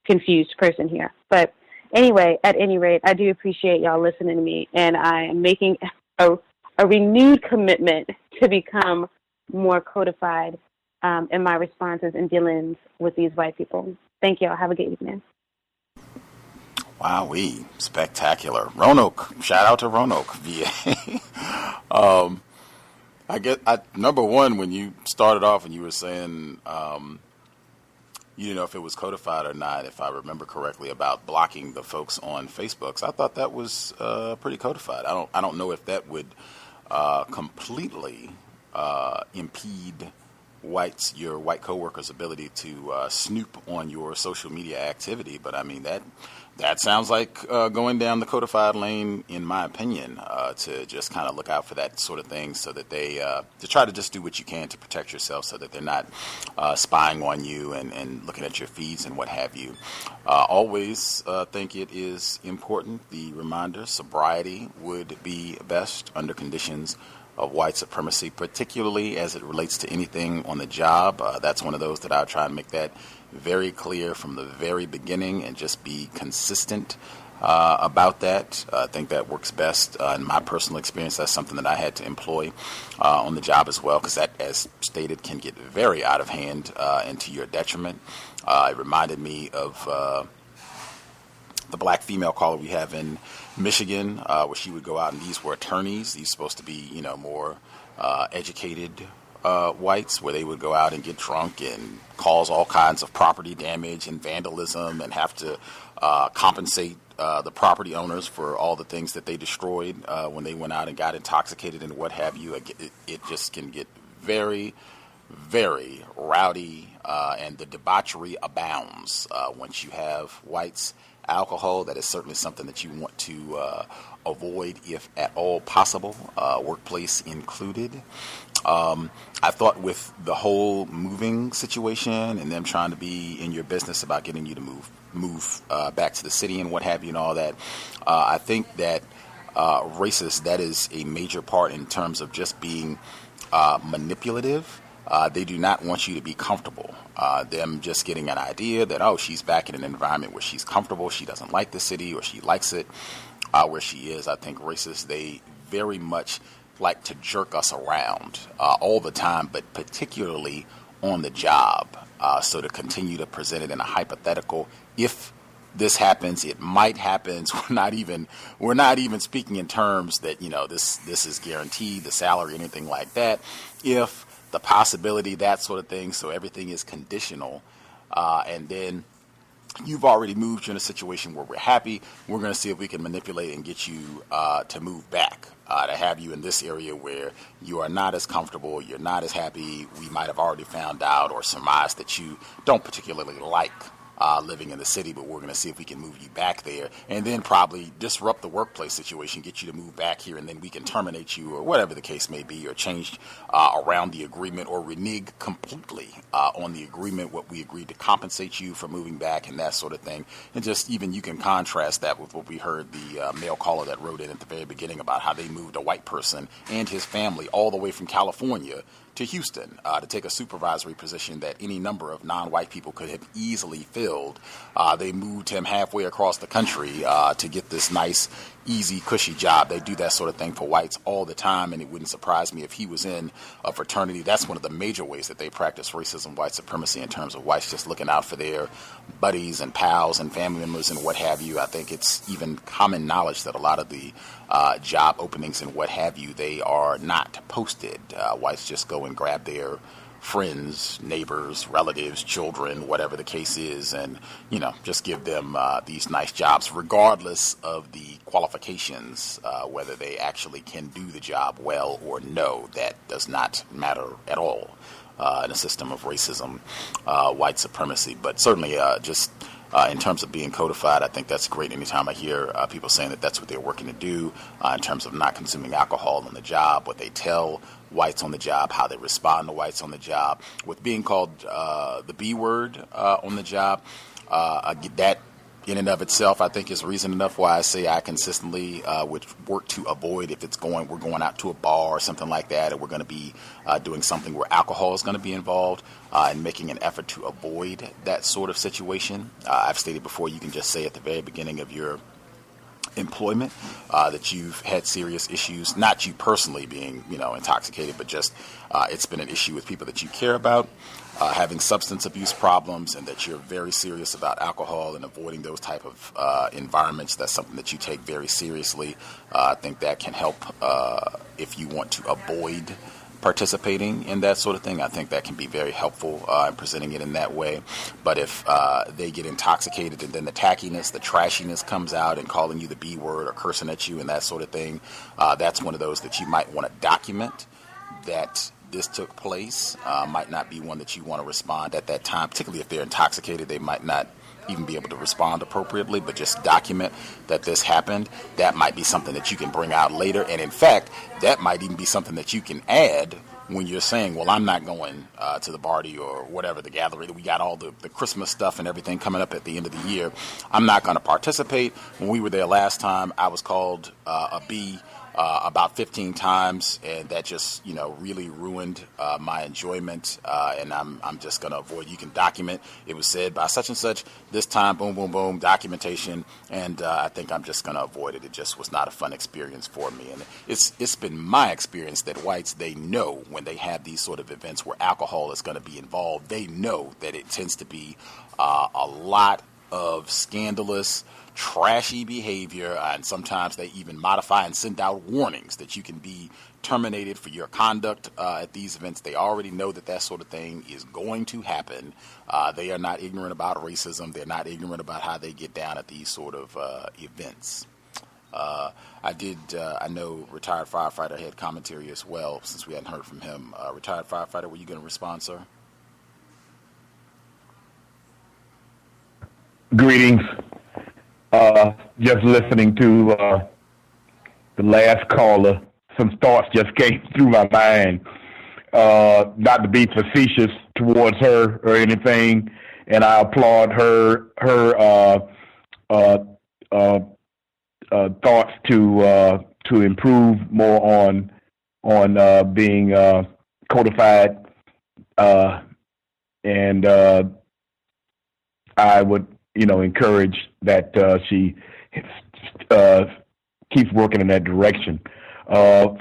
confused person here. But anyway, at any rate, I do appreciate y'all listening to me, and I am making a renewed commitment to become more codified in my responses and dealings with these white people. Thank y'all. Have a good evening. Wowee, spectacular. Roanoke, shout out to Roanoke, VA. Number one, when you started off and you were saying, you didn't know if it was codified or not, if I remember correctly, about blocking the folks on Facebook. So I thought that was pretty codified. I don't know if that would completely impede your white coworkers' ability to snoop on your social media activity, but I mean that sounds like going down the codified lane, in my opinion, to just kind of look out for that sort of thing, so that they to try to just do what you can to protect yourself, so that they're not spying on you and looking at your feeds and what have you. Always think it is important. The reminder: sobriety would be best under conditions of white supremacy, particularly as it relates to anything on the job. That's one of those that I'll try and make that very clear from the very beginning and just be consistent about that. I think that works best. In my personal experience, that's something that I had to employ on the job as well, because that, as stated, can get very out of hand and to your detriment. It reminded me of the black female caller we have in Michigan, where she would go out, and these were attorneys. These supposed to be, more educated whites, where they would go out and get drunk and cause all kinds of property damage and vandalism and have to compensate the property owners for all the things that they destroyed when they went out and got intoxicated and what have you. It just can get very, very rowdy, and the debauchery abounds once you have whites. Alcohol, that is certainly something that you want to avoid if at all possible, workplace included. I thought with the whole moving situation and them trying to be in your business about getting you to move back to the city and what have you and all that, I think that racist, that is a major part in terms of just being manipulative. They do not want you to be comfortable. Them just getting an idea that, oh, she's back in an environment where she's comfortable, she doesn't like the city, or she likes it where she is. I think racists, they very much like to jerk us around all the time, but particularly on the job. So to continue to present it in a hypothetical, if this happens, it might happen. So we're not even speaking in terms that, this is guaranteed, the salary, anything like that. If the possibility, that sort of thing. So everything is conditional. And then you've already moved. You're in a situation where we're happy. We're going to see if we can manipulate and get you to move back, to have you in this area where you are not as comfortable, you're not as happy. We might have already found out or surmised that you don't particularly like living in the city, but we're going to see if we can move you back there, and then probably disrupt the workplace situation, get you to move back here, and then we can terminate you or whatever the case may be, or change around the agreement, or renege completely on the agreement, what we agreed to compensate you for moving back and that sort of thing. And just even you can contrast that with what we heard the male caller that wrote in at the very beginning about how they moved a white person and his family all the way from California to Houston to take a supervisory position that any number of non-white people could have easily filled. They moved him halfway across the country to get this nice, easy, cushy job. They do that sort of thing for whites all the time, and it wouldn't surprise me if he was in a fraternity. That's one of the major ways that they practice racism, white supremacy, in terms of whites just looking out for their buddies and pals and family members and what have you. I think it's even common knowledge that a lot of the job openings and what have you, they are not posted. Whites just go and grab their friends, neighbors, relatives, children, whatever the case is, and just give them these nice jobs, regardless of the qualifications, whether they actually can do the job well or no. That does not matter at all in a system of racism, white supremacy. But certainly just in terms of being codified, I think that's great. Anytime I hear people saying that that's what they're working to do in terms of not consuming alcohol on the job, what they tell whites on the job, how they respond to whites on the job, with being called the B word on the job, that in and of itself, I think, is reason enough why I say I consistently would work to avoid if we're going out to a bar or something like that, or we're going to be doing something where alcohol is going to be involved, and making an effort to avoid that sort of situation. I've stated before, you can just say at the very beginning of your employment, that you've had serious issues, not you personally being, intoxicated, but just it's been an issue with people that you care about, having substance abuse problems, and that you're very serious about alcohol and avoiding those type of environments. That's something that you take very seriously. I think that can help if you want to avoid participating in that sort of thing. I think that can be very helpful in presenting it in that way. But if they get intoxicated and then the tackiness, the trashiness comes out and calling you the B word or cursing at you and that sort of thing, that's one of those that you might want to document that this took place. Might not be one that you want to respond at that time, particularly if they're intoxicated. They might not even be able to respond appropriately, but just document that this happened. That might be something that you can bring out later. And in fact, that might even be something that you can add when you're saying, well, I'm not going to the party or whatever, the gathering. We got all the Christmas stuff and everything coming up at the end of the year. I'm not going to participate. When we were there last time, I was called a B about 15 times, and that just, really ruined my enjoyment, and I'm just going to avoid. You can document, it was said by such and such, this time, boom, boom, boom, documentation, and I think I'm just going to avoid it. It just was not a fun experience for me, and it's been my experience that whites, they know when they have these sort of events where alcohol is going to be involved, they know that it tends to be a lot of scandalous, trashy behavior, and sometimes they even modify and send out warnings that you can be terminated for your conduct at these events. They already know that sort of thing is going to happen. They are not ignorant about racism. They're not ignorant about how they get down at these sort of events. I know retired firefighter had commentary as well, since we hadn't heard from him. Retired firefighter, were you going to respond, sir? Greetings. Just listening to the last caller, some thoughts just came through my mind. Not to be facetious towards her or anything, and I applaud her thoughts to improve more on being codified, and I would encourage that she keeps working in that direction.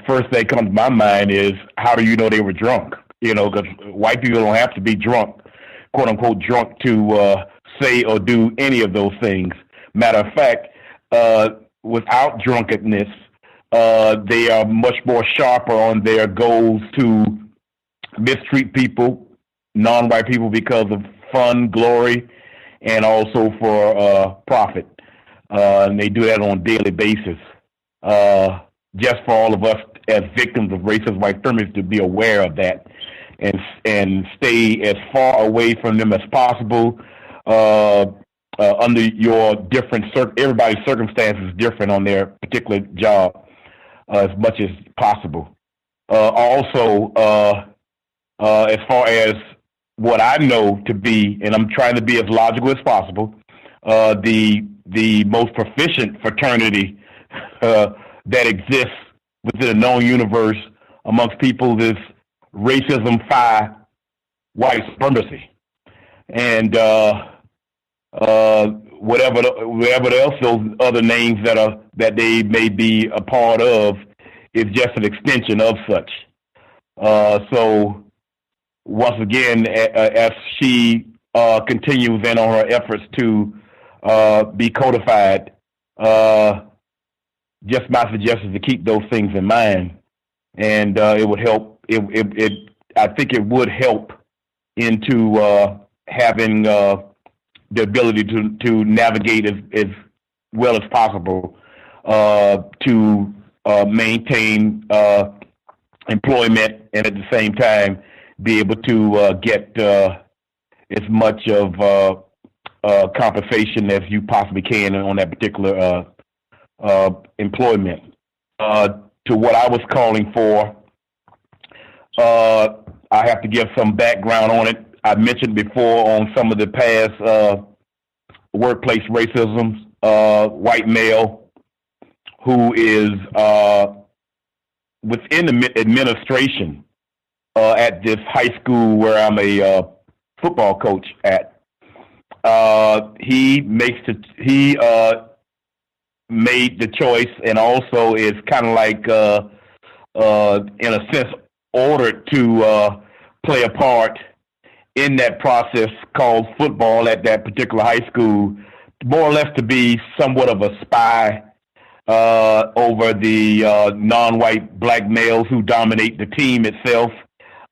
First thing comes to my mind is, how do you know they were drunk? Because white people don't have to be drunk, quote unquote drunk, to say or do any of those things. Matter of fact, without drunkenness, they are much more sharper on their goals to mistreat people, non-white people, because of fun, glory, and also for profit. And they do that on a daily basis. Just for all of us as victims of racist white supremacy to be aware of that and stay as far away from them as possible. Under your different everybody's circumstances different on their particular job, as much as possible. Also, as far as what I know to be, and I'm trying to be as logical as possible, the most proficient fraternity that exists within a known universe amongst people is racism, phi, white supremacy, and whatever else those other names that they may be a part of is just an extension of such. So once again, as she continues in on her efforts to be codified, just my suggestion is to keep those things in mind, and it would help. I think it would help into having the ability to navigate as well as possible to maintain employment, and at the same time be able to get as much of compensation as you possibly can on that particular employment. To what I was calling for, I have to give some background on it. I mentioned before on some of the past workplace racism, white male who is within the administration at this high school where I'm a football coach at. He made the choice, and also is kind of like, in a sense, ordered to play a part in that process called football at that particular high school, more or less to be somewhat of a spy over the non-white black males who dominate the team itself.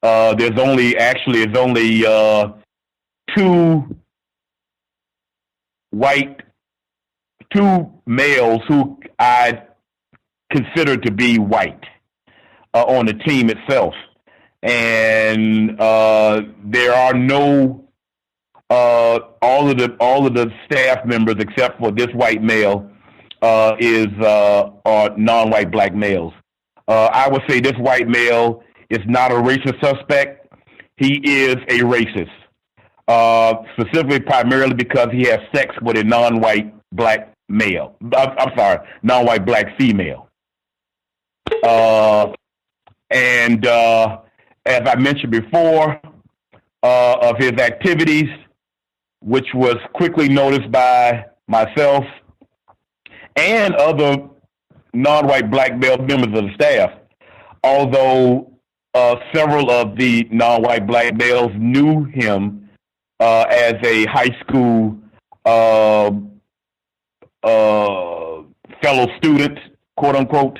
There's only two males who I consider to be white on the team itself, and there are no all of the staff members except for this white male are non-white black males. I would say this white male is not a racist suspect. He is a racist, specifically primarily because he has sex with a non-white black male. I'm sorry, non-white black female. And as I mentioned before, of his activities, which was quickly noticed by myself and other non-white black male members of the staff, although several of the non-white black males knew him as a high school fellow student, quote unquote.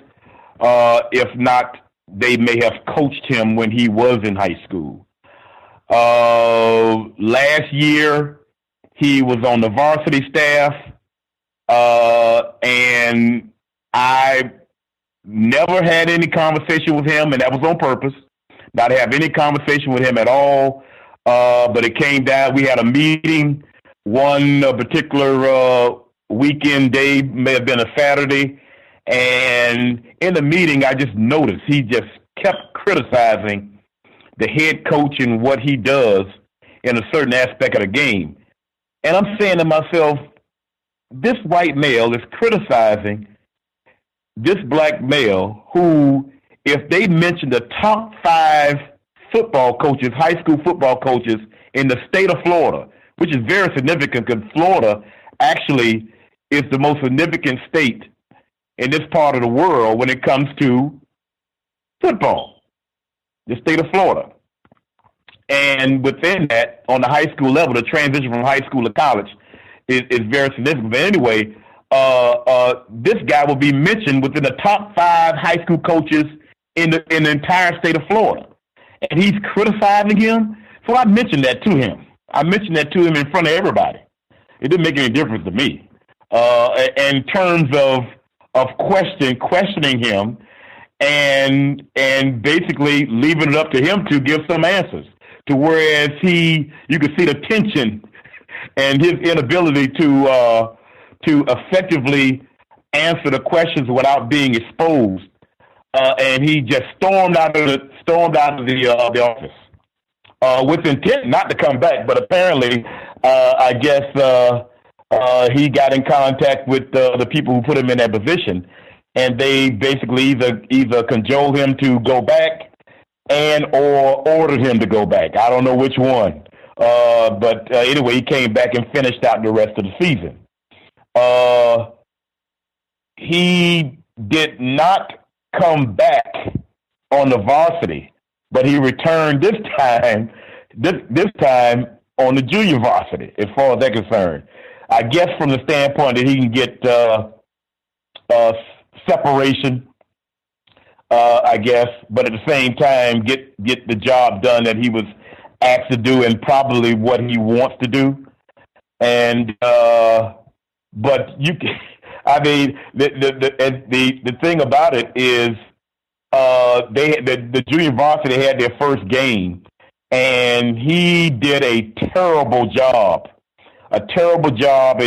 If not, they may have coached him when he was in high school. Last year, he was on the varsity staff, and I never had any conversation with him, and that was on purpose. Not have any conversation with him at all. But it came down. We had a meeting one particular weekend day, may have been a Saturday, and in the meeting, I just noticed he just kept criticizing the head coach and what he does in a certain aspect of the game. And I'm saying to myself, this white male is criticizing this black male who, if they mention the top 5 football coaches, high school football coaches in the state of Florida, which is very significant because Florida actually is the most significant state in this part of the world when it comes to football, the state of Florida. And within that, on the high school level, the transition from high school to college is very significant. But anyway, this guy will be mentioned within the top 5 high school coaches in the entire state of Florida. And he's criticizing him. So I mentioned that to him. I mentioned that to him in front of everybody. It didn't make any difference to me. In terms of questioning him and basically leaving it up to him to give some answers. To whereas you could see the tension and his inability to effectively answer the questions without being exposed, and he just stormed out of the office with intent not to come back. But apparently, I guess he got in contact with the people who put him in that position, and they basically either cajoled him to go back and or ordered him to go back. I don't know which one. But anyway, he came back and finished out the rest of the season. He did not come back on the varsity, but he returned this time on the junior varsity, as far as they're concerned. I guess from the standpoint that he can get separation, I guess, but at the same time get the job done that he was asked to do and probably what he wants to do. And but you can, I mean, the thing about it is the junior varsity had their first game, and he did a terrible job at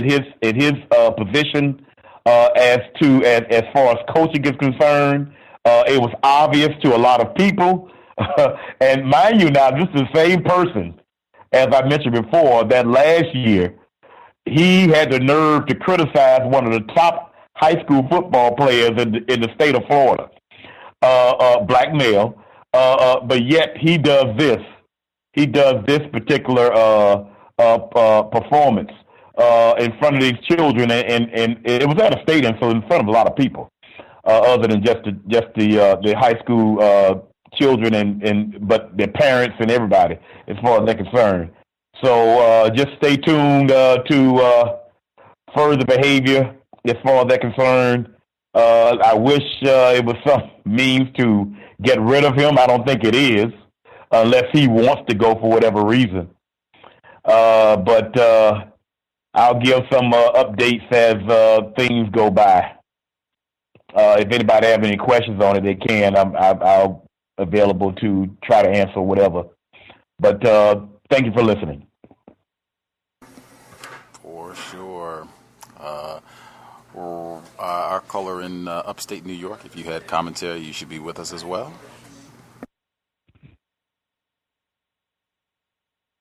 his position as far as coaching is concerned. It was obvious to a lot of people. And mind you now, this is the same person, as I mentioned before, that last year he had the nerve to criticize one of the top high school football players in the state of Florida, black male, but yet he does this. He does this particular performance in front of these children, and it was at a stadium, so in front of a lot of people, other than just the high school children but their parents and everybody, as far as they're concerned. So just stay tuned to further behavior as far as they're concerned. I wish it was some means to get rid of him. I don't think it is, unless he wants to go for whatever reason. But I'll give some updates as things go by. If anybody have any questions on it, they can. I'll available to try to answer whatever. But thank you for listening. For sure. Our caller in upstate New York, if you had commentary, you should be with us as well.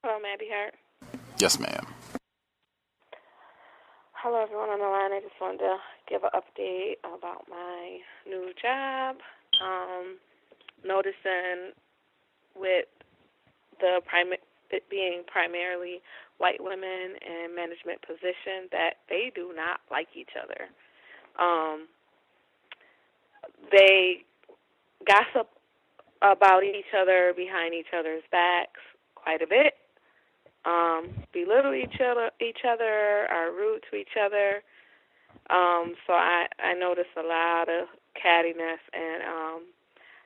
Hello, may I be heard? Yes, ma'am. Hello, everyone on the line. I just wanted to give an update about my new job. Noticing with it being primarily white women in management position that they do not like each other. They gossip about each other behind each other's backs quite a bit. Belittle each other, are rude to each other. So I noticed a lot of cattiness, and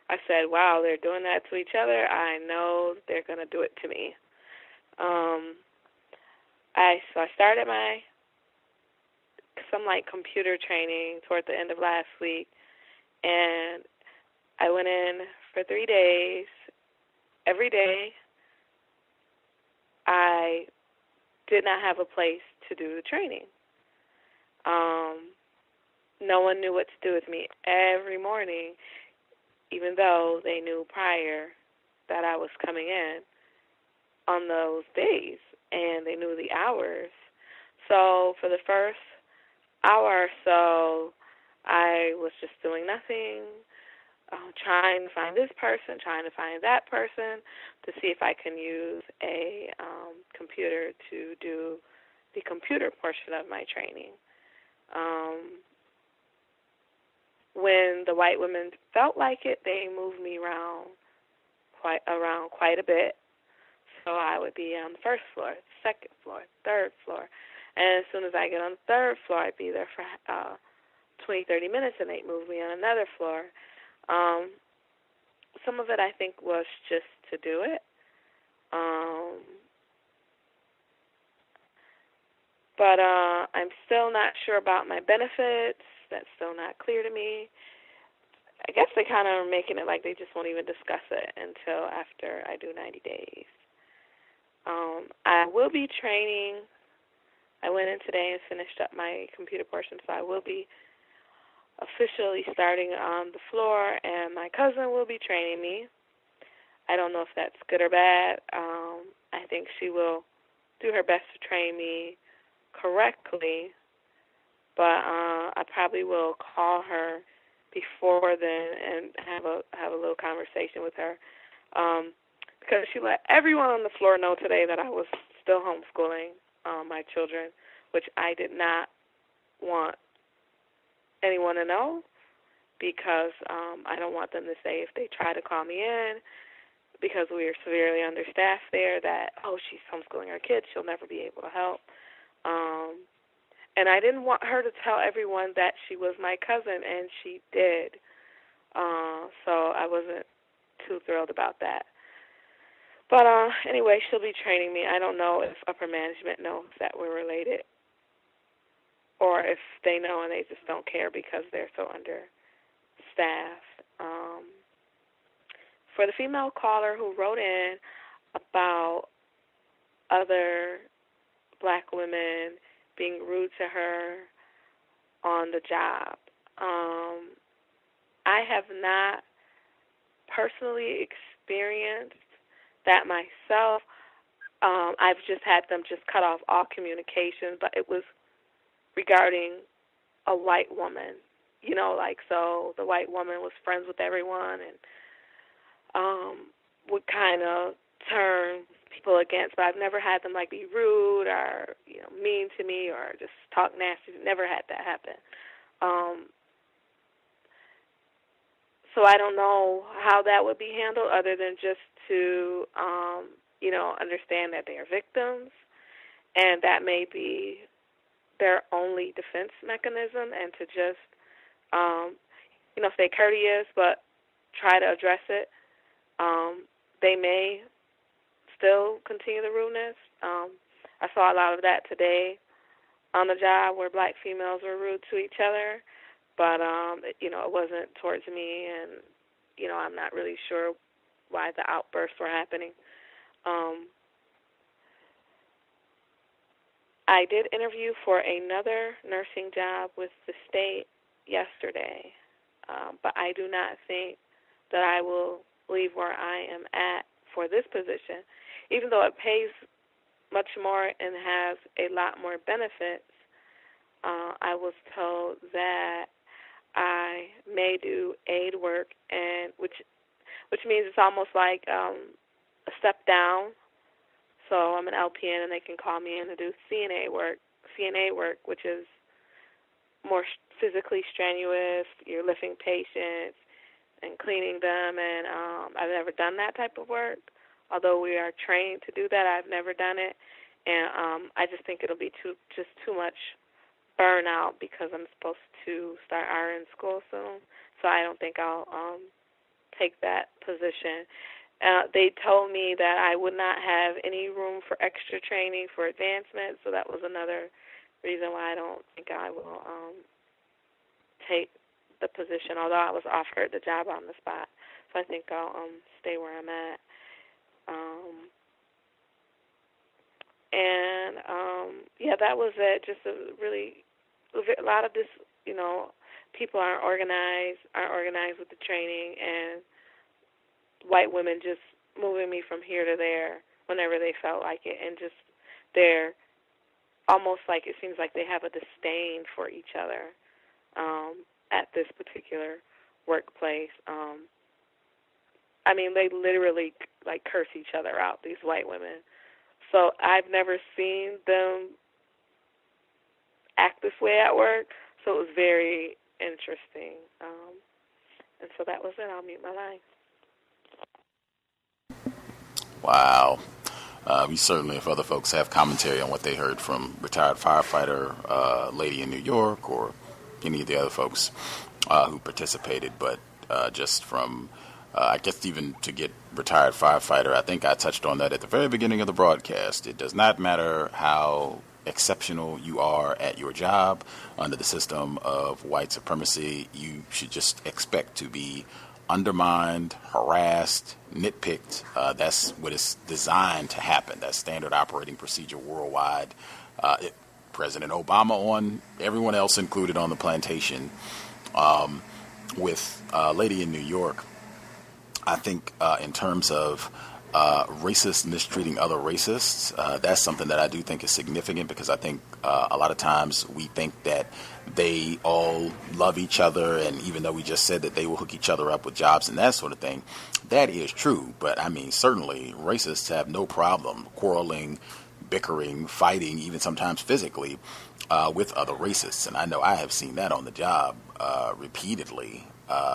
I said, wow, they're doing that to each other. I know they're going to do it to me. So I started some computer training toward the end of last week, and I went in for 3 days. Every day I did not have a place to do the training. No one knew what to do with me every morning, even though they knew prior that I was coming in on those days, and they knew the hours. So for the first hour or so, I was just doing nothing, trying to find this person, trying to find that person, to see if I can use a computer to do the computer portion of my training. When the white women felt like it, they moved me around quite a bit. So I would be on the first floor, second floor, third floor. And as soon as I get on the third floor, I'd be there for 20, 30 minutes, and they'd move me on another floor. Some of it, I think, was just to do it. But I'm still not sure about my benefits. That's still not clear to me. I guess they kind of are making it like they just won't even discuss it until after I do 90 days. I will be training. I went in today and finished up my computer portion, so I will be officially starting on the floor, and my cousin will be training me. I don't know if that's good or bad. I think she will do her best to train me correctly, but I probably will call her before then and have a little conversation with her, because she let everyone on the floor know today that I was still homeschooling my children, which I did not want anyone to know, because I don't want them to say, if they try to call me in, because we are severely understaffed there, that, oh, she's homeschooling her kids, she'll never be able to help. And I didn't want her to tell everyone that she was my cousin, and she did. So I wasn't too thrilled about that. But anyway, she'll be training me. I don't know if upper management knows that we're related, or if they know and they just don't care because they're so understaffed. For the female caller who wrote in about other black women being rude to her on the job, I have not personally experienced that myself. I've just had them just cut off all communication, but it was regarding a white woman, so the white woman was friends with everyone and would kind of turn people against, but I've never had them like be rude or mean to me or just talk nasty. Never had that happen. So I don't know how that would be handled, other than just to understand that they are victims, and that may be their only defense mechanism, and to just stay courteous but try to address it. They may still continue the rudeness. I saw a lot of that today on the job, where black females were rude to each other, but it wasn't towards me, and I'm not really sure why the outbursts were happening. I did interview for another nursing job with the state yesterday, but I do not think that I will leave where I am at for this position, even though it pays much more and has a lot more benefits. I was told that I may do aid work, and which means it's almost like a step down. So I'm an LPN, and they can call me in to do CNA work, which is more physically strenuous. You're lifting patients and cleaning them, and I've never done that type of work. Although we are trained to do that, I've never done it, and I just think it'll be too much burnout, because I'm supposed to start RN school soon. So I don't think I'll take that position. They told me that I would not have any room for extra training for advancement, so that was another reason why I don't think I will take the position, although I was offered the job on the spot. So I think I'll stay where I'm at. That was it. Just a lot of this, people aren't organized with the training, and white women just moving me from here to there whenever they felt like it, and just they're almost like, it seems like they have a disdain for each other at this particular workplace. They literally curse each other out, these white women. So I've never seen them act this way at work, so it was very interesting. And so that was it. I'll mute my line. Wow. We certainly, if other folks have commentary on what they heard from retired firefighter lady in New York, or any of the other folks who participated, but just from, I guess even to get retired firefighter, I think I touched on that at the very beginning of the broadcast. It does not matter how exceptional you are at your job under the system of white supremacy, you should just expect to be undermined, harassed, nitpicked. That's what is designed to happen. That's standard operating procedure worldwide. President Obama on, everyone else included on the plantation. With a lady in New York, I think in terms of racists mistreating other racists, that's something that I do think is significant, because I think a lot of times we think that they all love each other, and even though we just said that they will hook each other up with jobs and that sort of thing, that is true. But certainly racists have no problem quarreling, bickering, fighting, even sometimes physically with other racists. And I know I have seen that on the job repeatedly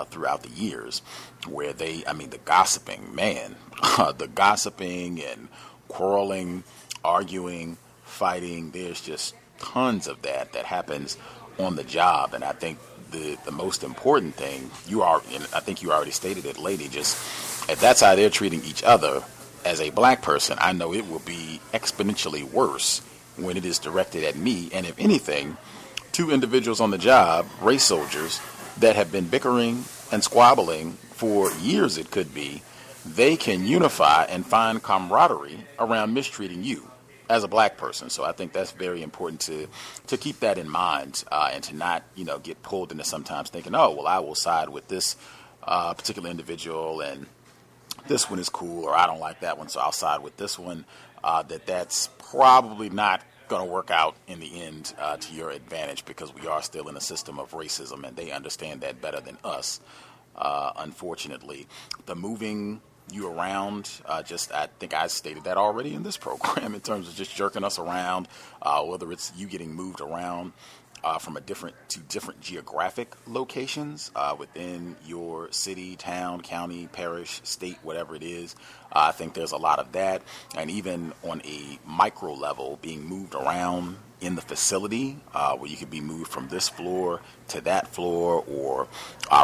throughout the years, where the gossiping, the gossiping and quarreling, arguing, fighting, there's just tons of that happens on the job. And I think the most important thing, and I think you already stated it, lady, just if that's how they're treating each other, as a black person, I know it will be exponentially worse when it is directed at me. And if anything, two individuals on the job, race soldiers, that have been bickering and squabbling for years, it could be, they can unify and find camaraderie around mistreating you as a black person. So I think that's very important to keep that in mind, and to not, get pulled into sometimes thinking, oh, well, I will side with this particular individual, and this one is cool, or I don't like that one, so I'll side with this one. That's probably not going to work out in the end to your advantage, because we are still in a system of racism, and they understand that better than us. Unfortunately, the moving you around. I think I stated that already in this program in terms of just jerking us around, whether it's you getting moved around from different geographic locations within your city, town, county, parish, state, whatever it is. I think there's a lot of that. And even on a micro level, being moved around in the facility, where you could be moved from this floor to that floor, or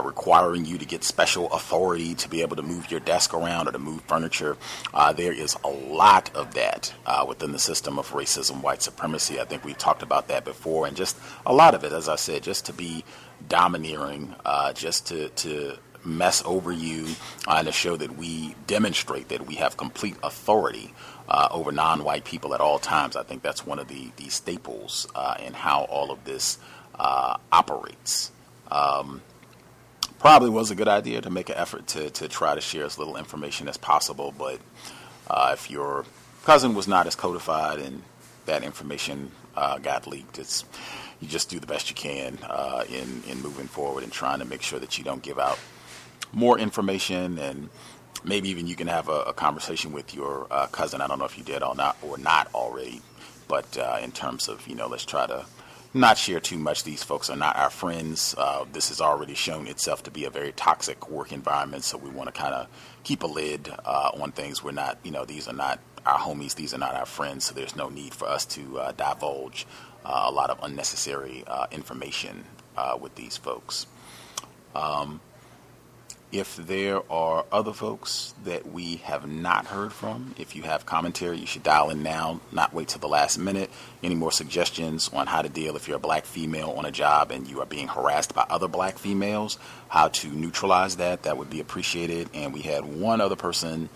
requiring you to get special authority to be able to move your desk around or to move furniture. There is a lot of that within the system of racism, white supremacy. I think we've talked about that before, and just a lot of it, as I said, just to be domineering, just to mess over you, and to show that we demonstrate that we have complete authority over non-white people at all times. I think that's one of the staples in how all of this operates. Probably was a good idea to make an effort to try to share as little information as possible, but if your cousin was not as codified and that information got leaked, you just do the best you can in moving forward and trying to make sure that you don't give out more information, and maybe even you can have a conversation with your cousin. I don't know if you did or not already, but in terms of, let's try to not share too much. These folks are not our friends. This has already shown itself to be a very toxic work environment, so we want to kind of keep a lid on things. We're not, these are not our homies. These are not our friends, so there's no need for us to divulge a lot of unnecessary information with these folks. If there are other folks that we have not heard from, if you have commentary, you should dial in now, not wait till the last minute. Any more suggestions on how to deal if you're a black female on a job and you are being harassed by other black females, how to neutralize that would be appreciated. And we had one other person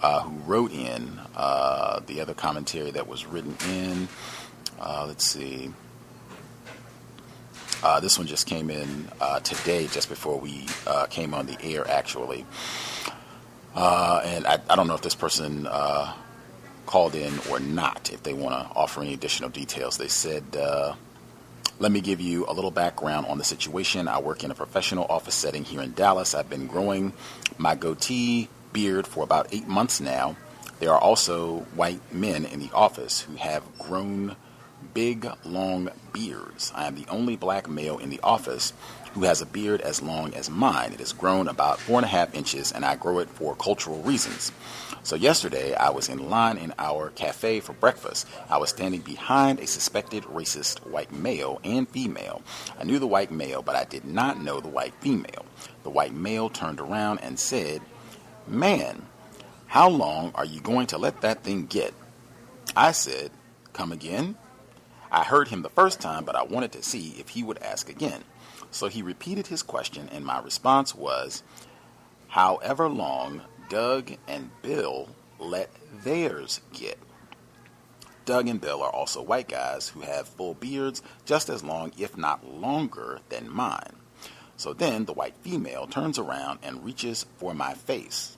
who wrote in the other commentary that was written in. Let's see. This one just came in today, just before we came on the air, actually. And I don't know if this person called in or not, if they want to offer any additional details. They said, let me give you a little background on the situation. I work in a professional office setting here in Dallas. I've been growing my goatee beard for about 8 months now. There are also white men in the office who have grown big, long beards. I am the only black male in the office who has a beard as long as mine. It has grown about 4.5 inches, and I grow it for cultural reasons. So yesterday, I was in line in our cafe for breakfast. I was standing behind a suspected racist white male and female. I knew the white male, but I did not know the white female. The white male turned around and said, "Man, how long are you going to let that thing get?" I said, "Come again?" I heard him the first time, but I wanted to see if he would ask again. So he repeated his question, and my response was, "However long Doug and Bill let theirs get." Doug and Bill are also white guys who have full beards just as long, if not longer, than mine. So then the white female turns around and reaches for my face.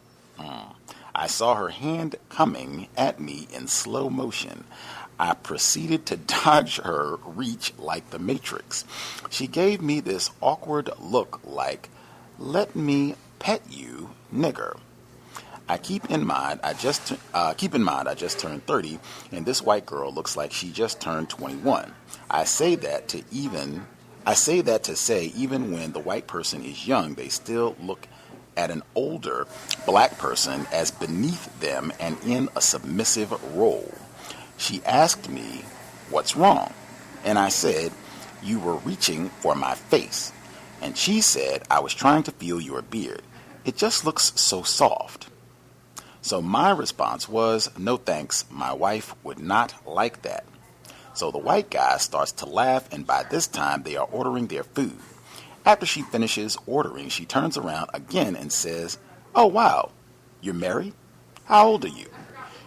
I saw her hand coming at me in slow motion. I proceeded to dodge her reach like the Matrix. She gave me this awkward look like, "Let me pet you, nigger." Keep in mind, I just turned 30, and this white girl looks like she just turned 21. I say that to say even when the white person is young, they still look at an older black person as beneath them and in a submissive role. She asked me, "What's wrong?" And I said, "You were reaching for my face." And she said, "I was trying to feel your beard. It just looks so soft." So my response was, "No thanks, my wife would not like that." So the white guy starts to laugh, and by this time they are ordering their food. After she finishes ordering, she turns around again and says, "Oh wow, you're married? How old are you?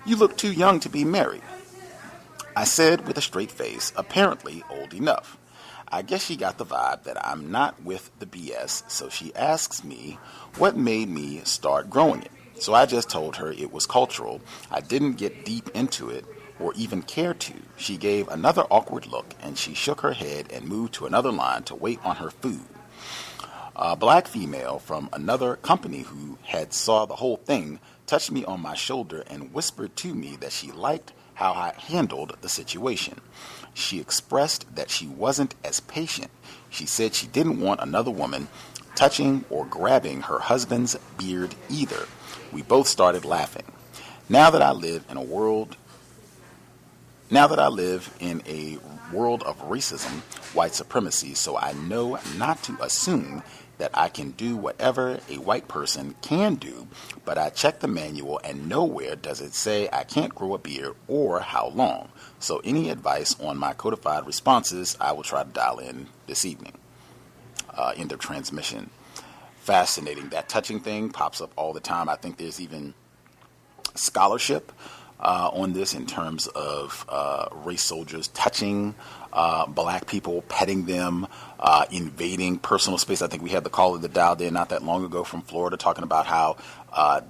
You look too young to be married." I said with a straight face, apparently old enough. I guess she got the vibe that I'm not with the BS, so she asks me what made me start growing it. So I just told her it was cultural. I didn't get deep into it or even care to. She gave another awkward look, and she shook her head and moved to another line to wait on her food. A black female from another company who had saw the whole thing touched me on my shoulder and whispered to me that she liked how I handled the situation. She expressed that she wasn't as patient. She said she didn't want another woman touching or grabbing her husband's beard either. We both started laughing. Now that I live in a world of racism, white supremacy, so I know not to assume that I can do whatever a white person can do, but I check the manual and nowhere does it say I can't grow a beard or how long. So any advice on my codified responses, I will try to dial in this evening. End of transmission. Fascinating. That touching thing pops up all the time. I think there's even scholarship on this in terms of race soldiers touching black people, petting them, invading personal space. I think we had the caller that dialed in not that long ago from Florida talking about how I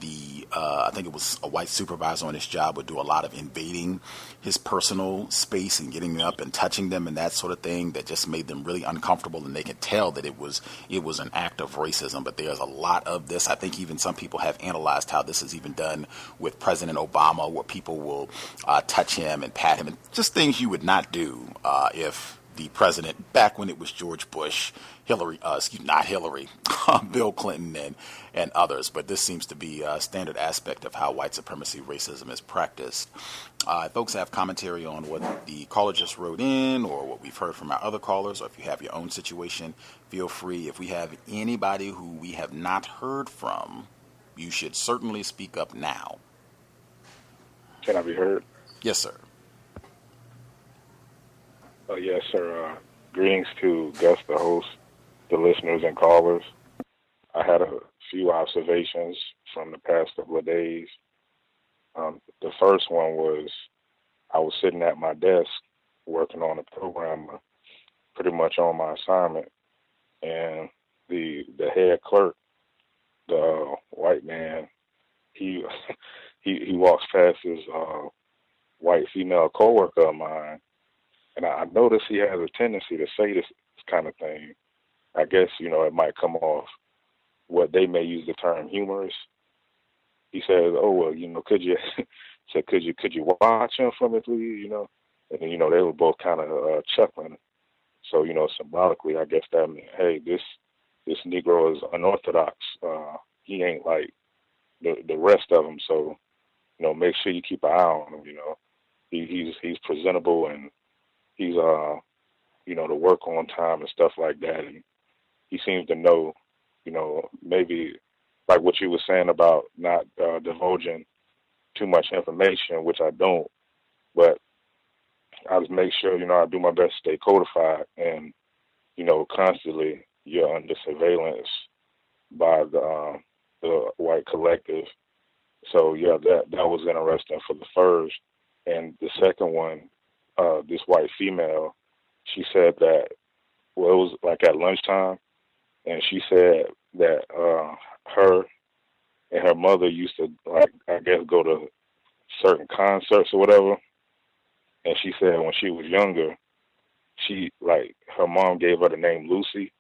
think it was a white supervisor on his job would do a lot of invading his personal space and getting up and touching them and that sort of thing that just made them really uncomfortable, and they could tell that it was an act of racism. But there's a lot of this. I think even some people have analyzed how this is even done with President Obama, where people will touch him and pat him, and just things you would not do if the president, back when it was George Bush, Bill Clinton and others. But this seems to be a standard aspect of how white supremacy racism is practiced. Folks have commentary on what the caller just wrote in or what we've heard from our other callers, or if you have your own situation, feel free. If we have anybody who we have not heard from, you should certainly speak up now. Can I be heard? Yes, sir. Yes, sir. Greetings to Gus, the host, the listeners and callers. I had a few observations from the past couple of days. The first one was I was sitting at my desk working on a program, pretty much on my assignment, and the head clerk, the white man, he walks past his white female coworker of mine. And I notice he has a tendency to say this kind of thing. I guess, it might come off what they may use the term humorous. He says, "Oh, well, could you watch him for me, please?" And then, they were both kind of chuckling. So, symbolically, I guess that meant, hey, this Negro is unorthodox. He ain't like the rest of them. So, make sure you keep an eye on him. He's presentable and he's, to work on time and stuff like that. And he seems to know, maybe like what you were saying about not divulging too much information, which I don't, but I just make sure, I do my best to stay codified and, constantly you're under surveillance by the white collective. So, yeah, that was interesting for the first. And the second one, this white female, she said that, well, it was like at lunchtime, and she said that her and her mother used to, like, I guess, go to certain concerts or whatever. And she said when she was younger, her mom gave her the name Lucy.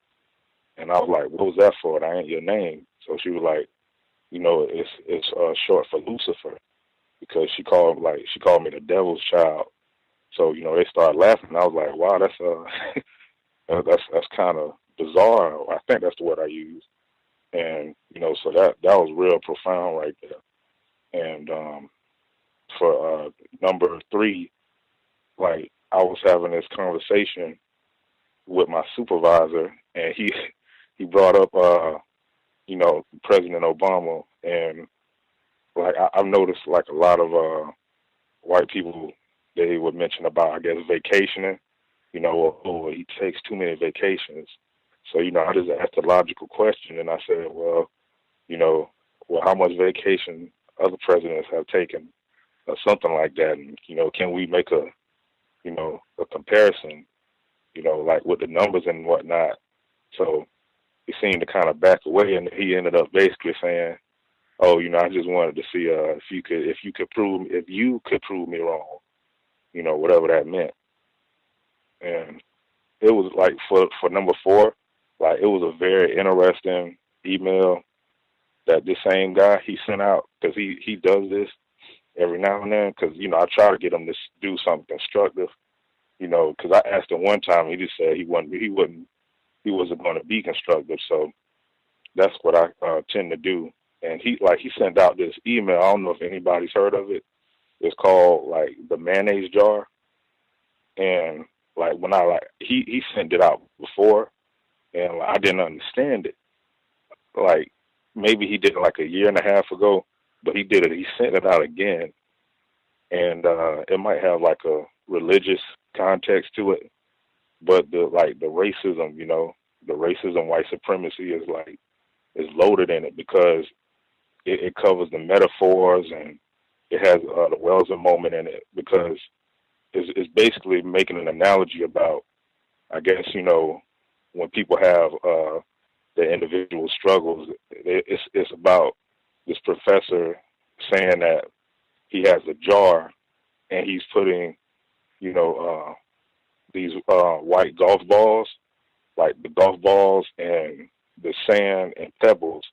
And I was like, what was that for? That ain't your name. So she was like, it's short for Lucifer, because she called me the devil's child. So, they started laughing. I was like, wow, that's kind of bizarre. I think that's the word I used. And, so that was real profound right there. And for number 3, like, I was having this conversation with my supervisor, and he brought up, President Obama. And, like, I've noticed, like, a lot of white people, they would mention about, I guess, vacationing, oh, he takes too many vacations. So, I just asked a logical question, and I said, well, how much vacation other presidents have taken, or something like that. And, can we make a comparison, like with the numbers and whatnot. So he seemed to kind of back away, and he ended up basically saying, oh, I just wanted to see if you could prove me wrong, whatever that meant. And it was like for number 4, Like, it was a very interesting email that this same guy, he sent out, because he does this every now and then, because, you know, I try to get him to do something constructive, you know, because I asked him one time, he just said he wasn't going to be constructive. So that's what I tend to do. And he sent out this email. I don't know if anybody's heard of it. It's called, like, the mayonnaise jar. And, like, when he sent it out before, and I didn't understand it. Like, maybe he did it like a year and a half ago, but he sent it out again. And it might have like a religious context to it, but the racism, you know, the racism, white supremacy is loaded in it, because it covers the metaphors, and it has the Wellsing moment in it, because it's basically making an analogy about, I guess, you know, when people have their individual struggles, it's about this professor saying that he has a jar, and he's putting, you know, these white golf balls, like the golf balls and the sand and pebbles,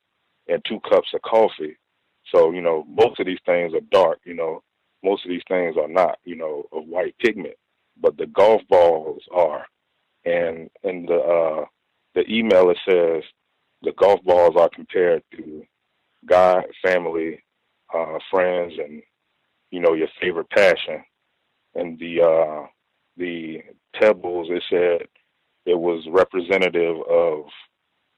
and 2 cups of coffee. So, you know, most of these things are dark, you know, most of these things are not, you know, of white pigment, but the golf balls are. And in the email, it says the golf balls are compared to God, family, friends, and, you know, your favorite passion. And the pebbles, it said it was representative of,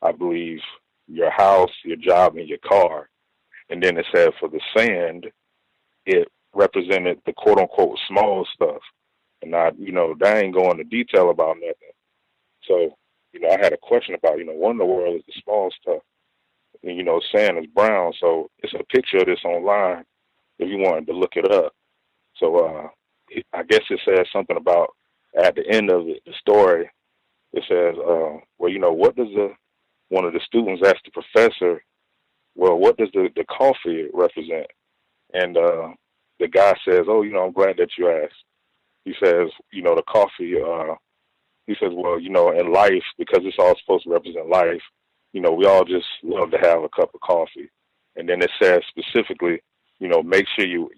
I believe, your house, your job, and your car. And then it said for the sand, it represented the quote-unquote small stuff. And you know, that ain't going into detail about nothing. So, you know, I had a question about, you know, what in the world is the small stuff? And, you know, sand is brown. So it's a picture of this online if you wanted to look it up. So I guess it says something about, at the end of it, the story, it says, well, you know, what does one of the students asked the professor, well, what does the coffee represent? And the guy says, oh, you know, I'm glad that you asked. He says, you know, the coffee, he says, well, you know, in life, because it's all supposed to represent life, you know, we all just love to have a cup of coffee. And then it says specifically, you know, make sure you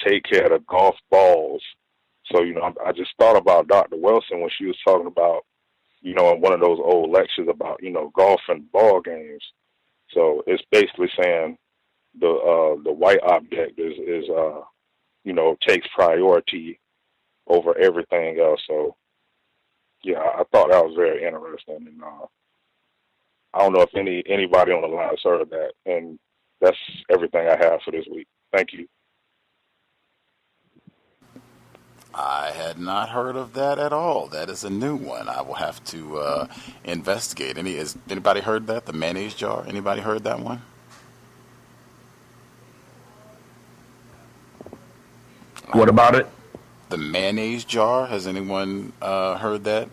take care of the golf balls. So, you know, I just thought about Dr. Wellsing when she was talking about, you know, in one of those old lectures about, you know, golf and ball games. So it's basically saying the white object is you know, takes priority over everything else. So, yeah, I thought that was very interesting. And I don't know if anybody on the line has heard of that. And that's everything I have for this week. Thank you. I had not heard of that at all. That is a new one. I will have to investigate. Anybody heard that? The mayonnaise jar? Anybody heard that one? What about it? The mayonnaise jar. Has anyone heard that?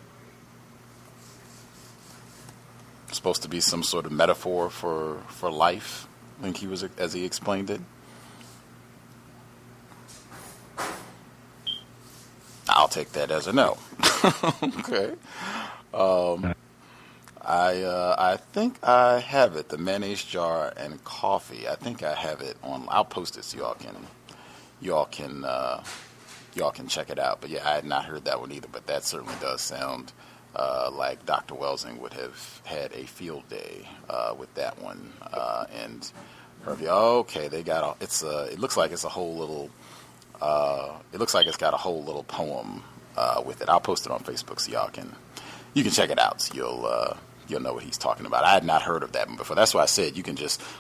It's supposed to be some sort of metaphor for life. I think as he explained it. I'll take that as a no. Okay. I think I have it. The mayonnaise jar and coffee. I think I have it on. I'll post it so y'all can check it out. But yeah, I had not heard that one either. But that certainly does sound like Dr. Wellsing would have had a field day with that one. And Herbie, okay, they got it looks like it's a whole little. It looks like it's got a whole little poem with it. I'll post it on Facebook so you can check it out. So you'll know what he's talking about. I had not heard of that one before. That's why I said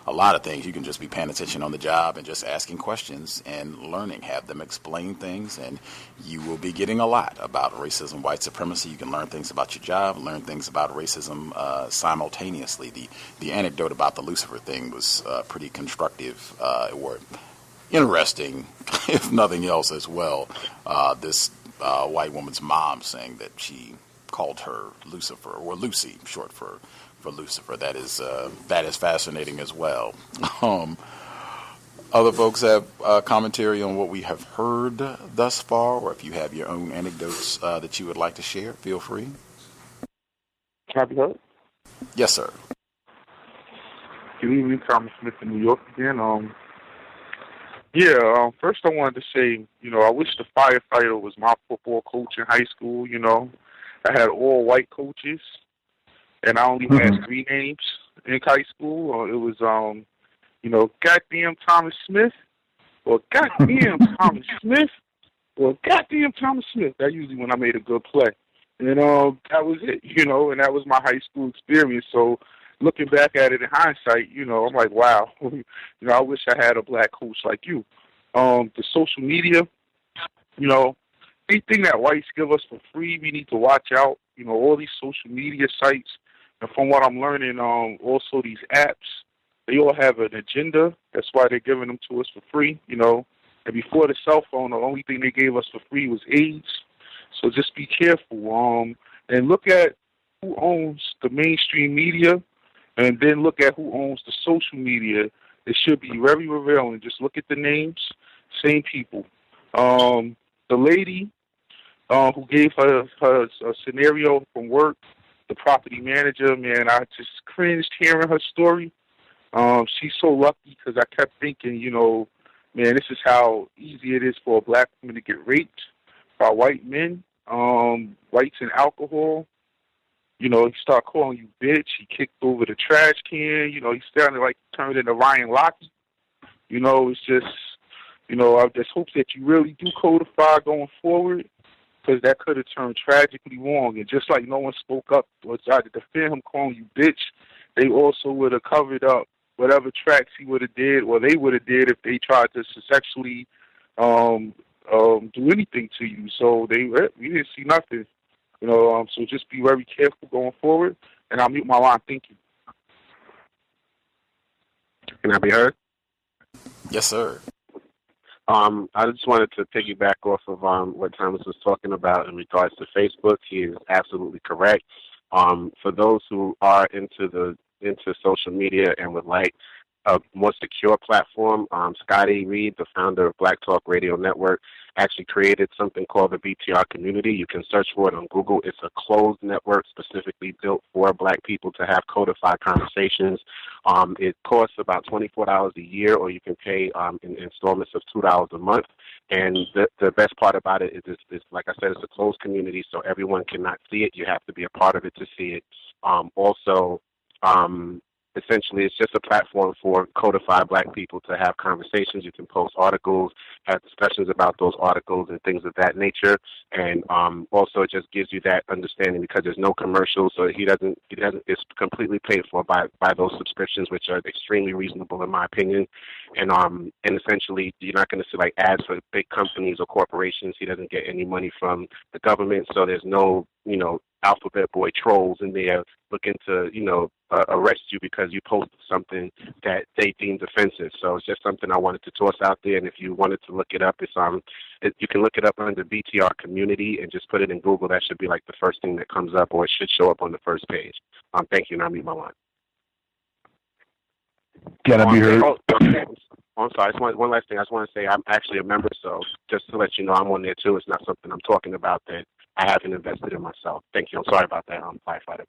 a lot of things you can just be paying attention on the job and just asking questions and learning, have them explain things, and you will be getting a lot about racism, white supremacy. You can learn things about your job, learn things about racism simultaneously. The anecdote about the Lucifer thing was pretty constructive. Or interesting, if nothing else, as well. This white woman's mom saying that she called her Lucifer, or Lucy, short for Lucifer. That is fascinating as well. Other folks have commentary on what we have heard thus far, or if you have your own anecdotes that you would like to share, feel free. Can I be heard? Yes, sir. Good evening, Thomas Smith in New York again. First I wanted to say, I wish the firefighter was my football coach in high school. I had all white coaches, and I only had 3 names in high school. It was, goddamn Thomas Smith, or goddamn Thomas Smith, or goddamn Thomas Smith. That usually when I made a good play. And that was it, and that was my high school experience. So looking back at it in hindsight, I'm like, wow, I wish I had a black coach like you. The social media, anything that whites give us for free, we need to watch out. All these social media sites, and from what I'm learning, also these apps, they all have an agenda. That's why they're giving them to us for free, And before the cell phone, the only thing they gave us for free was AIDS. So just be careful. And look at who owns the mainstream media, and then look at who owns the social media. It should be very revealing. Just look at the names, same people. The lady who gave her a scenario from work, the property manager, man, I just cringed hearing her story. She's so lucky because I kept thinking, man, this is how easy it is for a black woman to get raped by white men, whites and alcohol. He started calling you bitch. He kicked over the trash can. He sounded like he turned into Ryan Lochte. It's just, I just hope that you really do codify going forward, because that could have turned tragically wrong. And just like no one spoke up or tried to defend him calling you bitch, they also would have covered up whatever tracks he would have did, or they would have did if they tried to sexually do anything to you. So we didn't see nothing. So just be very careful going forward, and I'll mute my line. Thank you. Can I be heard? Yes, sir. I just wanted to piggyback off of what Thomas was talking about in regards to Facebook. He is absolutely correct. For those who are into social media and would like a more secure platform, Scotty Reed, the founder of Black Talk Radio Network, actually created something called the BTR community. You can search for it on Google. It's a closed network specifically built for black people to have codified conversations. It costs about $24 a year, or you can pay in installments of $2 a month. And the best part about it is, like I said, it's a closed community, so everyone cannot see it. You have to be a part of it to see it. Essentially, it's just a platform for codified black people to have conversations. You can post articles, have discussions about those articles and things of that nature. And also it just gives you that understanding because there's no commercials, so it's completely paid for by those subscriptions, which are extremely reasonable in my opinion. And essentially you're not going to see like ads for big companies or corporations. He doesn't get any money from the government, so there's no, alphabet boy trolls in there looking to, arrest you because you posted something that they deemed offensive. So it's just something I wanted to toss out there. And if you wanted to look it up, you can look it up under BTR community and just put it in Google. That should be like the first thing that comes up, or it should show up on the first page. Thank you, and I'll mute my line. Can I be heard? I'm sorry. One last thing. I just want to say I'm actually a member, so just to let you know, I'm on there too. It's not something I'm talking about that I haven't invested in myself. Thank you. I'm sorry about that. I'm firefighter.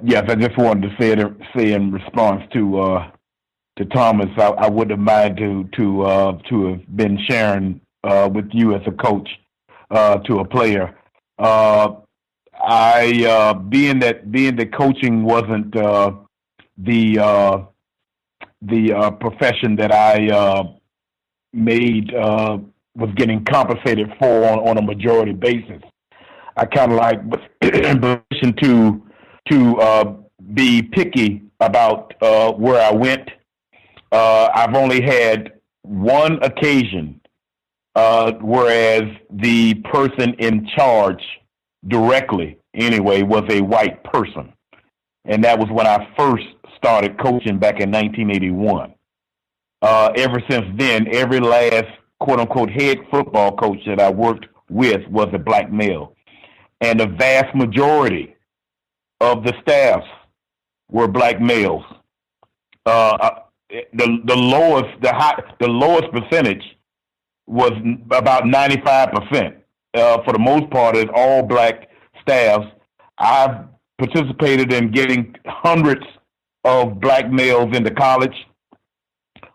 Yes, I just wanted to say in response to Thomas, I wouldn't have minded to have been sharing with you as a coach to a player. Being that coaching wasn't the profession that I made was getting compensated for on a majority basis. I kind of like in position to be picky about where I went. I've only had one occasion, whereas the person in charge directly, anyway, was a white person. And that was when I first started coaching back in 1981. Ever since then, every last quote-unquote head football coach that I worked with was a black male. And the vast majority of the staffs were black males. The lowest percentage was about 95%. For the most part, it's all black staffs. I've participated in getting hundreds of black males into college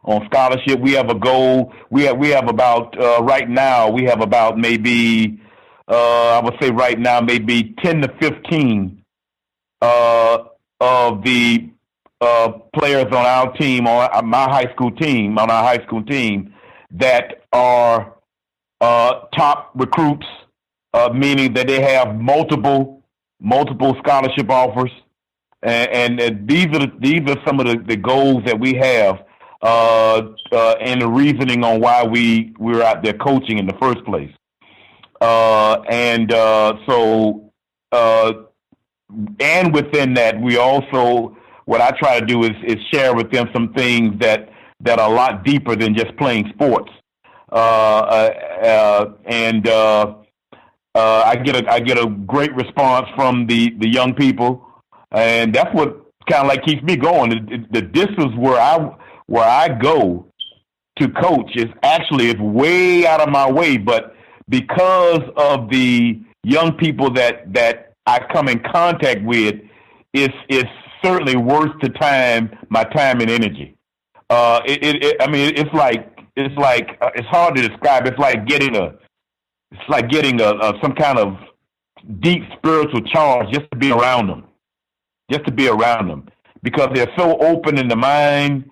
on scholarship. We have a goal. We have about right now. We have about maybe I would say right now maybe 10 to 15 of the players on our team, on our high school team, that are top recruits, meaning that they have multiple scholarship offers, and these are some of the goals that we have, and the reasoning on why we're out there coaching in the first place, and within that, we also, what I try to do is share with them some things that are a lot deeper than just playing sports. I get a great response from the young people, and that's what kind of like keeps me going. The distance where I go to coach is way out of my way, but because of the young people that I come in contact with, it's certainly worth my time and energy. It's hard to describe. It's like getting some kind of deep spiritual charge just to be around them, because they're so open in the mind.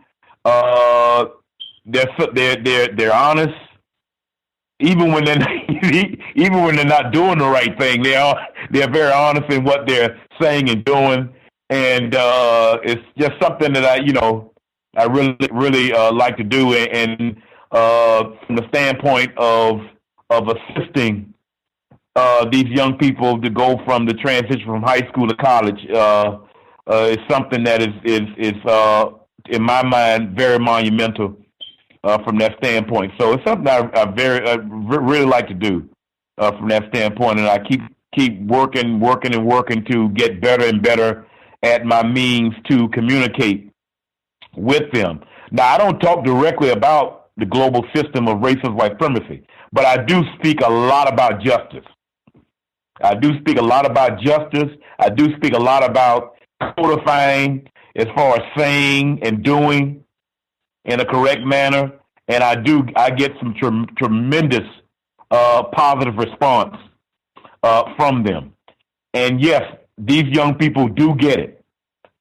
They're honest. Even when they're not doing the right thing, they're very honest in what they're saying and doing, and it's just something that I really like to do, and from the standpoint of assisting these young people to go from the transition from high school to college, is something that is in my mind very monumental. From that standpoint, so it's something I really like to do from that standpoint, and I keep working to get better and better at my means to communicate with them. Now, I don't talk directly about the global system of racist white supremacy, but I do speak a lot about justice. I do speak a lot about codifying as far as saying and doing in a correct manner, and I get some tremendous positive response from them. And yes, these young people do get it.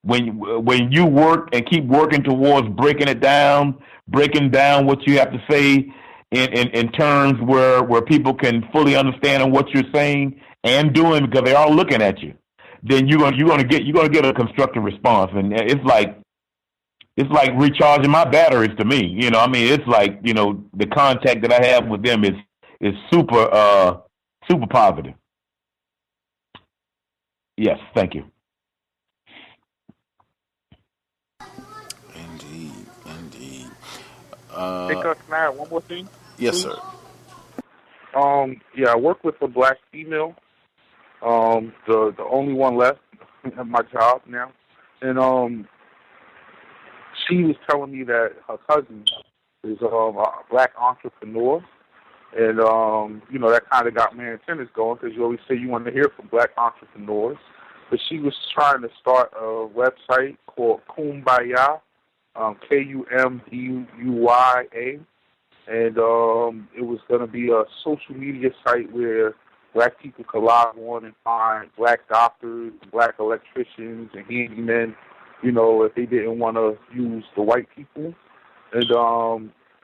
When you work and keep working towards breaking down what you have to say in terms where people can fully understand what you're saying and doing, because they are looking at you, then you're gonna get a constructive response, and it's like recharging my batteries to me. It's like, the contact that I have with them is super positive. Yes, thank you. Indeed. Hey, Gus, can I add one more thing? Yes, sir. I work with a black female, the only one left at my job now, and she was telling me that her cousin is a black entrepreneur, and that kind of got my antennas going, because you always say you want to hear from black entrepreneurs. But she was trying to start a website called Kumbaya, Kumbuya, and it was going to be a social media site where black people could log on and find black doctors, black electricians, and handymen, if they didn't want to use the white people. And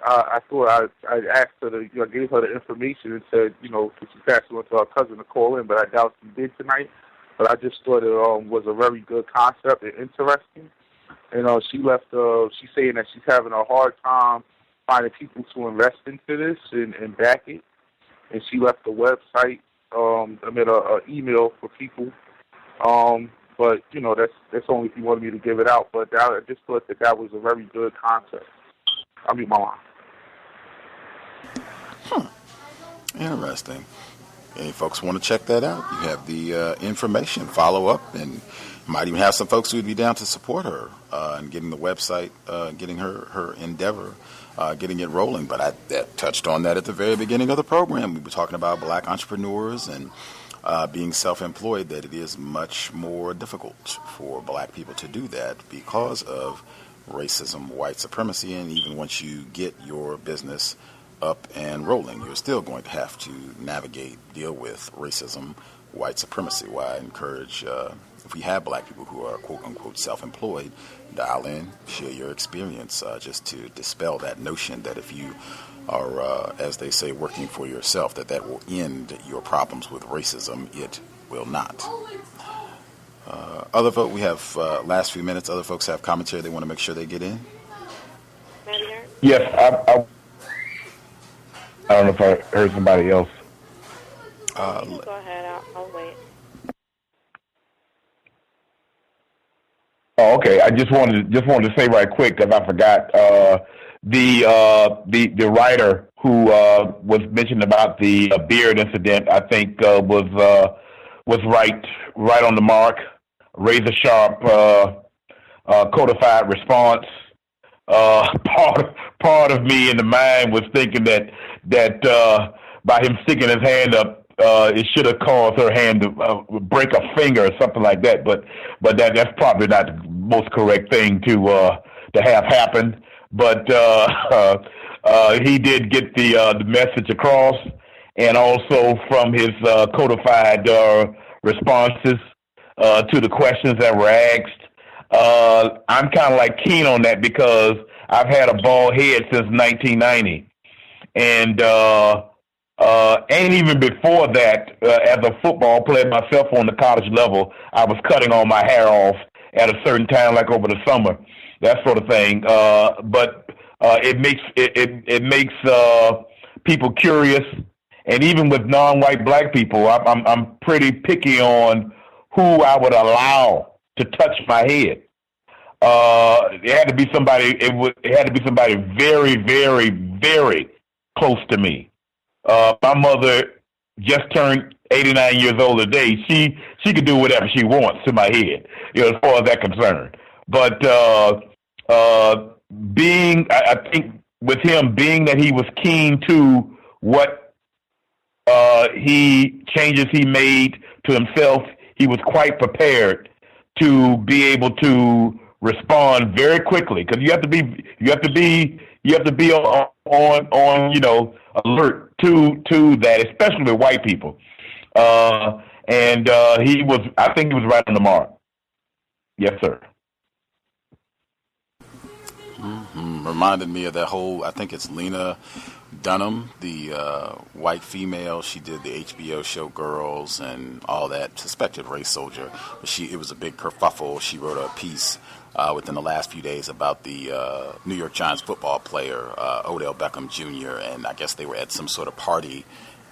I thought I asked her I gave her the information and said, could she pass it on to her cousin to call in, but I doubt she did tonight. But I just thought it was a very good concept and interesting. And she left, she's saying that she's having a hard time finding people to invest into this and back it. And she left the website, an email for people. But, that's only if you wanted me to give it out. But I just thought that was a very good concept. I'll be my line. Interesting. If folks want to check that out, you have the information. Follow up, and you might even have some folks who would be down to support her and getting the website, getting her endeavor, getting it rolling. But I touched on that at the very beginning of the program. We were talking about black entrepreneurs and being self-employed, that it is much more difficult for black people to do that because of racism, white supremacy, and even once you get your business up and rolling, you're still going to have to navigate, deal with racism, white supremacy. Why I encourage, if we have black people who are quote-unquote self-employed, dial in, share your experience, just to dispel that notion that if you are, as they say, working for yourself, that will end your problems with racism. It will not. Other folks, we have last few minutes. Other folks have commentary they want to make sure they get in. Yes, I don't know if I heard somebody else. You can go ahead. I'll wait. Oh, okay. I just wanted to say right quick because I forgot. The writer who was mentioned about the beard incident, I think was right on the mark. Razor sharp, codified response. Part of me in the mind was thinking that by him sticking his hand up, it should have caused her hand to break a finger or something like that. But that's probably not the most correct thing to have happen. But he did get the message across, and also from his codified responses to the questions that were asked. I'm kind of like keen on that because I've had a bald head since 1990, and even before that, as a football player myself on the college level, I was cutting all my hair off at a certain time, like over the summer, that sort of thing. But it makes people curious, and even with non-white black people, I'm pretty picky on who I would allow to touch my head. It had to be somebody. It had to be somebody very, very, very close to me. My mother just turned 89 years old today. She could do whatever she wants to my head, as far as that's concerned. But I think with him being that he was keen to what changes he made to himself, he was quite prepared to be able to respond very quickly, because you have to be on alert to that, especially with white people. I think he was right on the mark. Yes, sir. Mm-hmm. Reminded me of that whole, I think it's Lena Dunham, the white female. She did the HBO show Girls and all that, suspected race soldier. But it was a big kerfuffle. She wrote a piece within the last few days about the New York Giants football player, Odell Beckham Jr., and I guess they were at some sort of party,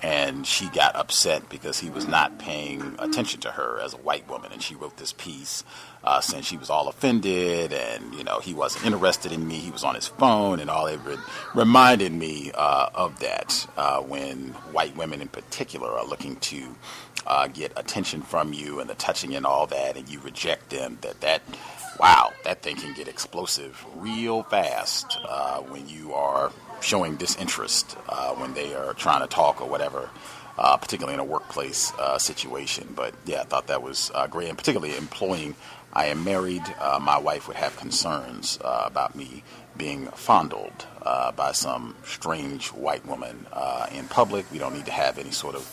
and she got upset because he was not paying attention to her as a white woman, and she wrote this piece saying she was all offended, and he wasn't interested in me, he was on his phone, and all. It reminded me of that when white women in particular are looking to get attention from you and the touching and all that, and you reject them, that thing can get explosive real fast when you are showing disinterest when they are trying to talk or whatever, particularly in a workplace situation. But yeah, I thought that was great, and particularly employing. I am married. My wife would have concerns about me being fondled by some strange white woman in public. We don't need to have any sort of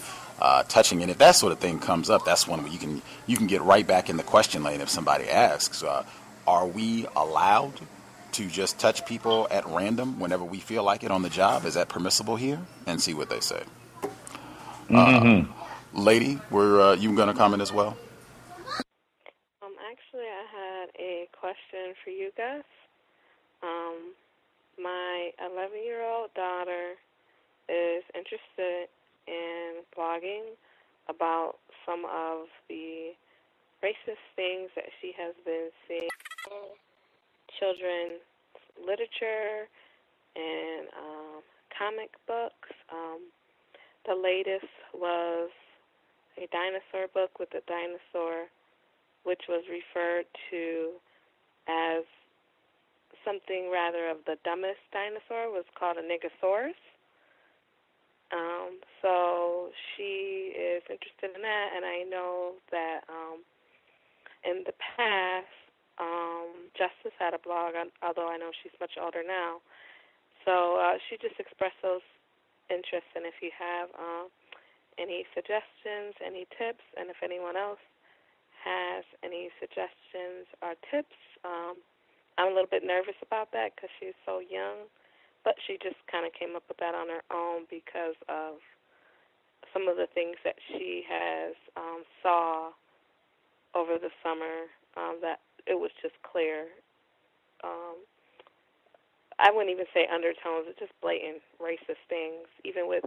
touching. And if that sort of thing comes up, that's one where you can get right back in the question lane if somebody asks, are we allowed to just touch people at random whenever we feel like it on the job? Is that permissible here? And see what they say. Lady, were you going to comment as well? Actually, I had a question for you guys. My 11-year-old daughter is interested in blogging about some of the racist things that she has been seeing in children's literature and comic books. The latest was a dinosaur book with a dinosaur which was referred to as something rather of the dumbest dinosaur, was called a Nigosaurus. So she is interested in that, and I know that in the past, Justice had a blog, although I know she's much older now. So she just expressed those interests, and if you have any suggestions, any tips, and if anyone else has any suggestions or tips, I'm a little bit nervous about that because she's so young, but she just kind of came up with that on her own because of some of the things that she has saw over the summer that it was just clear. I wouldn't even say undertones, it's just blatant racist things. Even with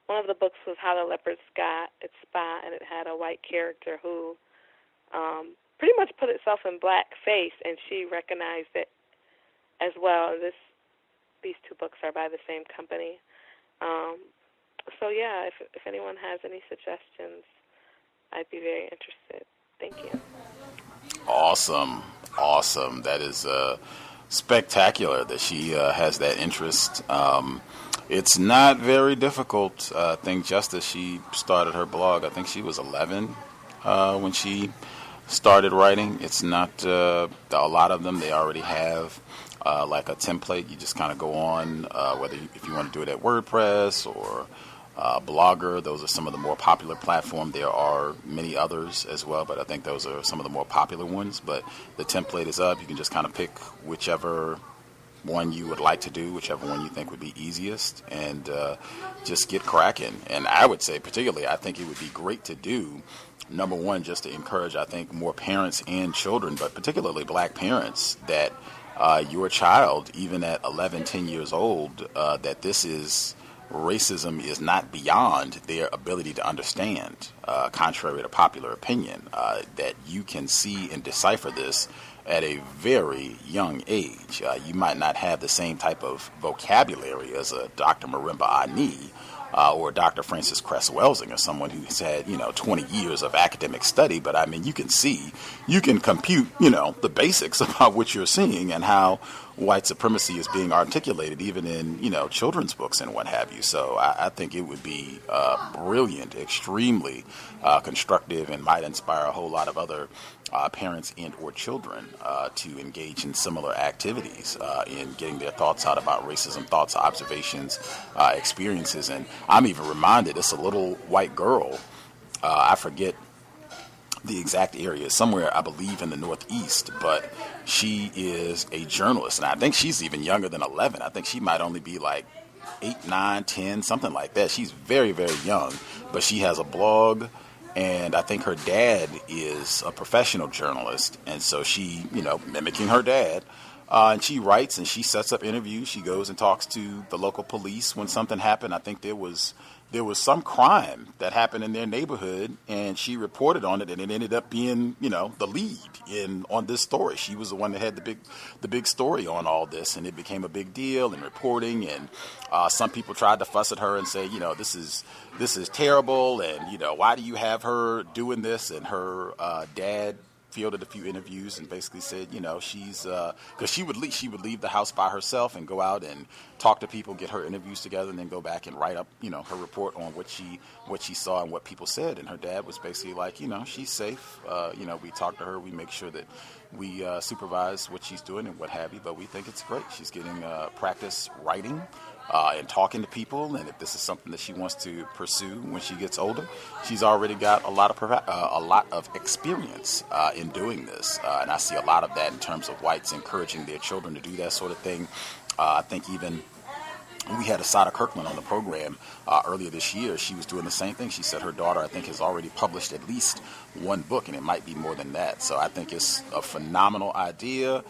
one of the books was How the Leopards Got Its Spot, and it had a white character who pretty much put itself in blackface, and she recognized it as well. These two books are by the same company. So yeah, if anyone has any suggestions, I'd be very interested. Thank you. Awesome. That is spectacular that she has that interest. It's not very difficult. I think Justice, she started her blog, I think she was 11 when she started writing. It's not, a lot of them, they already have like a template. You just kind of go on, if you want to do it at WordPress or Blogger. Those are some of the more popular platforms. There are many others as well, but I think those are some of the more popular ones. But the template is up. You can just kind of pick whichever one you would like to do, whichever one you think would be easiest, and just get cracking. And I would say particularly, I think it would be great to do, number one, just to encourage, I think, more parents and children, but particularly black parents, that your child, even at 11, 10 years old, that racism is not beyond their ability to understand, contrary to popular opinion, that you can see and decipher this at a very young age. You might not have the same type of vocabulary as a Dr. Marimba Ani or Dr. Francis Cress Welsing, or someone who's had 20 years of academic study, but I mean, you can compute the basics about what you're seeing and how white supremacy is being articulated even in children's books and what have you. So I think it would be brilliant, extremely constructive, and might inspire a whole lot of other parents and or children to engage in similar activities in getting their thoughts out about racism, thoughts, observations, experiences. And I'm even reminded, it's a little white girl, I forget the exact area, somewhere I believe in the Northeast, but she is a journalist, and I think she's even younger than 11. I think she might only be like 8, 9, 10, something like that. She's very, very young, but she has a blog, and I think her dad is a professional journalist, and so she, mimicking her dad, and she writes and she sets up interviews. She goes and talks to the local police when something happened. I think there was some crime that happened in their neighborhood, and she reported on it, and it ended up being, the lead on this story. She was the one that had the big story on all this, and it became a big deal in reporting. And some people tried to fuss at her and say, this is terrible, and why do you have her doing this? And her dad fielded a few interviews and basically said, she's because she would leave the house by herself and go out and talk to people, get her interviews together, and then go back and write up, her report on what she saw and what people said. And her dad was basically like, she's safe. We talk to her, we make sure that we supervise what she's doing and what have you. But we think it's great. She's getting practice writing and talking to people, and if this is something that she wants to pursue when she gets older, she's already got a lot of experience in doing this, and I see a lot of that in terms of whites encouraging their children to do that sort of thing. I think even we had Asada Kirkland on the program earlier this year. She was doing the same thing. She said her daughter, I think, has already published at least one book, and it might be more than that. So I think it's a phenomenal idea.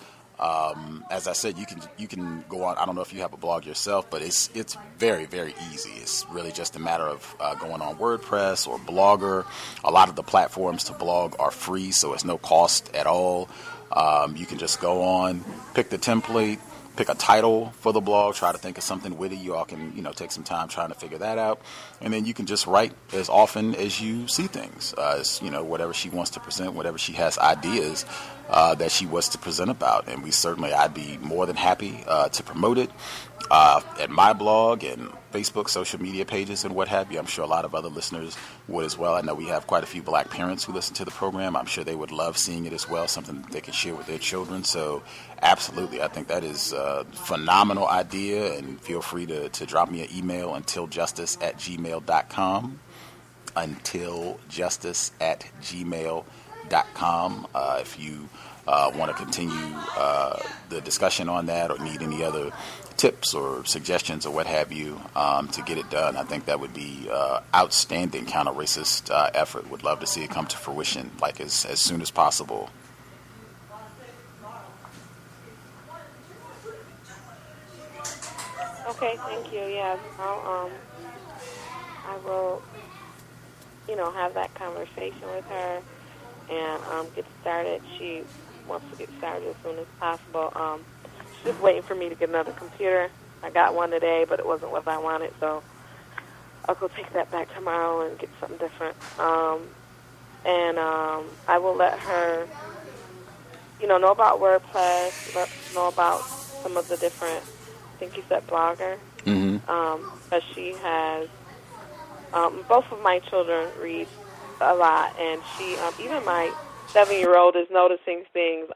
As I said, you can go on. I don't know if you have a blog yourself, but it's very, very easy. It's really just a matter of going on WordPress or Blogger. A lot of the platforms to blog are free, so it's no cost at all. You can just go on, pick the template, pick a title for the blog, try to think of something witty. You all can, take some time trying to figure that out. And then you can just write as often as you see things, whatever she wants to present, whatever she has ideas that she wants to present about. And I'd be more than happy to promote it at my blog and Facebook, social media pages, and what have you. I'm sure a lot of other listeners would as well. I know we have quite a few black parents who listen to the program. I'm sure they would love seeing it as well, something that they can share with their children. So absolutely, I think that is a phenomenal idea, and feel free to drop me an email, untiljustice@gmail.com. untiljustice@gmail.com. If you want to continue the discussion on that or need any other tips or suggestions or what have you to get it done, I think that would be outstanding counter-racist effort. Would love to see it come to fruition like as soon as possible. Okay, thank you. Yes, I will, have that conversation with her and get started. She wants to get started as soon as possible. She's just waiting for me to get another computer. I got one today, but it wasn't what I wanted, so I'll go take that back tomorrow and get something different. And I will let her, know about WordPress, know about some of the different, I think you said blogger, but she has, both of my children read a lot, and she, even my 7-year-old is noticing things.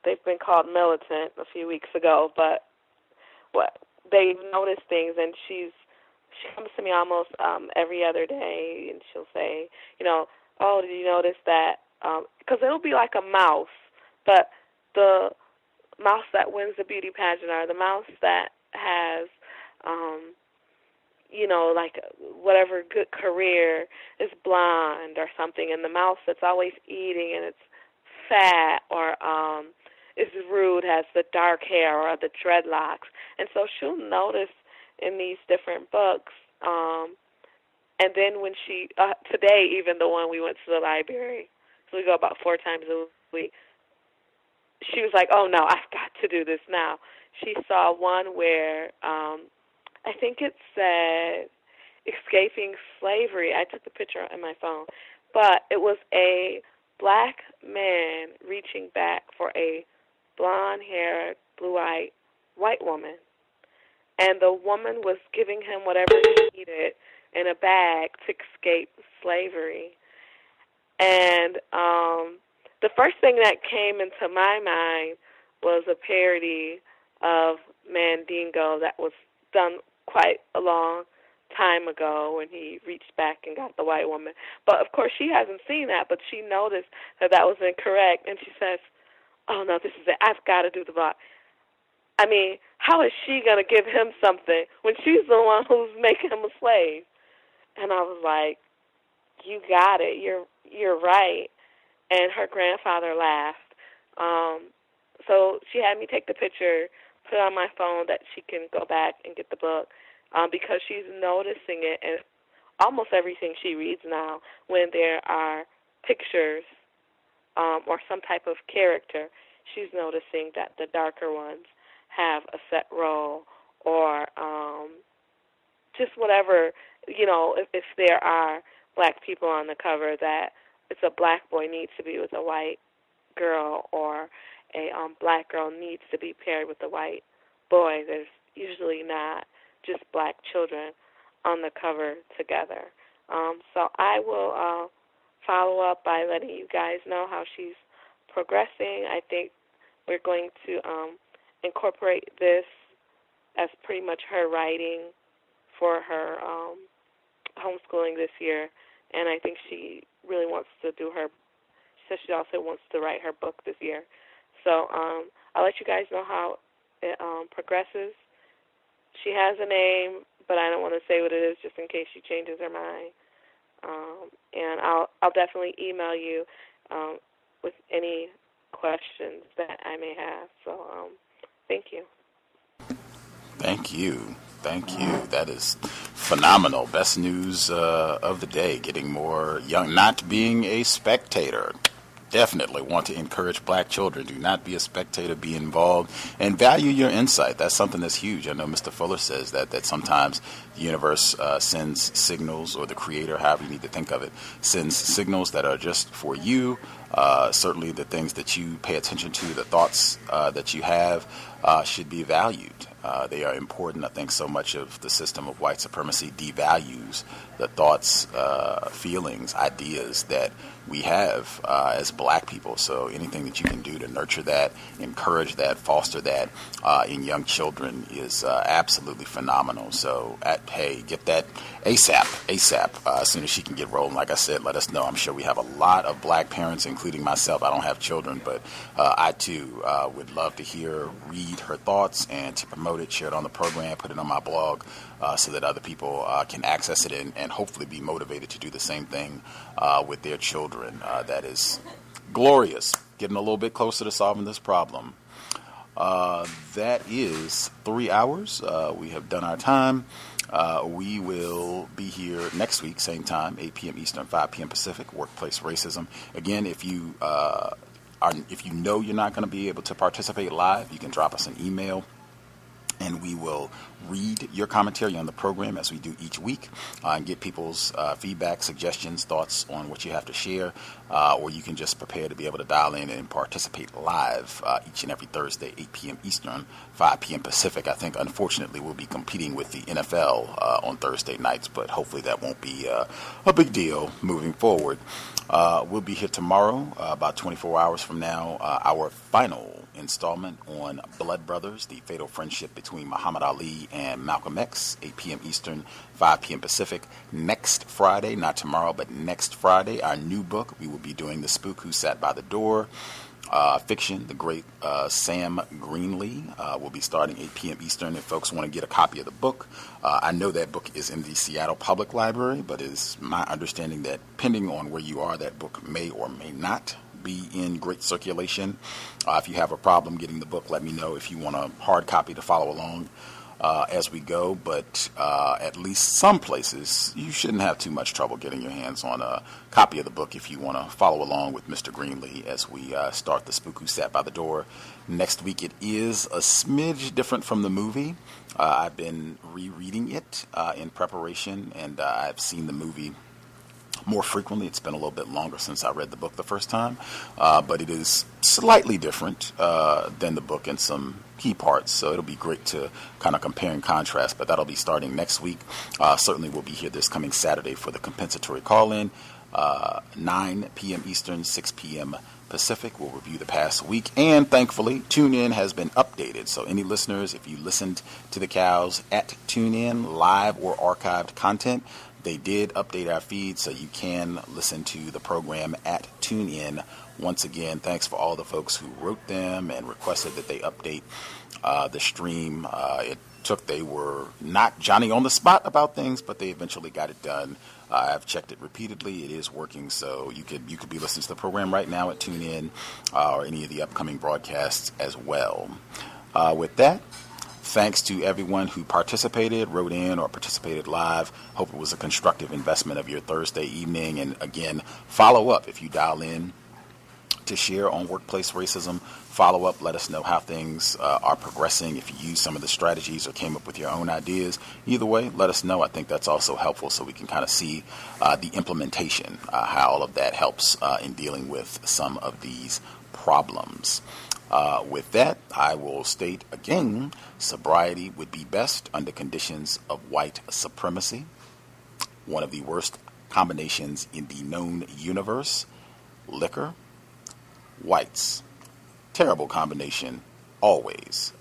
They've been called militant a few weeks ago, but they've noticed things, and she comes to me almost every other day, and she'll say, oh, did you notice that? Because it'll be like a mouse, but the mouse that wins the beauty pageant or the mouse that has, like whatever good career is blonde or something, and the mouse that's always eating and it's fat or is rude, has the dark hair or the dreadlocks. And so she'll notice in these different books. And then when she, today even the one we went to the library, so we go about 4 times a week, she was like, oh no, I've got to do this now. She saw one where I think it said escaping slavery. I took the picture on my phone. But it was a black man reaching back for a blonde-haired, blue-eyed white woman. And the woman was giving him whatever he needed in a bag to escape slavery. And the first thing that came into my mind was a parody of Mandingo that was done quite a long time ago when he reached back and got the white woman. But, of course, she hasn't seen that, but she noticed that was incorrect, and she says, oh, no, this is it. I've got to do the block. I mean, how is she going to give him something when she's the one who's making him a slave? And I was like, you got it. You're right. And her grandfather laughed. So she had me take the picture, put it on my phone that she can go back and get the book because she's noticing it in almost everything she reads now when there are pictures or some type of character. She's noticing that the darker ones have a set role or just whatever, if there are black people on the cover that it's a black boy needs to be with a white girl or a black girl needs to be paired with a white boy. There's usually not just black children on the cover together. So I will follow up by letting you guys know how she's progressing. I think we're going to incorporate this as pretty much her writing for her homeschooling this year, and I think she really wants to do she says she also wants to write her book this year. So I'll let you guys know how it progresses. She has a name, but I don't want to say what it is just in case she changes her mind. And I'll definitely email you with any questions that I may have. So thank you. Thank you. That is phenomenal. Best news of the day, getting more young, not being a spectator. Definitely want to encourage black children. Do not be a spectator, be involved, and value your insight. That's something that's huge. I know Mr. Fuller says that sometimes the universe sends signals, or the creator, however you need to think of it, sends signals that are just for you. Certainly the things that you pay attention to, the thoughts that you have, should be valued. They are important. I think so much of the system of white supremacy devalues the thoughts, feelings, ideas that we have as black people. So anything that you can do to nurture that, encourage that, foster that in young children is absolutely phenomenal. So hey, get that ASAP, as soon as she can get rolling. Like I said, let us know. I'm sure we have a lot of black parents, including myself. I don't have children, but I too would love to read her thoughts and to promote it, share it on the program, put it on my blog, so that other people can access it and hopefully be motivated to do the same thing with their children. That is glorious. Getting a little bit closer to solving this problem. That is 3 hours. We have done our time. We will be here next week, same time, 8 p.m. Eastern, 5 p.m. Pacific, Workplace Racism. Again, if you know you're not going to be able to participate live, you can drop us an email, and we will read your commentary on the program as we do each week and get people's feedback, suggestions, thoughts on what you have to share, or you can just prepare to be able to dial in and participate live each and every Thursday, 8 p.m. Eastern, 5 p.m. Pacific. I think, unfortunately, we'll be competing with the NFL on Thursday nights, but hopefully that won't be a big deal moving forward. We'll be here tomorrow, about 24 hours from now, our final installment on Blood Brothers, the fatal friendship between Muhammad Ali and Malcolm X, 8 p.m. Eastern, 5 p.m. Pacific. Next Friday, not tomorrow, but next Friday, our new book, we will be doing The Spook Who Sat by the Door. Fiction, the great Sam Greenlee will be starting 8 p.m. Eastern. If folks want to get a copy of the book, I know that book is in the Seattle Public Library, but it is my understanding that depending on where you are, that book may or may not be in great circulation. If you have a problem getting the book, let me know. If you want a hard copy to follow along as we go, but at least some places you shouldn't have too much trouble getting your hands on a copy of the book if you want to follow along with Mr. Greenlee as we start The Spook Who Sat by the Door. Next week it is a smidge different from the movie. I've been rereading it in preparation, and I've seen the movie more frequently. It's been a little bit longer since I read the book the first time, but it is slightly different than the book in some key parts, so it'll be great to kind of compare and contrast, but that'll be starting next week. Certainly we'll be here this coming Saturday for the compensatory call-in, 9 p.m. Eastern, 6 p.m. Pacific. We'll review the past week, and thankfully TuneIn has been updated, so any listeners, if you listened to the cows at TuneIn, live or archived content, they did update our feed, so you can listen to the program at TuneIn. Once again, thanks for all the folks who wrote them and requested that they update the stream. They were not Johnny on the spot about things, but they eventually got it done. I've checked it repeatedly. It is working, so you could be listening to the program right now at TuneIn or any of the upcoming broadcasts as well. With that, thanks to everyone who participated, wrote in, or participated live. Hope it was a constructive investment of your Thursday evening. And again, follow up if you dial in to share on workplace racism. Follow up, let us know how things are progressing. If you use some of the strategies or came up with your own ideas, either way, let us know. I think that's also helpful so we can kind of see the implementation, how all of that helps in dealing with some of these problems. With that, I will state again, sobriety would be best under conditions of white supremacy. One of the worst combinations in the known universe, liquor, whites. Terrible combination, always.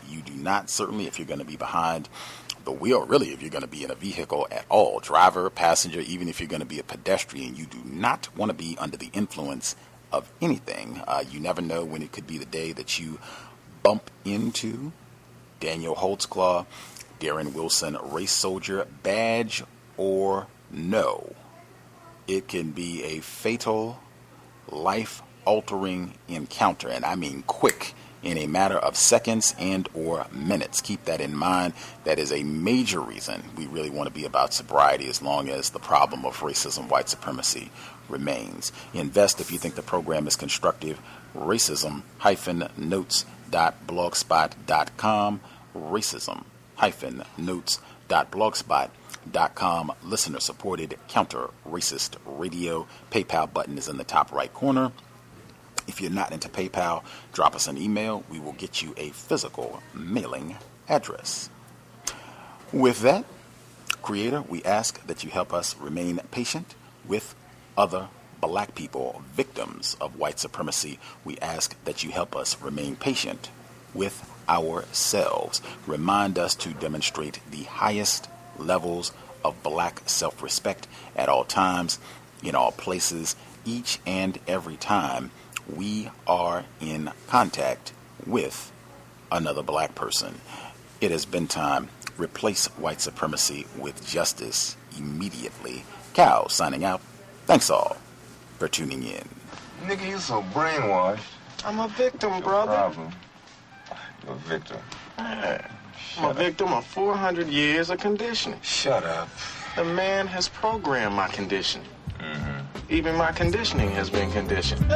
You do not, certainly if you're going to be behind the wheel, really if you're going to be in a vehicle at all, driver, passenger, even if you're going to be a pedestrian, you do not want to be under the influence of anything. You never know when it could be the day that you bump into Daniel Holtzclaw, Darren Wilson, race soldier, badge or no. It can be a fatal, life-altering encounter, and I mean quick, in a matter of seconds and or minutes. Keep that in mind. That is a major reason we really want to be about sobriety as long as the problem of racism, white supremacy remains. Invest if you think the program is constructive. Racism-notes.blogspot.com. Racism-notes.blogspot.com. Listener supported counter racist radio. PayPal button is in the top right corner. If you're not into PayPal, drop us an email. We will get you a physical mailing address. With that, Creator, we ask that you help us remain patient with other black people, victims of white supremacy. We ask that you help us remain patient with ourselves. Remind us to demonstrate the highest levels of black self-respect at all times, in all places, each and every time we are in contact with another black person. It has been time. Replace white supremacy with justice immediately. Cal signing out. Thanks all for tuning in. Nigga, you so brainwashed. I'm a victim, brother. Problem. You're a victim. Man, I'm a victim of 400 years of conditioning. Shut up. The man has programmed my conditioning. Even my conditioning has been conditioned.